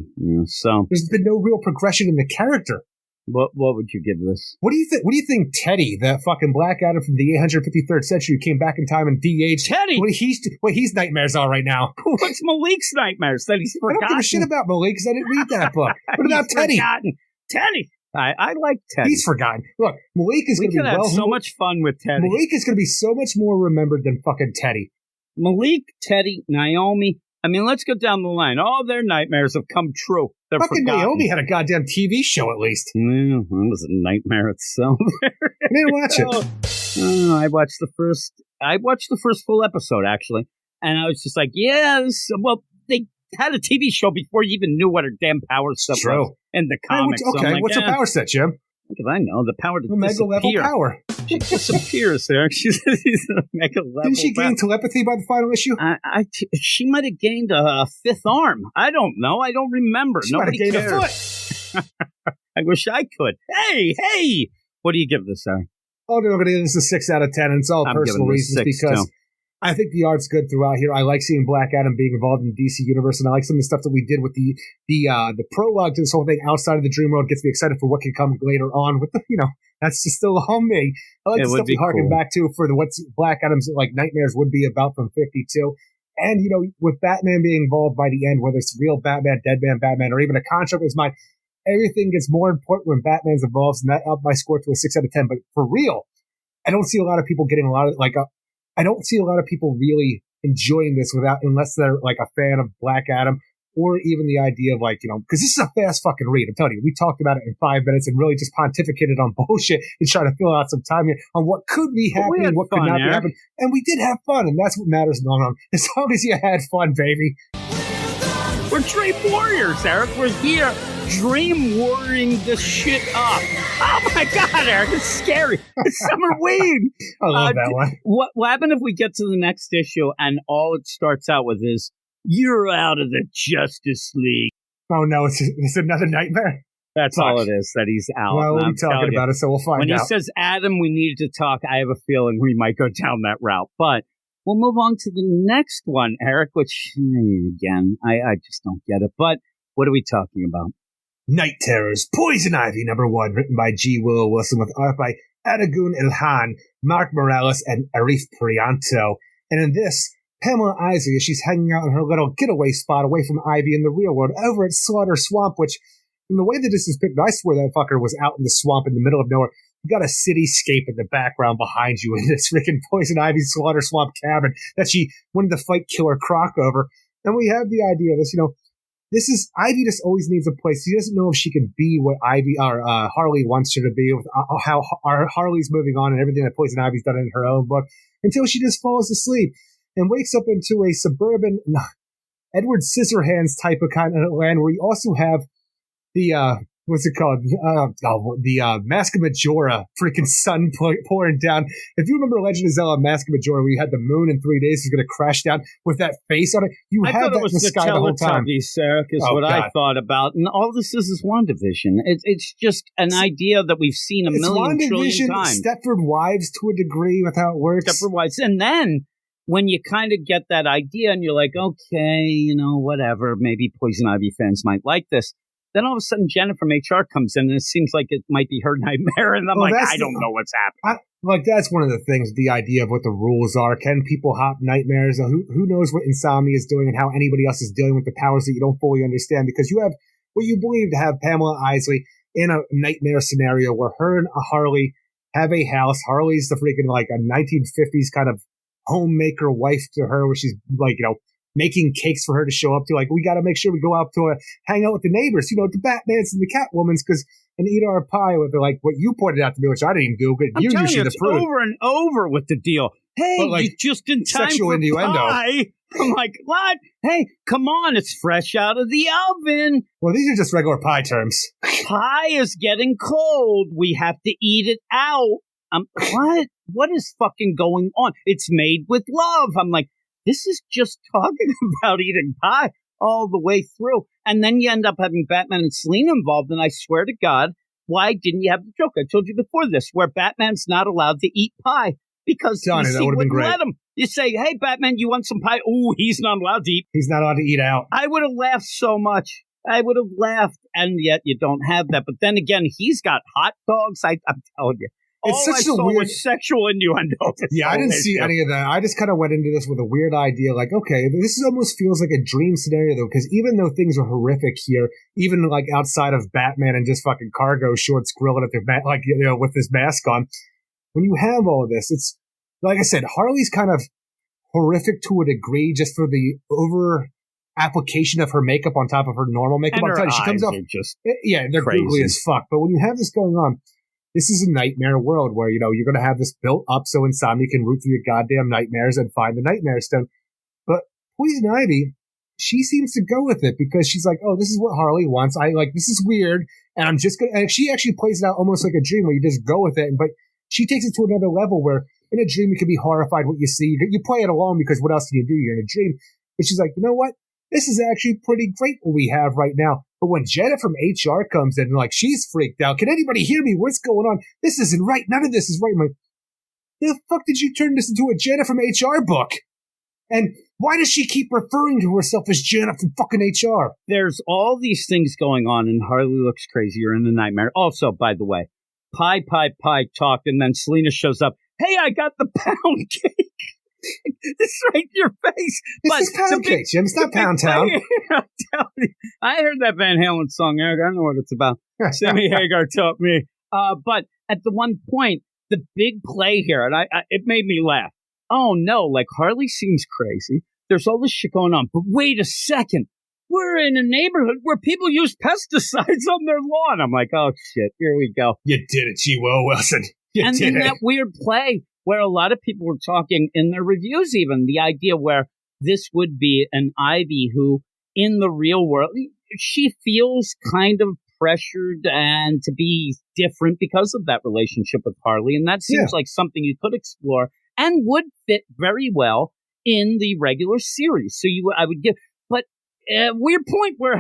So there's been no real progression in the character. What would you give this? What do you think? What do you think, Teddy, the fucking Black Adam from the 853rd century, came back in time and de-aged? Teddy, what he's nightmares are right now? What's Malik's nightmares that he's forgotten? I don't give a shit about Malik because I didn't read that book. What about Teddy? Forgotten. Teddy. I like Teddy. He's forgotten. Look, Malik is going to be have so much fun with Teddy. Malik is going to be so much more remembered than fucking Teddy. Malik, Teddy, Naomi. I mean, let's go down the line. All their nightmares have come true. They're fucking forgotten. Naomi had a goddamn TV show at least. That was a nightmare itself. I didn't watch it. I watched the first full episode actually, and I was just like, they had a TV show before you even knew what her damn power set was in the comics. What's her power set, Jim? Because I know the power to Omega level disappear. power. She disappears there. She's Omega level. Didn't she gain telepathy by the final issue? She might have gained a fifth arm. I don't know. I don't remember. She Nobody might have gained cares. a foot. I wish I could. Hey! What do you give this, Sarah? Oh, no, I'm going to give this a 6 out of 10, and it's all personal reasons because I think the art's good throughout here. I like seeing Black Adam being involved in the DC universe, and I like some of the stuff that we did with the prologue to this whole thing outside of the dream world. Gets me excited for what can come later on. With the, that's just still on me. I like the stuff we harken back to for what's Black Adam's like nightmares would be about from 52. And with Batman being involved by the end, whether it's real Batman, dead man Batman, or even a contract with mine, everything gets more important when Batman's involved, and that upped my score to a 6 out of 10. But for real, I don't see a lot of people getting a lot of I don't see a lot of people really enjoying this unless they're like a fan of Black Adam, or even the idea of because this is a fast fucking read. I'm telling you, we talked about it in 5 minutes and really just pontificated on bullshit and trying to fill out some time here on what could be happening, what could not be happening. And we did have fun, and that's what matters in the long run. As long as you had fun, baby. We're Dream Warriors, Eric. We're here dream warring this shit up. Oh my God, Eric, it's scary. It's Summerween. I love that one. What happened if we get to the next issue and all it starts out with is, you're out of the Justice League? Oh no, it's another nightmare? That's all it is, that he's out. Well, we'll be talking about it, so we'll find out. When he says, Adam, we need to talk, I have a feeling we might go down that route. But we'll move on to the next one, Eric, which, again, I just don't get it. But what are we talking about? Night Terrors, Poison Ivy, #1, written by G. Willow Wilson, with art by Adagun Ilhan, Mark Morales, and Arif Prianto. And in this, Pamela Isley, she's hanging out in her little getaway spot away from Ivy in the real world, over at Slaughter Swamp, which, from the way that this is picked, I swear that fucker was out in the swamp in the middle of nowhere. You got a cityscape in the background behind you in this freaking Poison Ivy Slaughter Swamp cabin that she wanted to fight Killer Croc over. And we have the idea of this, this is Ivy just always needs a place. She doesn't know if she can be what Ivy or Harley wants her to be, with how Harley's moving on and everything that Poison Ivy's done in her own book, until she just falls asleep and wakes up into a suburban Edward Scissorhands type of kind of land where you also have the what's it called? The Mask of Majora freaking sun pouring down. If you remember Legend of Zelda Mask of Majora, where you had the moon in 3 days was going to crash down with that face on it, I had that in the sky the whole time. Eric, is what God. I thought about. And all this is WandaVision. It's just an idea that we've seen a million trillion times. Stepford Wives to a degree with how it works. Stepford Wives. And then when you kind of get that idea and you're like, okay, whatever, maybe Poison Ivy fans might like this. Then all of a sudden, Jenna from HR comes in, and it seems like it might be her nightmare. And I'm I don't know what's happening. That's one of the things, the idea of what the rules are. Can people hop nightmares? Who knows what Insomnia is doing and how anybody else is dealing with the powers that you don't fully understand? Because you have what you believe to have Pamela Isley in a nightmare scenario where her and Harley have a house. Harley's the freaking like a 1950s kind of homemaker wife to her, where she's making cakes for her to show up to. Like, we got to make sure we go out to hang out with the neighbors, the Batmans and the Catwomans, and eat our pie with what you pointed out to me, which I didn't do, but you usually it's over and over with the deal. Hey, you're just in time for innuendo. Pie. I'm like, what? Hey, come on, it's fresh out of the oven. Well, these are just regular pie terms. Pie is getting cold. We have to eat it out. What? What is fucking going on? It's made with love. I'm like, this is just talking about eating pie all the way through. And then you end up having Batman and Selina involved. And I swear to God, why didn't you have the joke? I told you before this, where Batman's not allowed to eat pie because DC wouldn't let him. You say, hey, Batman, you want some pie? Ooh, he's not allowed to eat. He's not allowed to eat out. I would have laughed so much. I would have laughed. And yet you don't have that. But then again, he's got hot dogs. I'm telling you. It's such a weird sexual innuendo. Yeah, I didn't see any of that. I just kind of went into this with a weird idea, like, okay, this almost feels like a dream scenario, though, because even though things are horrific here, even like outside of Batman and just fucking cargo shorts grilling at their with this mask on, when you have all of this, it's like I said, Harley's kind of horrific to a degree, just for the over application of her makeup on top of her normal makeup. And her eyes she comes off, they're crazy. googly as fuck. But when you have this going on, this is a nightmare world where, you're going to have this built up so Insomnia can root through your goddamn nightmares and find the Nightmare Stone. But Poison Ivy she seems to go with it because she's like, oh, this is what Harley wants. This is weird. And I'm just going to, and she actually plays it out almost like a dream where you just go with it. But she takes it to another level where in a dream, you can be horrified what you see. You play it alone because what else can you do? You're in a dream. But she's like, you know what? This is actually pretty great what we have right now. But when Jenna from HR comes in, like, she's freaked out. Can anybody hear me? What's going on? This isn't right. None of this is right. I'm like, the fuck did you turn this into a Jenna from HR book? And why does she keep referring to herself as Jenna from fucking HR? There's all these things going on, and Harley looks crazier in the nightmare. Also, by the way, Pie talked, and then Selena shows up. Hey, I got the pound cake. It's right in your face. This is pound cake, Jim. It's not Pound Town. I heard that Van Halen song, Eric. I don't know what it's about. Sammy Hagar taught me. But at the one point, the big play here, and it made me laugh. Oh, no, like Harley seems crazy. There's all this shit going on. But wait a second. We're in a neighborhood where people use pesticides on their lawn. I'm like, oh, shit, here we go. You did it, G-Will Wilson. And in that weird play where a lot of people were talking in their reviews even, the idea where this would be an Ivy who, in the real world, she feels kind of pressured and to be different because of that relationship with Harley. And that seems like something you could explore and would fit very well in the regular series. So I would give, but a weird point where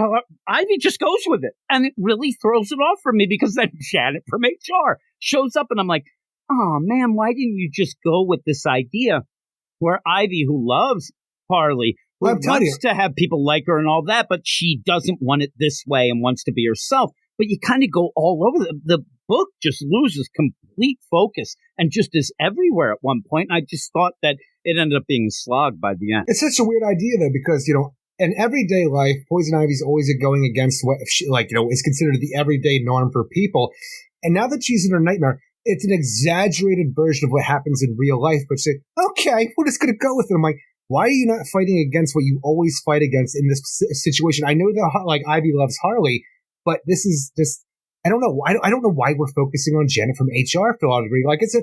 Ivy just goes with it, and it really throws it off for me because then Janet from HR shows up, and I'm like, oh man, why didn't you just go with this idea where Ivy, who loves Harley, who wants to have people like her and all that, but she doesn't want it this way and wants to be herself. But you kind of go all over. The book just loses complete focus and just is everywhere at one point. I just thought that it ended up being slogged by the end. It's such a weird idea, though, because, in everyday life, Poison Ivy's always going against what, is considered the everyday norm for people. And now that she's in her nightmare, it's an exaggerated version of what happens in real life. But say, okay, we're just going to go with it. I'm like, why are you not fighting against what you always fight against in this situation? I know that Ivy loves Harley, but this is just, I don't know. I don't know why we're focusing on Janet from HR to a lot of degree. Like, it's a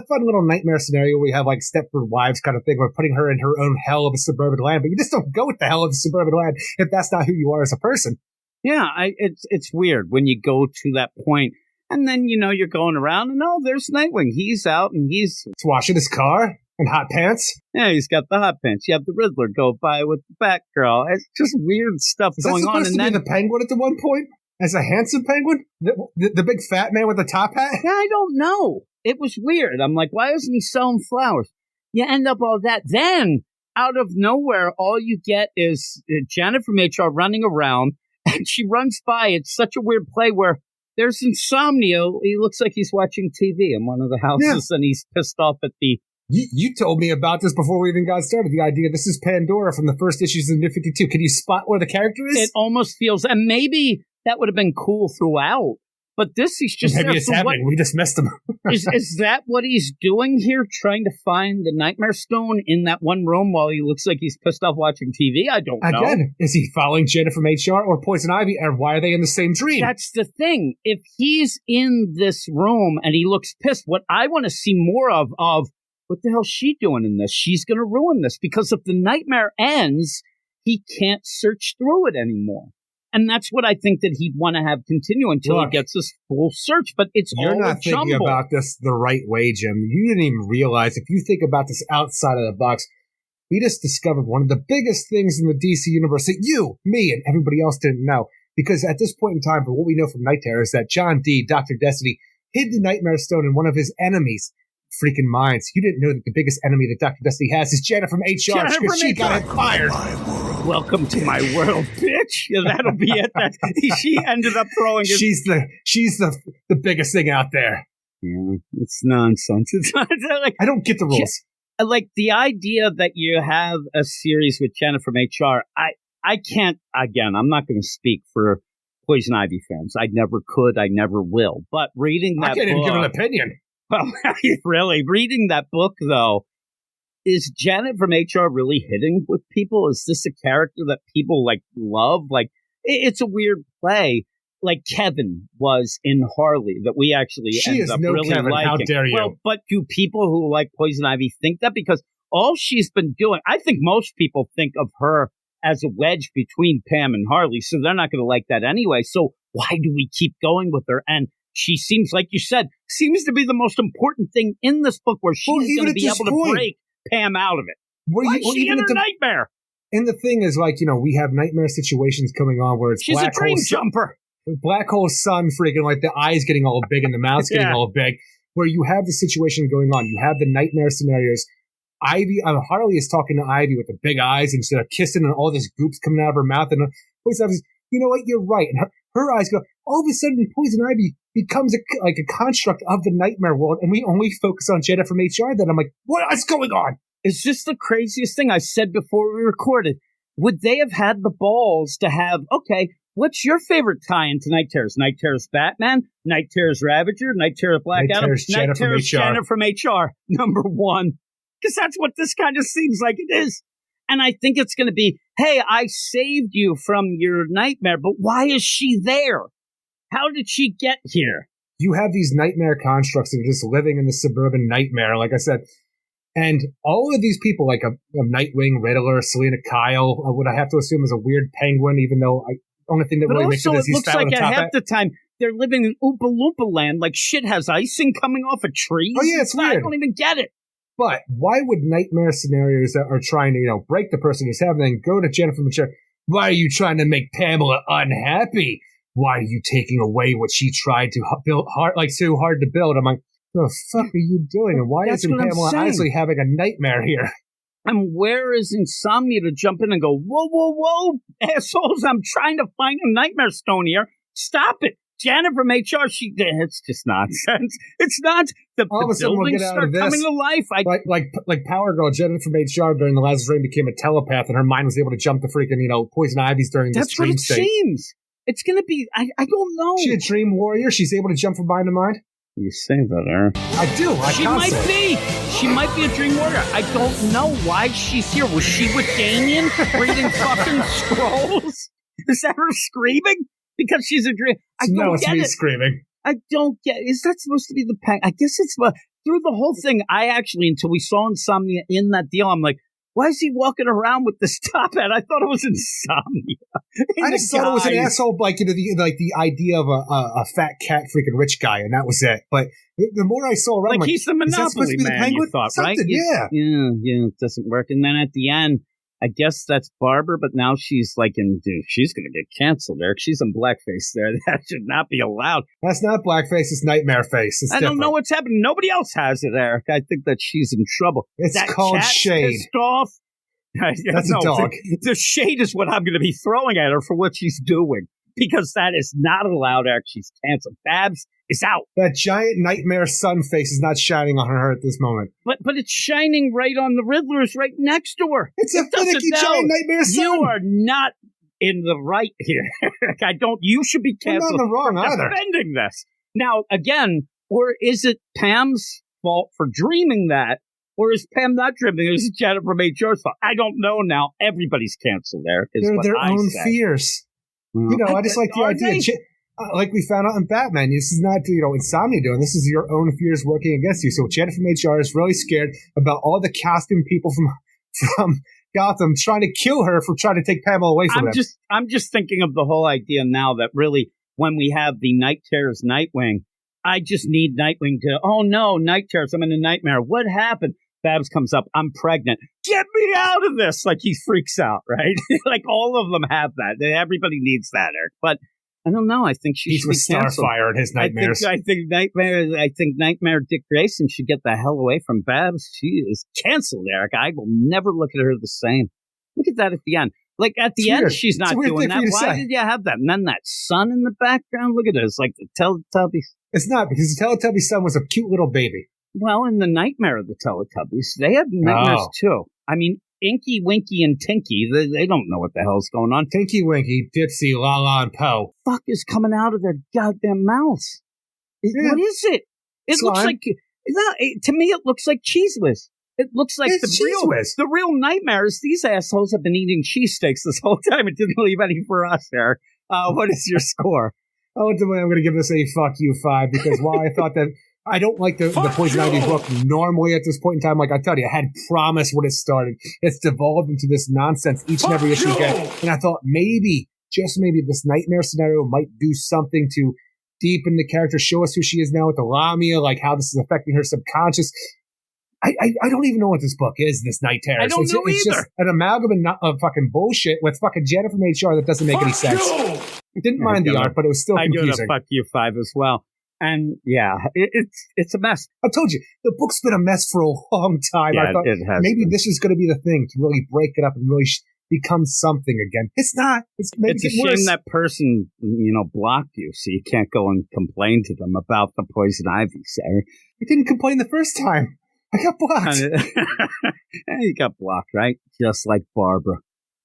fun little nightmare scenario where we have like Stepford Wives kind of thing. We're putting her in her own hell of a suburban land, but you just don't go with the hell of the suburban land if that's not who you are as a person. Yeah, it's weird when you go to that point, and then you're going around, and there's Nightwing. He's out, and he's washing his car in hot pants. Yeah, he's got the hot pants. You have the Riddler go by with the Batgirl. It's just weird stuff going on. And then the Penguin at the one point as a handsome Penguin, the big fat man with the top hat. Yeah, I don't know. It was weird. I'm like, why isn't he selling flowers? You end up all that. Then, out of nowhere, all you get is Janet from HR running around, and she runs by. It's such a weird play where there's insomnia. He looks like he's watching TV in one of the houses, and he's pissed off at the... You told me about this before we even got started. The idea this is Pandora from the first issues of New 52. Can you spot where the character is? It almost feels... And maybe that would have been cool throughout. But this is just... Maybe it's happening. We just missed him. is that what he's doing here? Trying to find the Nightmare Stone in that one room while he looks like he's pissed off watching TV? I don't know. Again, is he following Jenna from HR or Poison Ivy? And why are they in the same dream? That's the thing. If he's in this room and he looks pissed, what I want to see more of what the hell's she doing in this? She's going to ruin this. Because if the nightmare ends, he can't search through it anymore. And that's what I think that he'd want to have continue until he gets this full search. But it's all a jumble. You're not thinking about this the right way, Jim. You didn't even realize, if you think about this outside of the box, we just discovered one of the biggest things in the DC universe that you, me, and everybody else didn't know. Because at this point in time, for what we know from Night Terror, is that John D., Dr. Destiny, hid the Nightmare Stone in one of his enemies' freaking minds. You didn't know that the biggest enemy that Dr. Destiny has is Jenna from HR because she got him fired. Welcome to my world, bitch. Yeah, that'll be it. She ended up throwing it. She's the biggest thing out there. Yeah, it's nonsense. It's not like, I don't get the rules. Like the idea that you have a series with Jenna from HR, I can't, again, I'm not going to speak for Poison Ivy fans. I never could. I never will. But reading that book. I can't even give an opinion. Well, really, reading that book, though, is Janet from HR really hitting with people? Is this a character that people, love? It's a weird play, like Kevin was in Harley, that we actually ended up really Kevin. liking. How dare you? Well, but do people who like Poison Ivy think that? Because all she's been doing, I think most people think of her as a wedge between Pam and Harley, so they're not going to like that anyway. So why do we keep going with her? And she seems, like you said, seems to be the most important thing in this book, where she's going to be able to break Pam out of it. Why is she in her nightmare? And the thing is, like, we have nightmare situations coming on where it's she's a dream jumper. Black hole sun freaking, like, the eyes getting all big and the mouth's getting all big, where you have the situation going on. You have the nightmare scenarios. Harley is talking to Ivy with the big eyes instead of kissing, and all this goop's coming out of her mouth. And Poison Ivy says, you know what, you're right. And her eyes go, all of a sudden, Poison Ivy becomes a construct of the nightmare world, and we only focus on Jenna from HR. Then I'm like, what is going on? It's just the craziest thing I said before we recorded. Would they have had the balls to have, okay, what's your favorite tie-in to Night Terrors? Night Terrors Batman? Night Terrors Ravager? Night Terrors Black Adam? Night Terrors Jenna from HR, number one. Because that's what this kind of seems like it is. And I think it's going to be, hey, I saved you from your nightmare, but why is she there? How did she get here? You have these nightmare constructs that are just living in the suburban nightmare, like I said. And all of these people, like a Nightwing, Riddler, Selena Kyle, what I have to assume is a weird penguin, even though only thing that really makes it is he's fat on the top. But also, it looks like half the time they're living in Oompa Loompa land, like shit has icing coming off of trees. Oh, yeah, it's weird. I don't even get it. But why would nightmare scenarios that are trying to, break the person who's having them go to Jennifer Mature? Why are you trying to make Pamela unhappy? Why are you taking away what she tried to build so hard to build? I'm like, what the fuck are you doing? And why isn't Pamela honestly having a nightmare here? And where is Insomnia to jump in and go, whoa, assholes, I'm trying to find a nightmare stone here. Stop it. Janet from HR, it's just nonsense. It's not. The buildings start coming to life. Like Power Girl, Janet from HR during the last frame became a telepath, and her mind was able to jump the freaking, Poison Ivy's during this dream state. That's what it seems. It's going to be, I don't know. She a dream warrior? She's able to jump from mind to mind? You say that, Aaron. I do. She might be. She might be a dream warrior. I don't know why she's here. Was she with Damien reading fucking scrolls? Is that her screaming? Because she's a dream. It's me screaming. I don't get it. Is that supposed to be the pack? I guess it's through the whole thing. I actually, until we saw Insomnia in that deal, I'm like, why is he walking around with this top hat? I thought it was Insomnia. I just thought it was an asshole, the idea of a fat cat freaking rich guy, and that was it. But the more I saw around, he's the Monopoly man, you thought, right? Yeah, it doesn't work. And then at the end, I guess that's Barbara, but now she's she's going to get canceled, Eric. She's in blackface there. That should not be allowed. That's not blackface. It's nightmare face. I don't know what's happening. Nobody else has it, Eric. I think that she's in trouble. It's called shade. Pissed off. That's a dog. The shade is what I'm going to be throwing at her for what she's doing. Because that is not allowed, Eric. She's canceled. Babs is out. That giant nightmare sun face is not shining on her at this moment. But it's shining right on the Riddler's right next to her. It's a finicky giant nightmare sun. You are not in the right here. You should be canceled. I'm not in the wrong either. Defending this. Now, again, or is it Pam's fault for dreaming that? Or is Pam not dreaming? Or is it Janet from HR's fault? I don't know now. Everybody's canceled there. They're their own fears. I just like the idea. Like we found out in Batman, this is not, Insomnia doing. This is your own fears working against you. So Janet from HR is really scared about all the costume people from Gotham trying to kill her for trying to take Pamela away from them. I'm just thinking of the whole idea now that really, when we have the Night Terrors Nightwing, I just need Nightwing to, oh no, Night Terrors, I'm in a nightmare. What happened? Babs comes up, I'm pregnant. Get me out of this! Like he freaks out, right? Like all of them have that. Everybody needs that, Eric. But I don't know. I think she should be canceled. Starfire in his nightmares. I think Nightmare Dick Grayson should get the hell away from Babs. She is canceled, Eric. I will never look at her the same. Look at that at the end. Like at the end, she's not doing that. Why did you have that? And then that sun in the background. Look at it. It's like the Teletubbies. It's not, because the Teletubbies son was a cute little baby. Well, in the nightmare of the Teletubbies, they have nightmares too. I mean, Inky, Winky, and Tinky, they don't know what the hell's going on. Tinky, Winky, Dipsy, Lala, and Poe. Fuck is coming out of their goddamn mouths? What is it? It looks like, to me, it looks like Cheese Whiz. It looks like the real nightmares. These assholes have been eating cheesesteaks this whole time. It didn't leave any for us there. What is your score? Ultimately, I'm going to give this a fuck you 5, because while I thought that I don't like the Poison Ivy book normally at this point in time. Like I tell you, I had promised when it started. It's devolved into this nonsense each and every issue again. And I thought maybe, just maybe, this nightmare scenario might do something to deepen the character, show us who she is now with the Lamia, like how this is affecting her subconscious. I don't even know what this book is, this Night Terror. I don't know it's either. Just an amalgam of fucking bullshit with fucking Jennifer from HR that doesn't make any sense. I didn't mind the art, but it was still confusing. I give it a fuck you 5 as well. And yeah, it's a mess. I told you, the book's been a mess for a long time. Yeah, I thought it has maybe been. this is going to be the thing to really break it up and really become something again. It's not. It's a shame that person, blocked you, so you can't go and complain to them about the Poison Ivy, Sarah. I didn't complain the first time. I got blocked. You got blocked, right? Just like Barbara.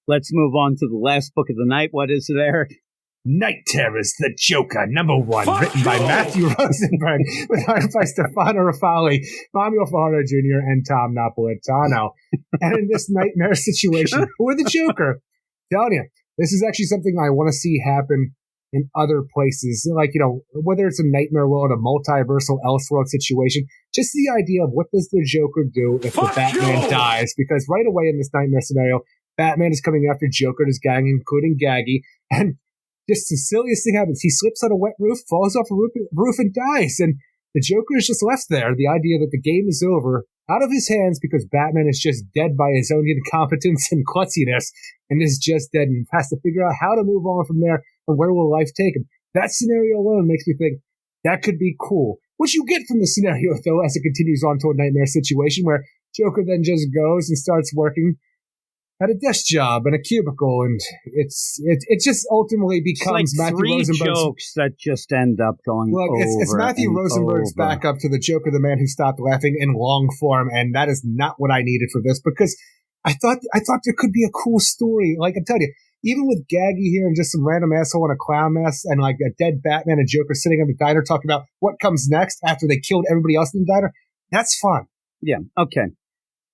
Let's move on to the last book of the night. What is it, Eric? Night Terrors, The Joker, #1, written by Matthew Rosenberg, with art by Stefano Rafali, Manuel Fajardo Jr., and Tom Napolitano. And in this nightmare situation, for the Joker, telling you, this is actually something I want to see happen in other places. Like, whether it's a nightmare world, a multiversal Elseworld situation, just the idea of what does the Joker do if the Batman dies? Because right away in this nightmare scenario, Batman is coming after Joker and his gang, including Gaggy, and just the silliest thing happens. He slips on a wet roof, falls off a roof, and dies. And the Joker is just left there. The idea that the game is over, out of his hands, because Batman is just dead by his own incompetence and klutziness, and is just dead and has to figure out how to move on from there and where will life take him. That scenario alone makes me think that could be cool. What you get from the scenario, though, as it continues on to a nightmare situation where Joker then just goes and starts working at a desk job in a cubicle, and it just ultimately becomes like Matthew Rosenberg's jokes that just end up going over. It's Matthew Rosenberg's backup to the Joker, the man who stopped laughing, in long form, and that is not what I needed for this, because I thought there could be a cool story. Like I tell you, even with Gaggy here and just some random asshole in a clown mask and like a dead Batman and Joker sitting in the diner talking about what comes next after they killed everybody else in the diner, that's fun. Yeah. Okay.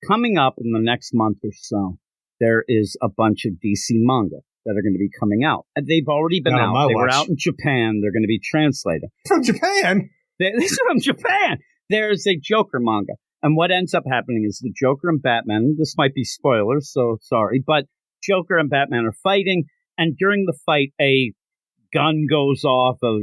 Coming up in the next month or so, there is a bunch of DC manga that are going to be coming out. And they've already been out. They were out in Japan. They're going to be translated. From Japan? This is from Japan. There's a Joker manga. And what ends up happening is the Joker and Batman, this might be spoilers, so sorry, but Joker and Batman are fighting. And during the fight, a gun goes off, a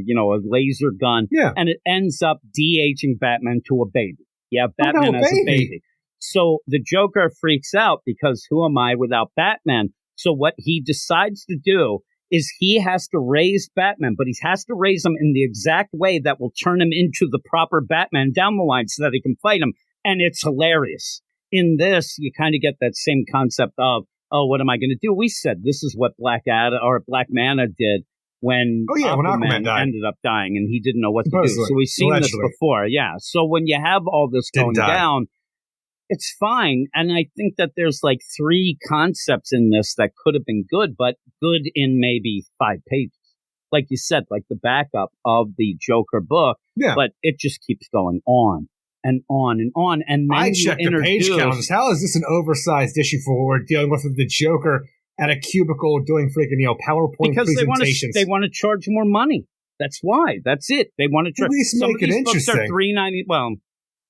laser gun. Yeah. And it ends up de-aging Batman to a baby. Yeah, Batman as a baby. So the Joker freaks out because who am I without Batman? So what he decides to do is he has to raise Batman, but he has to raise him in the exact way that will turn him into the proper Batman down the line so that he can fight him. And it's hilarious. In this, you kind of get that same concept of, oh, what am I going to do? We said this is what Black Manta did when Aquaman ended up dying and he didn't know what to do. So we've seen this before. Yeah. So when you have all this going down, it's fine. And I think that there's like 3 concepts in this that could have been good, but good in maybe 5 pages. Like you said, like the backup of the Joker book, but it just keeps going on and on and on. And then I checked the page counters. How is this an oversized issue for what we're dealing with the Joker at a cubicle doing freaking, PowerPoint presentations? They want to charge more money. That's why. That's it. They want to charge. At least make it interesting. Books are $3.90. Well,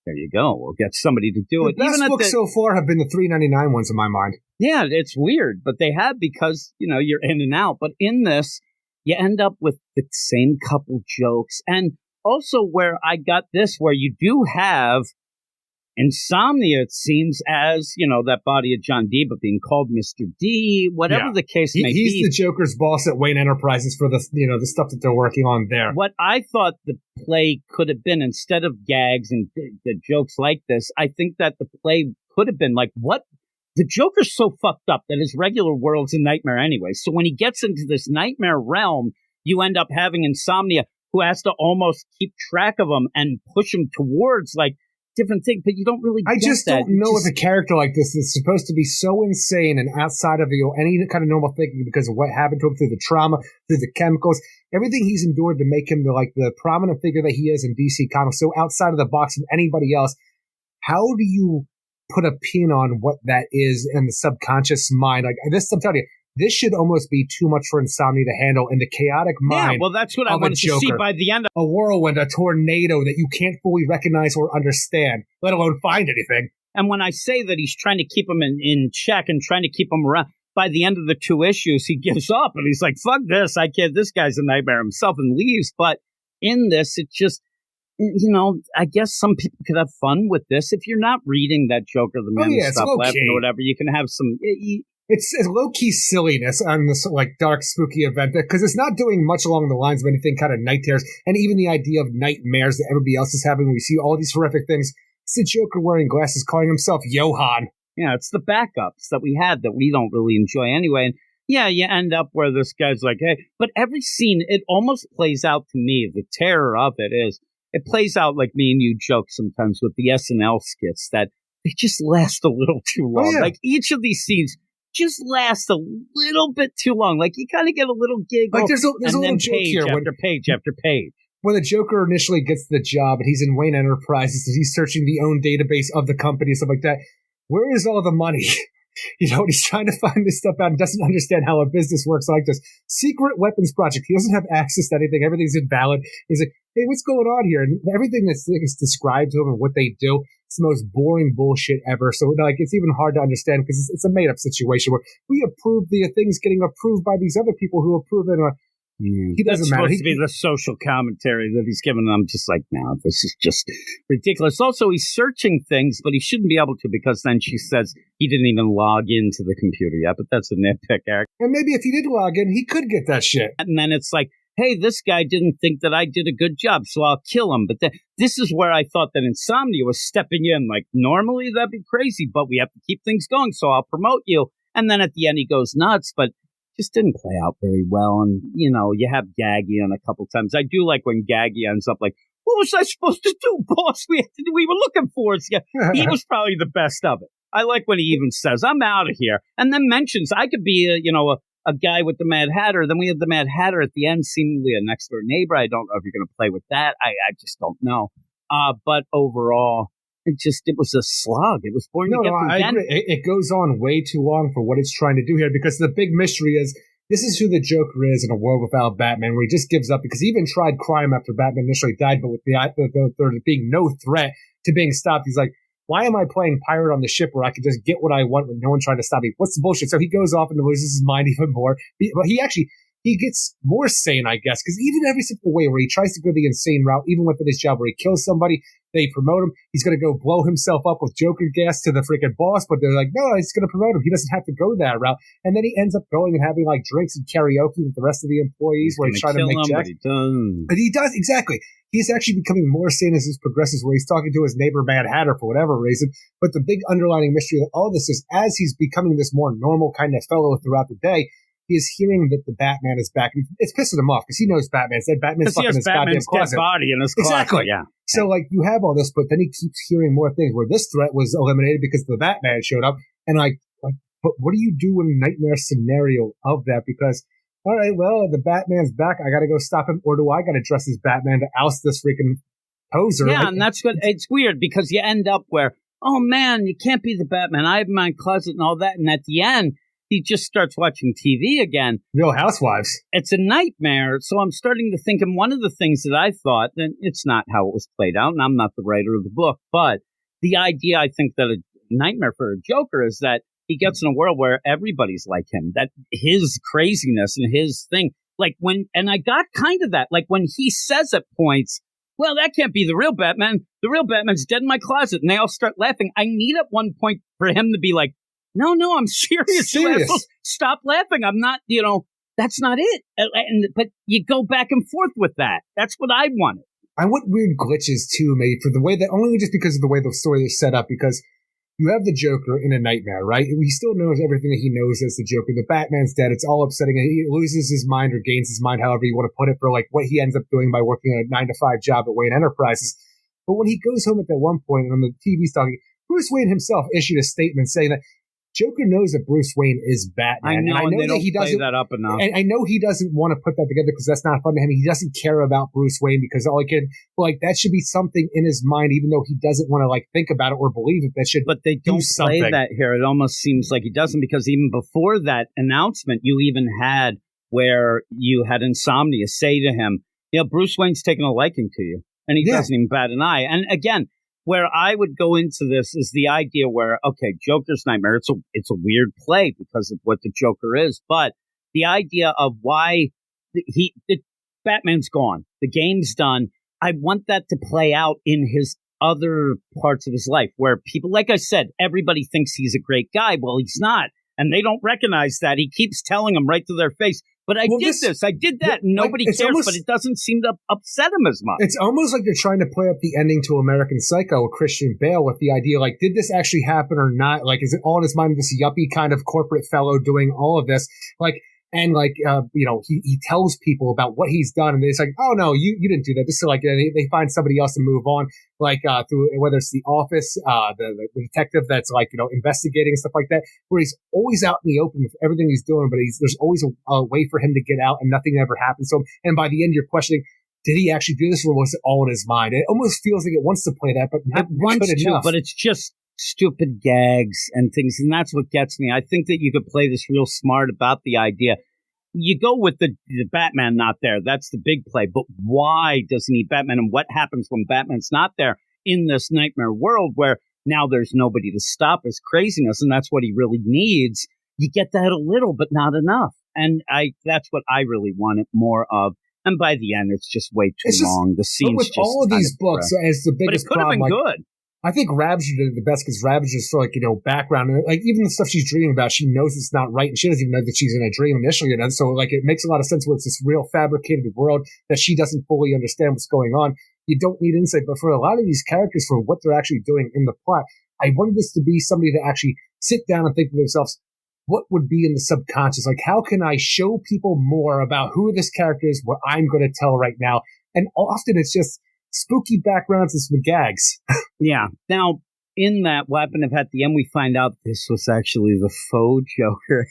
there you go. We'll get somebody to do it. The best books so far have been the $3.99 ones in my mind. Yeah, it's weird, but they have because, you're in and out. But in this, you end up with the same couple jokes. And also where I got this, where you do have Insomnia, it seems, as, that body of John D, but being called Mr. D, whatever the case may be. He's the Joker's boss at Wayne Enterprises for the, the stuff that they're working on there. What I thought the play could have been, instead of gags and the jokes like this, I think that the play could have been like, what? The Joker's so fucked up that his regular world's a nightmare anyway. So when he gets into this nightmare realm, you end up having Insomnia, who has to almost keep track of him and push him towards, like, different thing, but you don't really get I just that. don't know with a character like this is supposed to be so insane and outside of any kind of normal thinking because of what happened to him through the trauma, through the chemicals, everything he's endured to make him the prominent figure that he is in DC Comics, so outside of the box of anybody else. How do you put a pin on what that is in the subconscious mind? Like this, I'm telling you, this should almost be too much for Insomnia to handle in the chaotic mind. Yeah, well, that's what I wanted to see by the end. A whirlwind, a tornado that you can't fully recognize or understand, let alone find anything. And when I say that he's trying to keep him in check and trying to keep him around, by the end of the 2 issues, he gives up and he's like, fuck this, I can't, this guy's a nightmare himself, and leaves. But in this, it just, I guess some people could have fun with this. If you're not reading that Joker, the Man who Stopped Laughing or whatever, you can have some... It's low-key silliness on this dark, spooky event because it's not doing much along the lines of anything kind of night terrors, and even the idea of nightmares that everybody else is having. We see all these horrific things. It's the Joker wearing glasses, calling himself Johann. Yeah, it's the backups that we had that we don't really enjoy anyway. And yeah, you end up where this guy's like, hey, but every scene, it almost plays out to me. The terror of it is, it plays out like me and you joke sometimes with the SNL skits that they just last a little too long. Oh, yeah. Like each of these scenes just lasts a little bit too long. Like you kind of get a little giggle. Like there's a little joke page here after page after page. When the Joker initially gets the job and he's in Wayne Enterprises and he's searching the own database of the company and stuff like that, where is all the money? He's trying to find this stuff out and doesn't understand how a business works like this. Secret weapons project. He doesn't have access to anything. Everything's invalid. He's like, hey, what's going on here? And everything that's described to him and what they do, it's the most boring bullshit ever. So it's even hard to understand because it's a made-up situation where we approve the things getting approved by these other people who approve it. He doesn't matter. Supposed to be the social commentary that he's giving. I'm just like, no, this is just ridiculous. Also, he's searching things, but he shouldn't be able to because then she says he didn't even log into the computer yet. But that's a nitpick, Eric. And maybe if he did log in, he could get that shit. And then it's like, hey, this guy didn't think that I did a good job, so I'll kill him. But this is where I thought that Insomnia was stepping in. Like, normally that'd be crazy, but we have to keep things going, so I'll promote you. And then at the end, he goes nuts, but just didn't play out very well. And, you have Gaggy on a couple times. I do like when Gaggy ends up like, what was I supposed to do, boss? We were looking for it. Yeah, he was probably the best of it. I like when he even says, I'm out of here. And then mentions I could be, a guy with the Mad Hatter. Then we have the Mad Hatter at the end, seemingly a next door neighbor. I don't know if you're going to play with that. I just don't know. But overall, it was a slog. It was boring to get through. I agree. It goes on way too long for what it's trying to do here because the big mystery is this is who the Joker is in a world without Batman, where he just gives up because he even tried crime after Batman initially died, but with there being no threat to being stopped, he's like, why am I playing pirate on the ship where I can just get what I want with no one trying to stop me? What's the bullshit? So he goes off and loses his mind even more. But he gets more sane, I guess, because even every single way where he tries to go the insane route, even within his job where he kills somebody, they promote him. He's going to go blow himself up with Joker gas to the freaking boss, but they're like, no, he's going to promote him. He doesn't have to go that route. And then he ends up going and having drinks and karaoke with the rest of the employees where he's trying to make checks. But he does, exactly. He's actually becoming more sane as this progresses, where he's talking to his neighbor Mad Hatter for whatever reason. But the big underlining mystery of all this is, as he's becoming this more normal kind of fellow throughout the day, he is hearing that the Batman is back. It's pissing him off because he knows Batman's dead. Batman's fucking his goddamn closet. Dead body in his closet. Exactly. Yeah. So you have all this, but then he keeps hearing more things where this threat was eliminated because the Batman showed up, and but what do you do in a nightmare scenario of that? Because all right, well, the Batman's back. I got to go stop him, or do I got to dress as Batman to oust this freaking poser? Yeah, and that's what it's weird because you end up where, oh man, you can't be the Batman. I have my closet and all that, and at the end, he just starts watching TV again. Real Housewives. It's a nightmare. So I'm starting to think, and one of the things that I thought, and it's not how it was played out, and I'm not the writer of the book, but the idea I think that a nightmare for a Joker is that he gets in a world where everybody's like him, that his craziness and his thing, and I got kind of that, when he says at points, well, that can't be the real Batman. The real Batman's dead in my closet. And they all start laughing. I need at one point for him to be like, no, I'm serious. Stop laughing. I'm not, that's not it. But you go back and forth with that. That's what I wanted. I want weird glitches too, mate, for the way that, only just because of the way the story is set up, because you have the Joker in a nightmare, right? He still knows everything that he knows as the Joker. The Batman's dead. It's all upsetting. He loses his mind or gains his mind, however you want to put it, for what he ends up doing by working a 9-to-5 job at Wayne Enterprises. But when he goes home at that one point and on the TV's talking, Bruce Wayne himself issued a statement saying that Joker knows that Bruce Wayne is Batman. I know that he doesn't play that up enough. And I know he doesn't want to put that together because that's not fun to him. He doesn't care about Bruce Wayne because that should be something in his mind, even though he doesn't want to think about it or believe it. That should, but they don't play that here. It almost seems like he doesn't, because even before that announcement, you even had where you had Insomnia say to him, Bruce Wayne's taken a liking to you, and he doesn't even bat an eye. And again, where I would go into this is the idea where, okay, Joker's Nightmare, it's a weird play because of what the Joker is, but the idea of why Batman's gone, the game's done, I want that to play out in his other parts of his life where people, like I said, everybody thinks he's a great guy. Well, he's not. And they don't recognize that. He keeps telling them right to their face, but I did that, and nobody cares, but it doesn't seem to upset him as much. It's almost like they're trying to play up the ending to American Psycho with Christian Bale with the idea, did this actually happen or not? Is it all in his mind, this yuppie kind of corporate fellow doing all of this? He tells people about what he's done, and it's like, oh no, you didn't do that. This is they find somebody else to move on, through whether it's the office, the detective that's investigating and stuff like that, where he's always out in the open with everything he's doing, but there's always a way for him to get out, and nothing ever happens. So, and by the end, you're questioning, did he actually do this, or was it all in his mind? It almost feels like it wants to play that, but not good enough. But it's just stupid gags and things, and that's what gets me. I think that you could play this real smart about the idea. You go with the Batman not there. That's the big play. But why doesn't he Batman? And what happens when Batman's not there in this nightmare world where now there's nobody to stop his craziness, and that's what he really needs? You get that a little, but not enough. And that's what I really wanted more of. And by the end, it's just way too long. The scene's with all of these books, as the biggest problem, but it could have been good. I think Ravager did it the best because Ravager's for background, and even the stuff she's dreaming about, she knows it's not right, and she doesn't even know that she's in a dream initially. So it makes a lot of sense where it's this real fabricated world that she doesn't fully understand what's going on. You don't need insight, but for a lot of these characters, for what they're actually doing in the plot, I wanted this to be somebody to actually sit down and think to themselves, what would be in the subconscious? How can I show people more about who this character is, what I'm going to tell right now? And often it's just spooky backgrounds and some gags. Yeah. Now, in that, what happened at the end, we find out this was actually the faux Joker.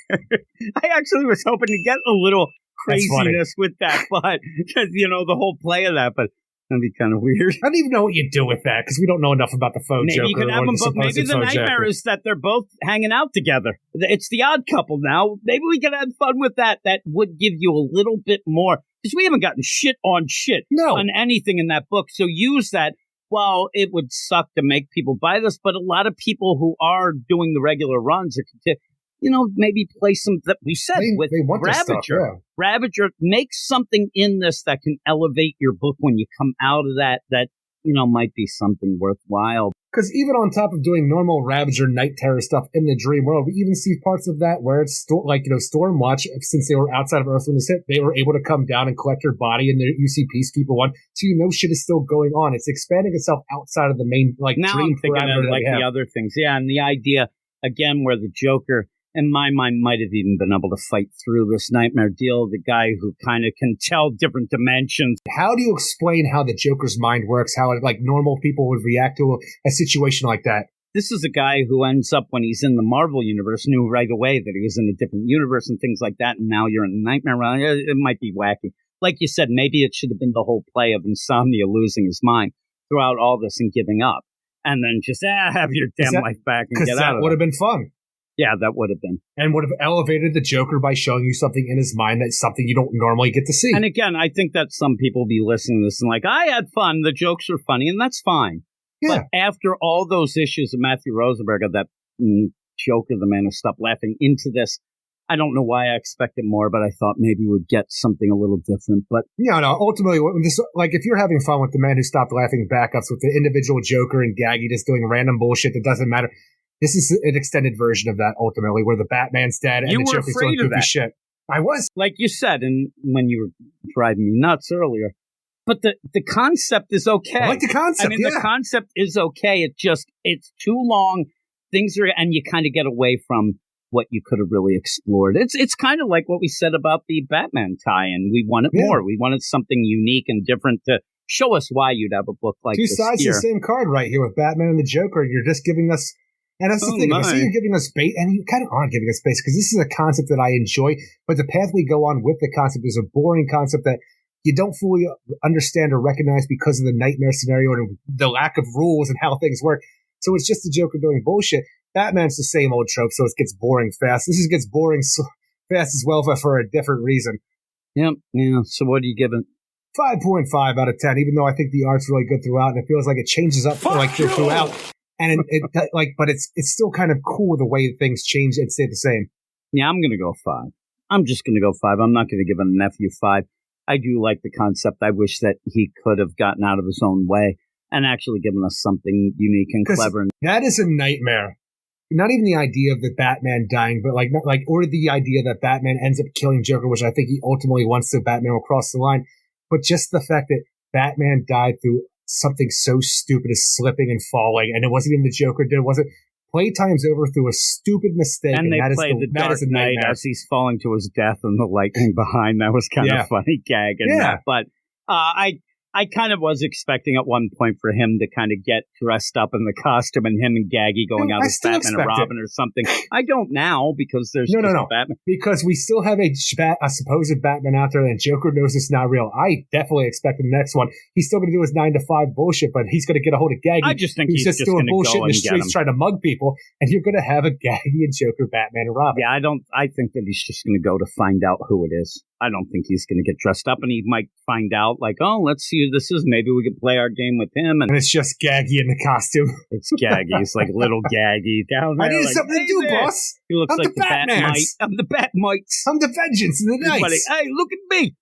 I actually was hoping to get a little craziness with that, but the whole play of that, but that'd be kind of weird. I don't even know what you do with that because we don't know enough about the faux Joker. Maybe you could have them, but maybe the nightmare is that they're both hanging out together. It's the odd couple now. Maybe we could have fun with that. That would give you a little bit more. Because we haven't gotten shit on anything in that book. So use that. Well, it would suck to make people buy this, but a lot of people who are doing the regular runs are, maybe play some that we said with Ravager. Stuff, yeah. Ravager makes something in this that can elevate your book when you come out of that might be something worthwhile. Because even on top of doing normal Ravager night terror stuff in the dream world, we even see parts of that where it's Stormwatch, since they were outside of Earth when this hit, they were able to come down and collect her body in the UC Peacekeeper one. So shit is still going on. It's expanding itself outside of the main now dream I'm thinking of the other things. Yeah, and the idea again where the Joker, in my mind, might have even been able to fight through this nightmare deal. The guy who kind of can tell different dimensions. How do you explain how the Joker's mind works? How normal people would react to a situation like that? This is a guy who ends up, when he's in the Marvel universe, knew right away that he was in a different universe and things like that. And now you're in a nightmare realm. It might be wacky. Like you said, maybe it should have been the whole play of Insomnia losing his mind throughout all this and giving up, and then just have your damn life back and get out of it. Because that would have been fun. Yeah, that would have been. And would have elevated the Joker by showing you something in his mind that's something you don't normally get to see. And again, I think that some people be listening to this and I had fun, the jokes are funny, and that's fine. Yeah. But after all those issues of Matthew Rosenberg, of that Joker, the Man Who Stopped Laughing, into this, I don't know why I expected more, but I thought maybe we'd get something a little different. But no, ultimately, if you're having fun with the Man Who Stopped Laughing backups with the individual Joker and Gaggy just doing random bullshit that doesn't matter, this is an extended version of that, ultimately, where the Batman's dead and the Joker's doing goofy shit. I was. Like you said, and when you were driving me nuts earlier. But the concept is okay. I like the concept, the concept is okay. It's too long. And you kind of get away from what you could have really explored. It's kind of like what we said about the Batman tie-in. We wanted more. We wanted something unique and different to show us why you'd have a book like this. Two sides of the same card right here with Batman and the Joker. You're just giving us And that's the thing. I see you're giving us bait, and you kind of aren't giving us space because this is a concept that I enjoy. But the path we go on with the concept is a boring concept that you don't fully understand or recognize because of the nightmare scenario and the lack of rules and how things work. So it's just the Joker doing bullshit. Batman's the same old trope, so it gets boring fast. This gets boring fast as well, but for a different reason. Yep. Yeah. So what do you give it? 5.5 out of 10. Even though I think the art's really good throughout, and it feels like it changes up throughout. And but it's still kind of cool the way things change and stay the same. Yeah, I'm gonna go 5. I'm just gonna go 5. I'm not gonna give a nephew 5. I do like the concept. I wish that he could have gotten out of his own way and actually given us something unique and clever. That is a nightmare. Not even the idea of the Batman dying, but or the idea that Batman ends up killing Joker, which I think he ultimately wants to. Batman will cross the line, but just the fact that Batman died through something so stupid as slipping and falling, and it wasn't even the Joker did. It wasn't. Playtime's over through a stupid mistake, and they played the Dark Knight as he's falling to his death and the lightning behind. That was kind of funny gag. But I kind of was expecting at one point for him to kind of get dressed up in the costume and him and Gaggy going out as Batman and Robin or something. I don't now because there's no Batman. Because we still have a supposed Batman out there and Joker knows it's not real. I definitely expect the next one. He's still going to do his 9 to 5 bullshit, but he's going to get a hold of Gaggy. I just think he's just doing bullshit in the streets trying to mug people, and you're going to have a Gaggy and Joker Batman and Robin. Yeah, I think that he's just going to go to find out who it is. I don't think he's going to get dressed up, and he might find out, like, oh, let's see who this is. Maybe we can play our game with him. And it's just Gaggy in the costume. It's Gaggy. It's like little Gaggy down there. I need something to do, boss. He looks like the Batmite. I'm the Batmite. I'm the Vengeance in the Night. Hey, look at me.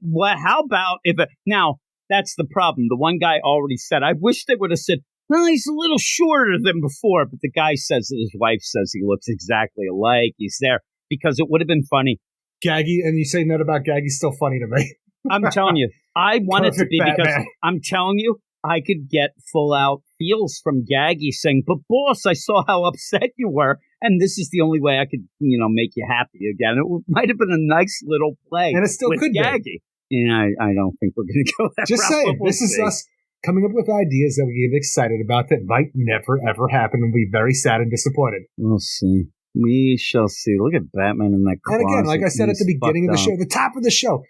Well, how about if now, that's the problem. The one guy already said, I wish they would have said, well, he's a little shorter than before. But the guy says that his wife says he looks exactly alike. He's there because it would have been funny. Gaggy, and you saying that about Gaggy's still funny to me. I'm telling you, I want it to be Batman. Because I'm telling you, I could get full out feels from Gaggy saying, but boss, I saw how upset you were, and this is the only way I could, make you happy again. It might have been a nice little play. And it still with could Gaggy. be. Yeah, I don't think we're going to go that Just route. saying, this is us coming up with ideas that we get excited about that might never, ever happen and be very sad and disappointed. We'll see. We shall see. Look at Batman in that closet. And again, like I said at the beginning of the show, the top of the show,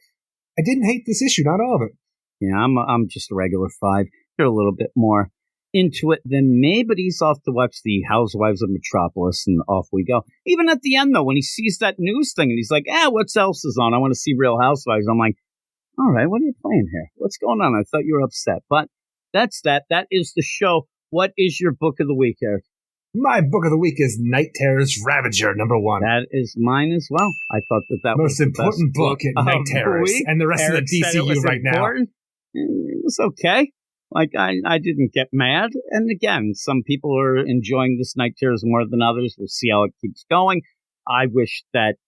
I didn't hate this issue, not all of it. Yeah, I'm just a regular 5. You're a little bit more into it than me, but he's off to watch the Housewives of Metropolis, and off we go. Even at the end, though, when he sees that news thing, and he's like, what else is on? I want to see Real Housewives. I'm like, all right, what are you playing here? What's going on? I thought you were upset. But that's that. That is the show. What is your book of the week, Eric? My book of the week is Night Terror's Ravager, *1. That is mine as well. I thought that most was the important book in Night Terrors and the rest Eric of the DCU right important. Now. It was okay. Like, I didn't get mad. And again, some people are enjoying this Night Terrors more than others. We'll see how it keeps going. I wish that,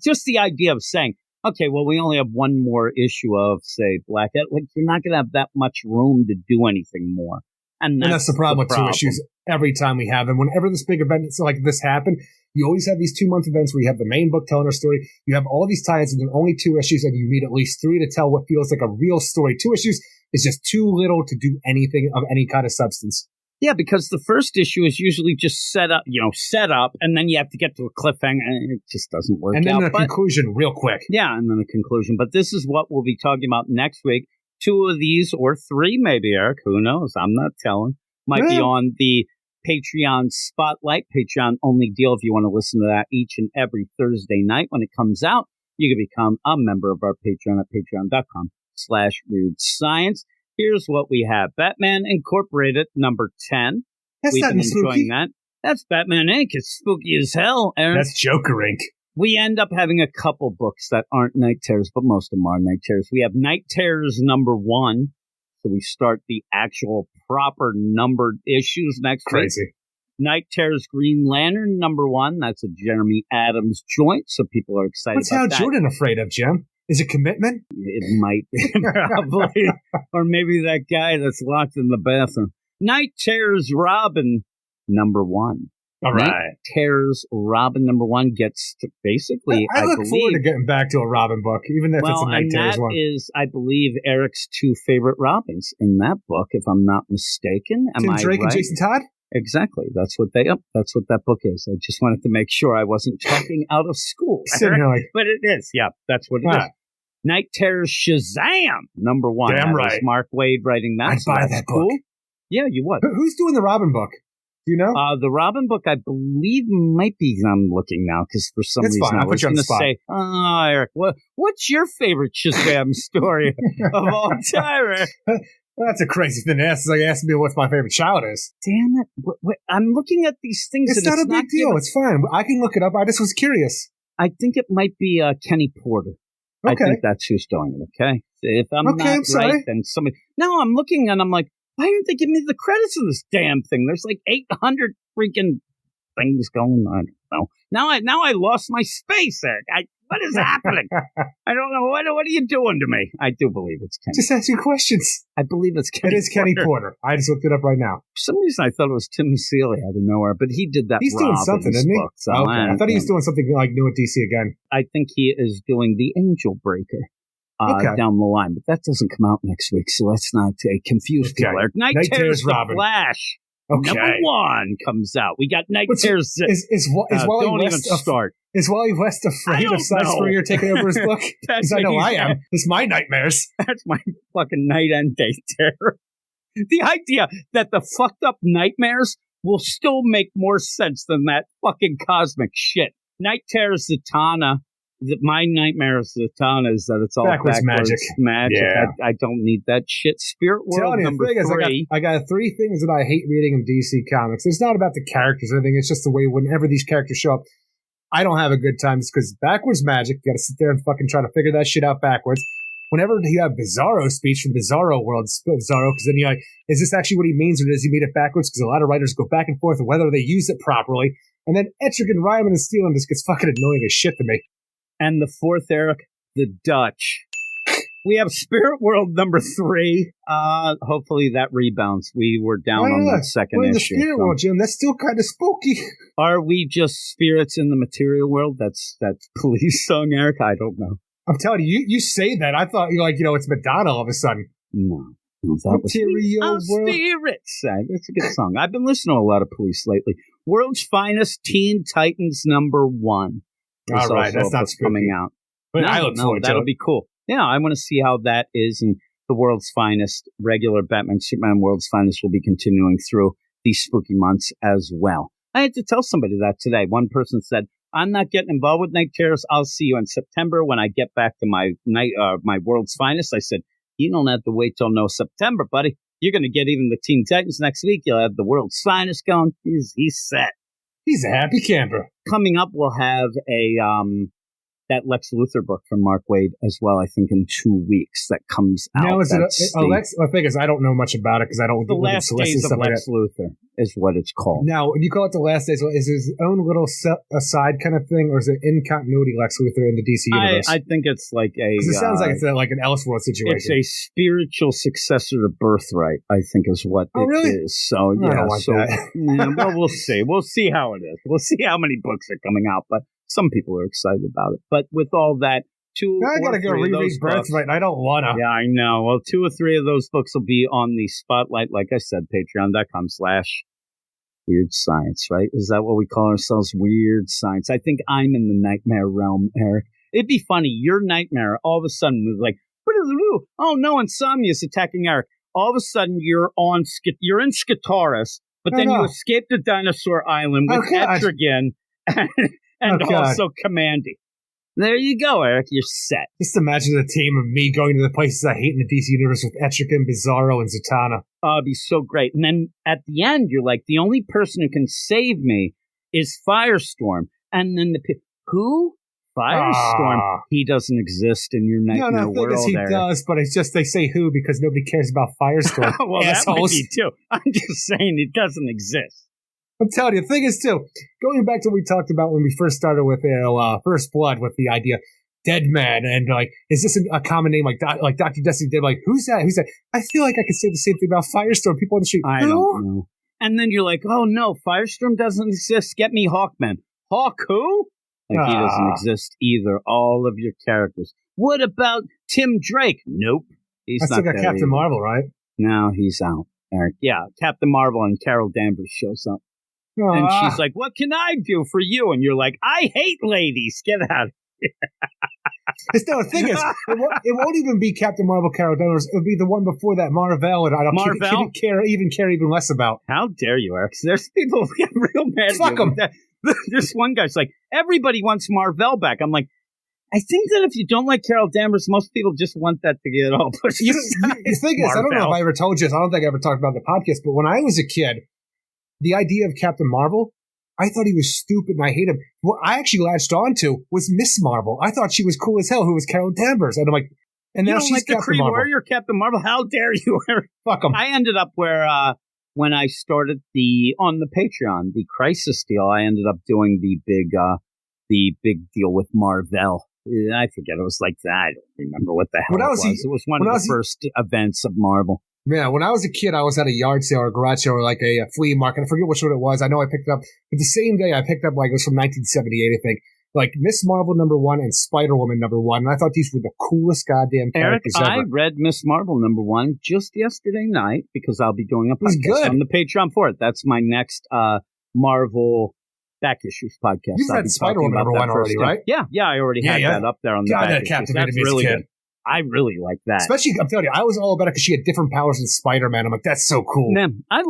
just the idea of saying, okay, well, we only have one more issue of, say, Black Hat. Like, you're not going to have that much room to do anything more. And that's the problem with 2 issues every time we have them. Whenever this big event like this happen, you always have these 2-month events where you have the main book telling a story. You have all these tie-ins and there are only 2 issues, and you need at least 3 to tell what feels like a real story. 2 issues is just too little to do anything of any kind of substance. Yeah, because the first issue is usually just set up, and then you have to get to a cliffhanger, and it just doesn't work out. And then a conclusion real quick. Yeah, and then a conclusion. But this is what we'll be talking about next week. 2 of these, or 3 maybe, Eric, who knows? I'm not telling. Might be on the Patreon Spotlight, Patreon-only deal if you want to listen to that each and every Thursday night when it comes out. You can become a member of our Patreon at patreon.com/WeirdScience. Here's what we have. Batman Incorporated, #10. We've been enjoying that. That's Batman Inc. It's spooky as hell, Eric. That's Joker Inc. We end up having a couple books that aren't Night Terrors, but most of them are Night Terrors. We have Night Terrors #1. So we start the actual proper numbered issues next week. Night Terrors Green Lantern #1. That's a Jeremy Adams joint, so people are excited What's about that. What's Hal Jordan afraid of, Jim? Is it commitment? It might be, probably. Or maybe that guy that's locked in the bathroom. Night Terrors Robin #1. All right. Night Terrors Robin #1 gets to basically, I look forward to getting back to a Robin book, even if it's a Night Terrors one. That is, I believe, Eric's 2 favorite Robins in that book, if I'm not mistaken. Am Tim I Drake right? and Jason Todd? Exactly. That's what that book is. I just wanted to make sure I wasn't talking out of school. But it is. Yeah, that's what it is. Night Terror Shazam, #1. Damn right. Was Mark Waid writing that. I'd buy that book. Cool. Yeah, you would. Who's doing the Robin book? Do you know? The Robin book, I believe, might be. I'm looking now because for some reason I was going to say, Eric, what's your favorite Shazam story of all time? Well, that's a crazy thing to ask. It's like asking me what's my favorite child is. Damn it. I'm looking at these things. It's not a big deal. It's fine. I can look it up. I just was curious. I think it might be Kenny Porter. Okay. I think that's who's doing it, okay? If I'm not right, then somebody... No, I'm looking and I'm like, why aren't they giving me the credits of this damn thing? There's like 800 freaking things going on. I don't know. Now I lost my space, Eric. What is happening? I don't know. What are you doing to me? I do believe it's Kenny. Just ask you questions. I believe it's Kenny Porter. It is Kenny Porter. I just looked it up right now. For some reason, I thought it was Tim Seeley out of nowhere, but he did that. He's doing something, isn't he? Book, so okay. I thought he was doing something like new at DC again. I think he is doing The Angel Breaker down the line, but that doesn't come out next week, so let's not confuse people. Night Terror's The Flash. Okay. #1 comes out. We got Night Terror's. Don't even start. Is Wally West afraid of Cy Spurrier taking over his book? Because I know I am. It's my nightmares. That's my fucking night and day terror. The idea that the fucked up nightmares will still make more sense than that fucking cosmic shit. Night Terror Zatanna. My nightmare of Zatanna is that it's all backwards magic. Yeah. I don't need that shit. Spirit World #3. I got 3 things that I hate reading in DC Comics. It's not about the characters or anything. It's just the way whenever these characters show up, I don't have a good time. It's because backwards magic. You got to sit there and fucking try to figure that shit out backwards. Whenever you have Bizarro speech from Bizarro World, Bizarro, because then you're like, is this actually what he means, or does he mean it backwards? Because a lot of writers go back and forth on whether they use it properly. And then Etrigan, Ryman, and Steelan just gets fucking annoying as shit to me. And the 4th, Eric, the Dutch. We have Spirit World #3. Hopefully that rebounds. We were down on that second issue. The Spirit World, Jim. That's still kind of spooky. Are we just spirits in the material world? That's Police song, Eric? I don't know. I'm telling you, you say that. I thought it's Madonna all of a sudden. No. That material was world. Spirits. That's a good song. I've been listening to a lot of Police lately. World's Finest Teen Titans #1. All right, that's not coming out. But I look forward to it. That'll be cool. Yeah, I want to see how that is. And the World's Finest, regular Batman, Superman World's Finest will be continuing through these spooky months as well. I had to tell somebody that today. One person said, I'm not getting involved with Night Terrors. I'll see you in September when I get back to my World's Finest. I said, you don't have to wait till September, buddy. You're going to get even the Teen Titans next week. You'll have the World's Finest going. He's set. He's a happy camper. Coming up, we'll have that Lex Luthor book from Mark Waid as well, I think, in 2 weeks that comes out. Now, is it Lex? The thing is, I don't know much about it because I don't The Last Days of Lex Luthor is what it's called. Now, when you call it The Last Days, is it his own little aside kind of thing, or is it in continuity Lex Luthor in the DC universe? I think it's like a... Because it sounds like it's like an Elseworld situation. It's a spiritual successor to Birthright, I think is what it is. So, yeah. I don't want that. Well, we'll see. We'll see how it is. We'll see how many books are coming out, but some people are excited about it. But with all that, I gotta go reread Birthright, and I don't wanna. Yeah, I know. Well, 2 or 3 of those books will be on the spotlight. Like I said, patreon.com/Weird Science, right? Is that what we call ourselves? Weird Science. I think I'm in the nightmare realm, Eric. It'd be funny. Your nightmare, all of a sudden, was like, oh no, insomnia's attacking Eric. All of a sudden, you're in Skitaris, but then you escape the dinosaur island with Etrigan and also Commandy. There you go, Eric. You're set. Just imagine a team of me going to the places I hate in the DC universe with Etrigan, Bizarro, and Zatanna. Oh, it'd be so great. And then at the end, you're like, the only person who can save me is Firestorm. And then who? Firestorm. He doesn't exist in your nightmare world. No, he does, but it's just they say who because nobody cares about Firestorm. Well, assholes. That might be too. I'm just saying it doesn't exist. I'm telling you, the thing is, too, going back to what we talked about when we first started with First Blood, with the idea, Dead Man, and like, is this a common name like Dr. Destiny did? Like, who's that? Who's that? I feel like I could say the same thing about Firestorm. People on the street, I don't know. And then you're like, oh no, Firestorm doesn't exist. Get me Hawkman. Hawk who? Like, he doesn't exist either. All of your characters. What about Tim Drake? Nope. He's not still got Captain Marvel, right? No, he's out. Eric. Yeah, Captain Marvel and Carol Danvers shows up. And she's like, what can I do for you? And you're like, I hate ladies. Get out of here. No, the thing is, it won't even be Captain Marvel, Carol Danvers. It'll be the one before that, Marvel, and I don't care even less about. How dare you, Eric? There's people who get real mad at you. Fuck them. This one guy's like, everybody wants Marvel back. I'm like, I think that if you don't like Carol Danvers, most people just want that to get all pushed. The thing is, I don't know if I ever told you this. I don't think I ever talked about it in the podcast, but when I was a kid, the idea of Captain Marvel, I thought he was stupid and I hate him. What I actually latched onto was Miss Marvel. I thought she was cool as hell, who was Carol Danvers. And I'm like, and now she's like Captain the Kree Marvel. Warrior, Captain Marvel. How dare you? Fuck him. I ended up where when I started on the Patreon, the Crisis deal, I ended up doing the big deal with Marvel. I forget. It was like that. I don't remember what the hell it was. It was one of the first events of Marvel. Yeah, when I was a kid, I was at a yard sale or a garage sale or like a flea market. I forget which one it was. I know I picked it up. But the same day, I picked up, like, it was from 1978, I think. Like, Miss Marvel #1 and Spider-Woman #1. And I thought these were the coolest goddamn characters ever. I read Miss Marvel #1 just yesterday night because I'll be doing a podcast on the Patreon for it. That's my next Marvel Back Issues podcast. You've read Spider-Woman #1 already, right? Yeah, I already had that up there on the back. That captivated me as a kid. I really like that. Especially, I'm telling you, I was all about it because she had different powers than Spider-Man. I'm like, that's so cool. Man, I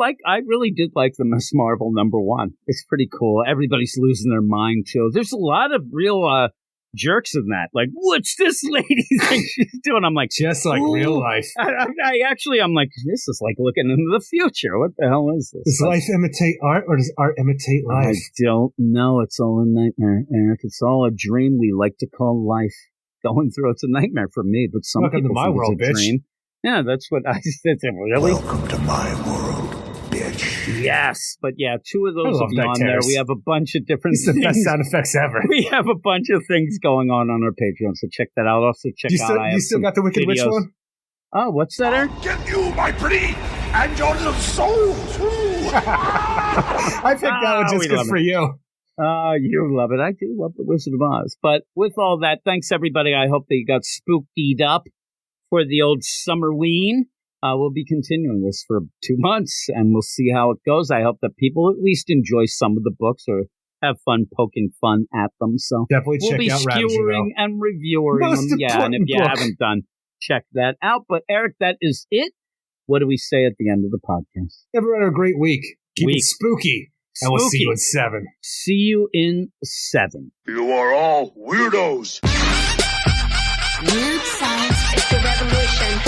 really did like the Miss Marvel #1. It's pretty cool. Everybody's losing their mind, too. There's a lot of real jerks in that. Like, what's this lady think she's doing? I'm like, just like real life. I'm like, this is like looking into the future. What the hell is this? Does life imitate art or does art imitate life? I don't know. It's all a nightmare, Eric. It's all a dream we like to call life. Going through, it's a nightmare for me, but some people think it's a dream. Yeah, that's what I said. Really? Welcome to my world, bitch. Yes, but yeah, 2 of those will be on there. We have a bunch of different things. It's the best sound effects ever. We have a bunch of things going on our Patreon, so check that out. Also, check out. You still got the Wicked Witch one? Oh, what's that, Eric? Get you, my pretty, and your little soul, too. I picked that one just good for you. You love it. I do love The Wizard of Oz. But with all that, thanks, everybody. I hope that you got spookied up for the old Summerween. We'll be continuing this for 2 months, and we'll see how it goes. I hope that people at least enjoy some of the books or have fun poking fun at them. So definitely check out We'll be skewering and reviewing them. Yeah, and if you haven't done, check that out. But, Eric, that is it. What do we say at the end of the podcast? Everyone have a great week. Keep it spooky. And we'll see you in 7. See you in 7. You are all weirdos. Weird science is the revolution.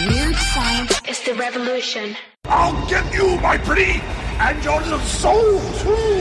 Weird science is the revolution. I'll get you, my pretty, and your little soul, too.